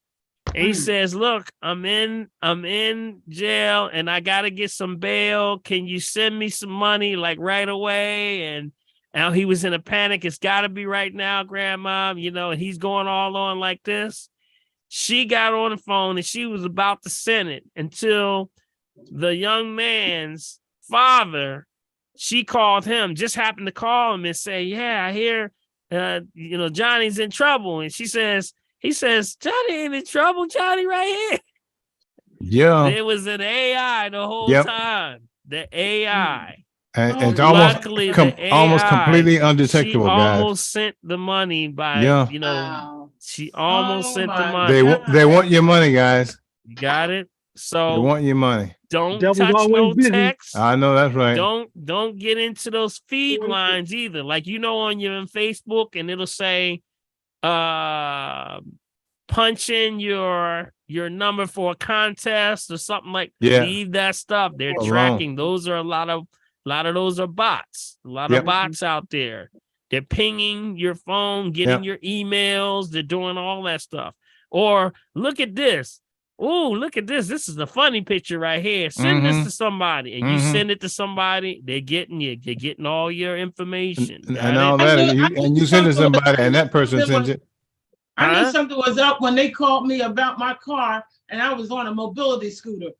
And he says, look, I'm in jail and I got to get some bail. Can you send me some money like right away? And now he was in a panic. It's got to be right now, grandma, and he's going all on like this. She got on the phone and she was about to send it until the young man's father, she called him, just happened to call him and say, yeah, I hear, Johnny's in trouble. And he says, Johnny ain't in trouble. Johnny right here. Yeah. There was an AI the whole time. The AI. And it's almost completely undetectable, she guys. almost sent the money by, she almost sent the money. They want your money, guys. You got it? So they want your money. Don't touch no text. I know that's right. Don't get into those feed lines either. Like, on your Facebook and it'll say, punch in your number for a contest or something like that. Leave that stuff. They're tracking. Those are a lot of those are bots. A lot of bots out there. They're pinging your phone, getting your emails. They're doing all that stuff. Or look at this. Oh, look at this. This is a funny picture right here. Send this to somebody. And you send it to somebody, they're getting you. They're getting all your information. And all that. And you send it to somebody and that person sends it. I knew something was up when they called me about my car and I was on a mobility scooter.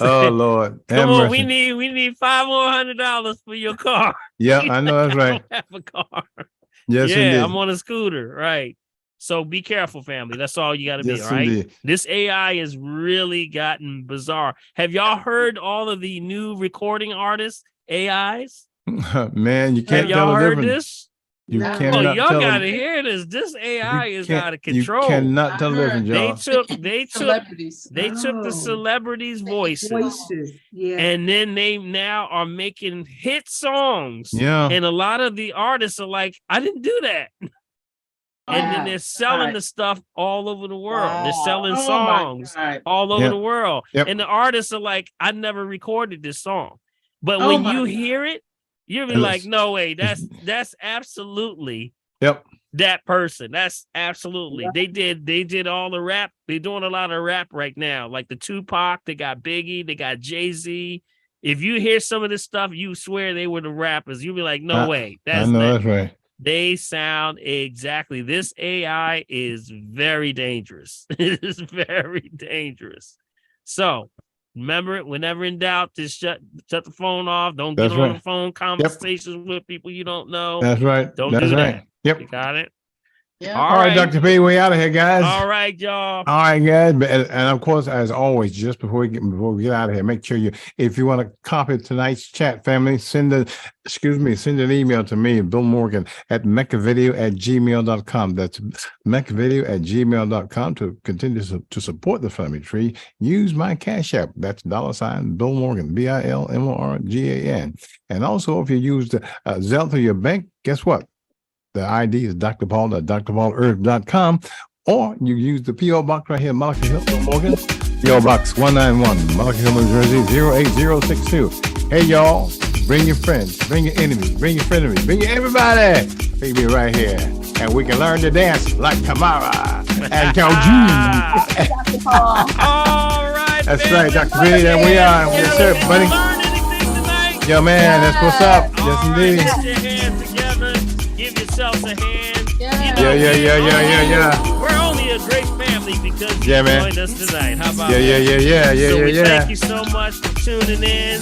Oh Lord. Come on, we need $500 for your car. Yeah, I know that's right. Don't have a car. Yes, yeah, indeed. I'm on a scooter, right? So be careful, family. That's all you got to be, all right? Indeed. This AI has really gotten bizarre. Have y'all heard all of the new recording artists, AIs? Man, you can't tell y'all the heard difference. this? You Oh, cannot y'all tell gotta them. hear this. This AI is out of control. You cannot tell the difference, y'all. They took the celebrities' voices, Yeah. and then they now are making hit songs. Yeah. And a lot of the artists are like, I didn't do that. And then they're selling the stuff all over the world. They're selling songs all over the world. And the artists are like, I never recorded this song. But when you hear it, you'll be like, no way, that's absolutely that person. That's absolutely. They did all the rap. They're doing a lot of rap right now. Like the Tupac, they got Biggie, they got Jay-Z. If you hear some of this stuff, you swear they were the rappers. You'll be like, no way. I know that's right. They sound exactly. This AI is very dangerous. It is very dangerous. So remember it, whenever in doubt, just shut the phone off. Don't get on the phone conversations with people you don't know. That's right. Don't That's do right. that. Yep. You got it? Yeah. All right, Dr. P, we out of here, guys. All right, y'all. All right, guys. And of course, as always, just before we get out of here, make sure if you want to copy tonight's chat, family, send an email to me, Bill Morgan, at mechavideo@gmail.com. That's mechavideo@gmail.com to continue to support the Family Tree. Use my Cash App. That's $ Bill Morgan, BILMORGAN. And also, if you use the Zelle through your bank, guess what? The ID is drpaul.drpaulearth.com, or you use the P.O. Box right here, Malachi Hill, Morgan, P.O. Box 191, Malachi Hill, New Jersey, 08062. Hey, y'all, bring your friends, bring your enemies, bring your frenemies, bring your everybody. Take me right here, and we can learn to dance like Tamara and Kaljun. All right. That's right, Dr. B, there we are. Yes, sir, buddy. Yo, man, that's what's up. Yes, indeed. Put your hands together. Give yourselves a hand. Yeah. We're only a great family because you joined us tonight. How about that? Yeah. Thank you so much for tuning in.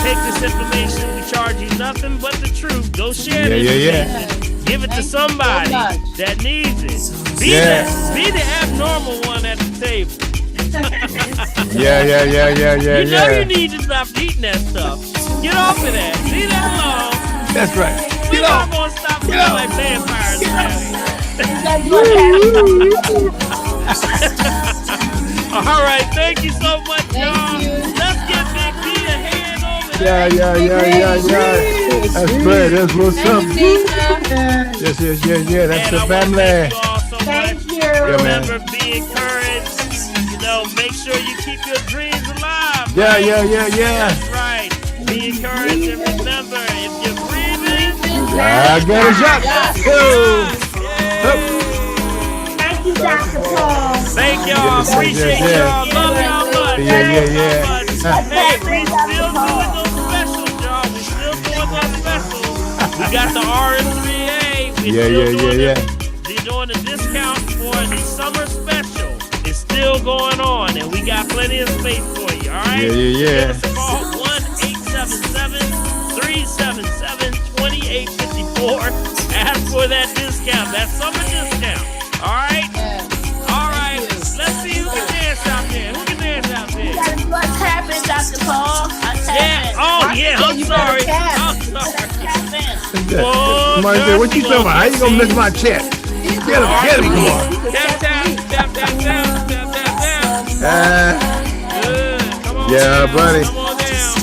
Take this information. We charge you nothing but the truth. Go share this information. Give it to somebody that needs it. Be the abnormal one at the table. Yeah. You know you need to stop eating that stuff. Get off of that. Leave that alone. That's right. We're not going to stop looking like vampires around here. All right. Thank you so much, y'all. Let's get Big B a hand over there. Yeah. That's great. That's what's up. Yeah. That's the family. Thank you. Remember, be encouraged. Make sure you keep your dreams alive. Yeah. That's right. Be encouraged and remember, if you're breathing, I got a shot. Go. Dr. Paul. Thank y'all. Appreciate y'all. Love y'all much. Yeah. Hey, we still doing those specials, y'all. We still doing those specials. We got the RS3A. We're doing the discount for the summer special. It's still going on, and we got plenty of space for you. All right. Give us a call 1-877-377-2854. Ask for that discount. That summer discount. All right. All right. Let's see who can dance out there. Who can dance out there? What's happening, Dr. Paul? Yeah. Oh, yeah. I'm sorry. Whoa, what you talking about? How you gonna miss my check? Get him, come on. Tap. Come on yeah, down. buddy. Come on down.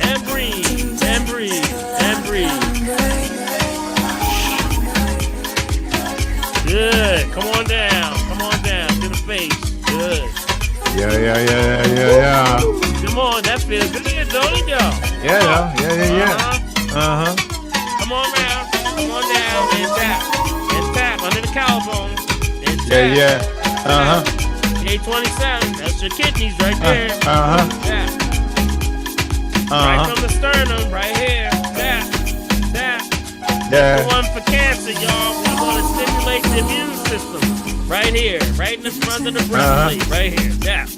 And breathe. Good. Come on down to the face. Good. Yeah. Come on, that feels good, don't it, y'all? Yeah. Come on down, and tap under the collarbone. And tap. Yeah. 827, that's your kidneys right there. Tap. Right from the sternum, right here. Tap. Yeah. The one for cancer, y'all. We want to stimulate the immune system. Right here, right in the front of the breastplate, right here. Tap.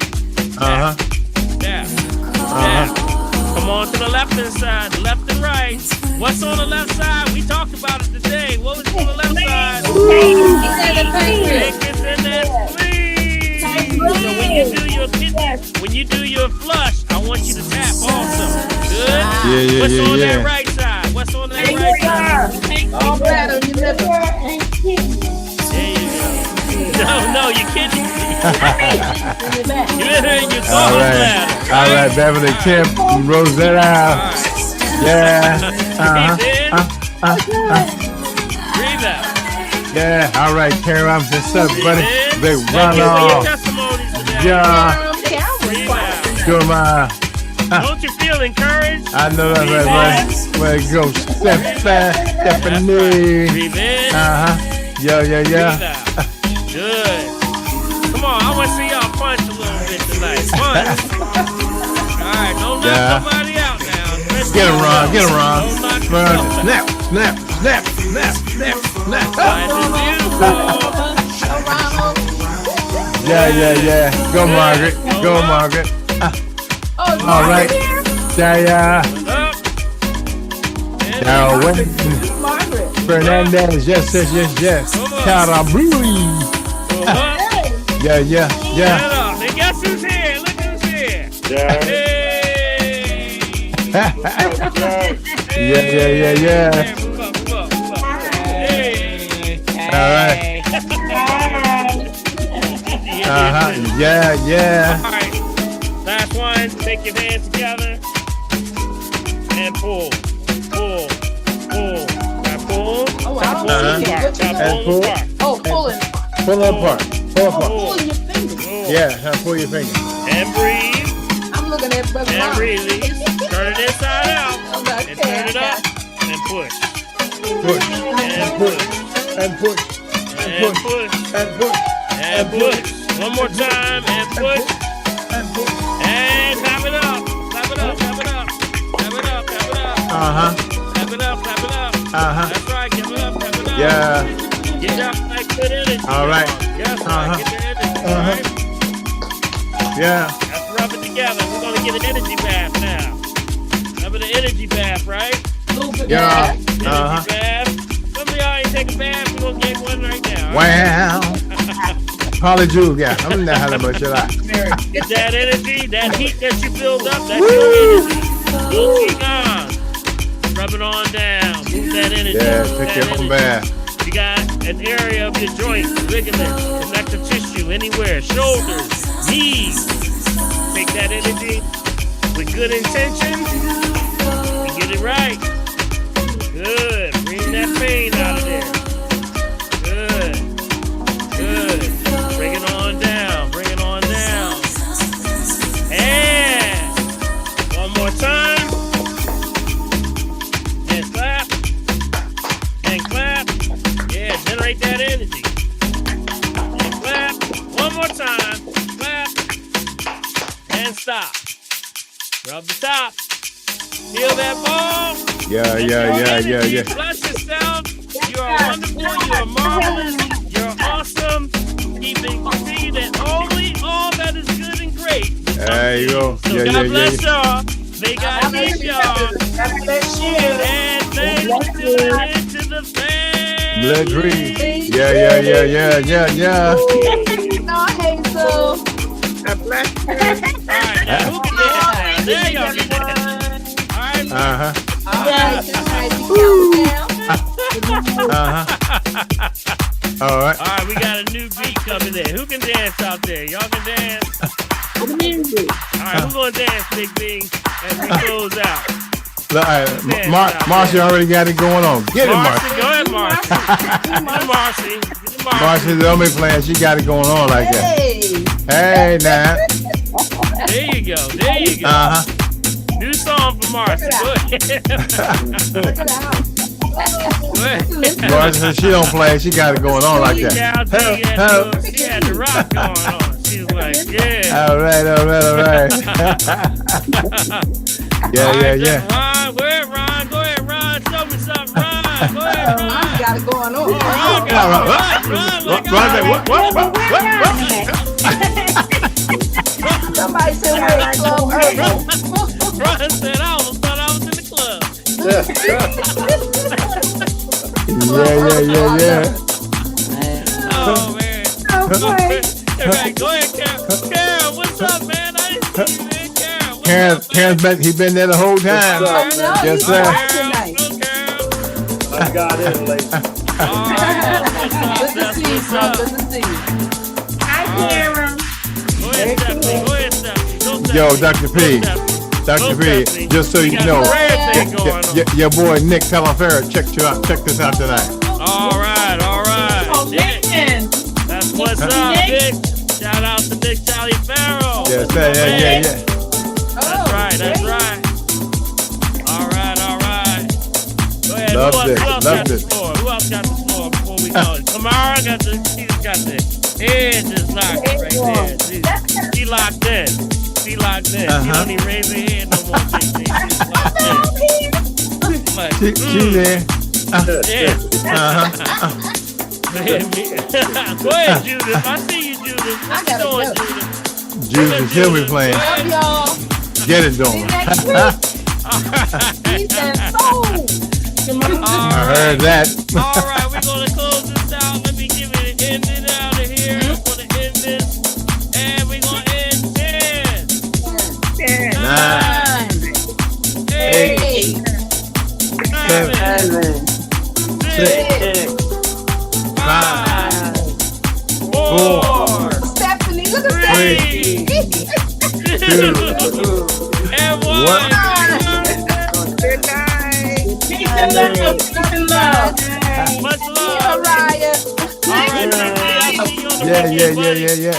Come on to the left hand side, left and right. What's on the left side? We talked about it today. What was on the left side? Pancreas and that spleen. So when you do your flush, I want you to tap also. Good. What's on that right side? What's on that right side? All bladder, you liver. No, you're kidding me. You're in your gallbladder. All right, Beverly, Tim, Rosetta. Yeah. Breathe out. Yeah. All right, Karen, I'm just up, buddy. Big run off. Yeah. Good man. Don't you feel encouraged? I know that's right, buddy. Where it goes. Stephanie. Breathe in. Yeah. Breathe out. Good. Come on, I want to see y'all punch a little bit tonight. Punch. All right, don't knock nobody out now. Get him, Ron. Snap. Yeah. Go, Margaret. All right. Yeah. Now, Fernandez, yes. Carabui. Yeah. And guess who's here? Look who's here. Hey. Yeah. All right. Yeah. All right. Last one. Take your hands together and pull. Now pull. Pull apart. Pull your fingers. Yeah, pull your finger. And breathe. I'm looking at Brother And Ron. release. Turn it inside out. And turn it up. And push. And push. One more time. And push. And clap it up. Clap it up. That's right. Give it up. Yeah. Get that good energy. All right. Yes, get the energy. All right. Yeah. Let's rub it together. We're going to get an energy bath now. Remember the energy bath, right? Yeah. Energy bath. Some of y'all ain't take a bath. We're going to get one right now. Wow. Hallelujah. Yeah. I'm not how much you like. Get that energy, that heat that you build up, that's your energy. Looking on. Rub it on down. Move that energy. Yeah, take your own bath. You got an area of your joints, ligaments, connective tissue, anywhere, shoulders, knees. Take that energy with good intention and get it right. Good. Bring that pain out of there. Good. Bring it on down. And one more time. And clap. Yeah, generate that energy. time. Clap and stop. Rub the top. Feel that ball. Yeah. Bless yourself. You are wonderful. You are marvelous. You're awesome. Continue that only all that is good and great. There you go. So God bless y'all. May God keep y'all. And thanks for tuning into the family. Blood Dream. Yeah. No, Hazel. All right, now who can dance now? There y'all can dance. All right. All right. All right. All right, we got a new beat coming in. Who can dance out there? Y'all can dance? All right, who's going to dance, Big B, as we close out? All right. Marcy already got it going on. Get it, Marcy. Go ahead, Marcy. Marcy. Marcy's the only player. She got it going on like that. Hey, now. There you go. New song for Marcy. Go ahead. Marcy said she don't play. She got it going on like that. She had the rock going on. She was like, yeah. All right. Yeah. Ron, go ahead, Ron. Show me something, Ron. Go ahead, Ron. You got it going on. Somebody said we're in the club early. Ron said, I almost thought I was in the club. Yeah. Oh, man. All right, go ahead, Carol. Carol, what's up, man? I didn't see you, man. Carol. Karen's been there the whole time. Yes, sir. I got in late. Good to see you, son. Good to see you. Hi, Karen. Go ahead, Stephanie. Yo, Dr. P. Dr. P, just so you know, your boy Nick Talaferro checked this out tonight. All right. Oh, Nick. That's what's up, Nick. Shout out to Nick Talaferro. Yeah. That's right. All right. Go ahead. Loved Who else got it. the floor before we go? Tamara got the head just locked right there. She locked in. She don't even raise her head no more. She's locked in. She there. Go ahead, Judith. I see you, Judith. What you doing, Judith? Judith, he'll be playing. Love y'all. Get it doing. I heard that. All right, we're going to close this out. Let me give it an end out of here. I'm going to end this. And we're going to end 10, 9, 8, 7, 6, 5, 4, Stephanie, look at 3, 2, and 1. Good night. Peace and love. Much love. Mariah. All right, Yeah.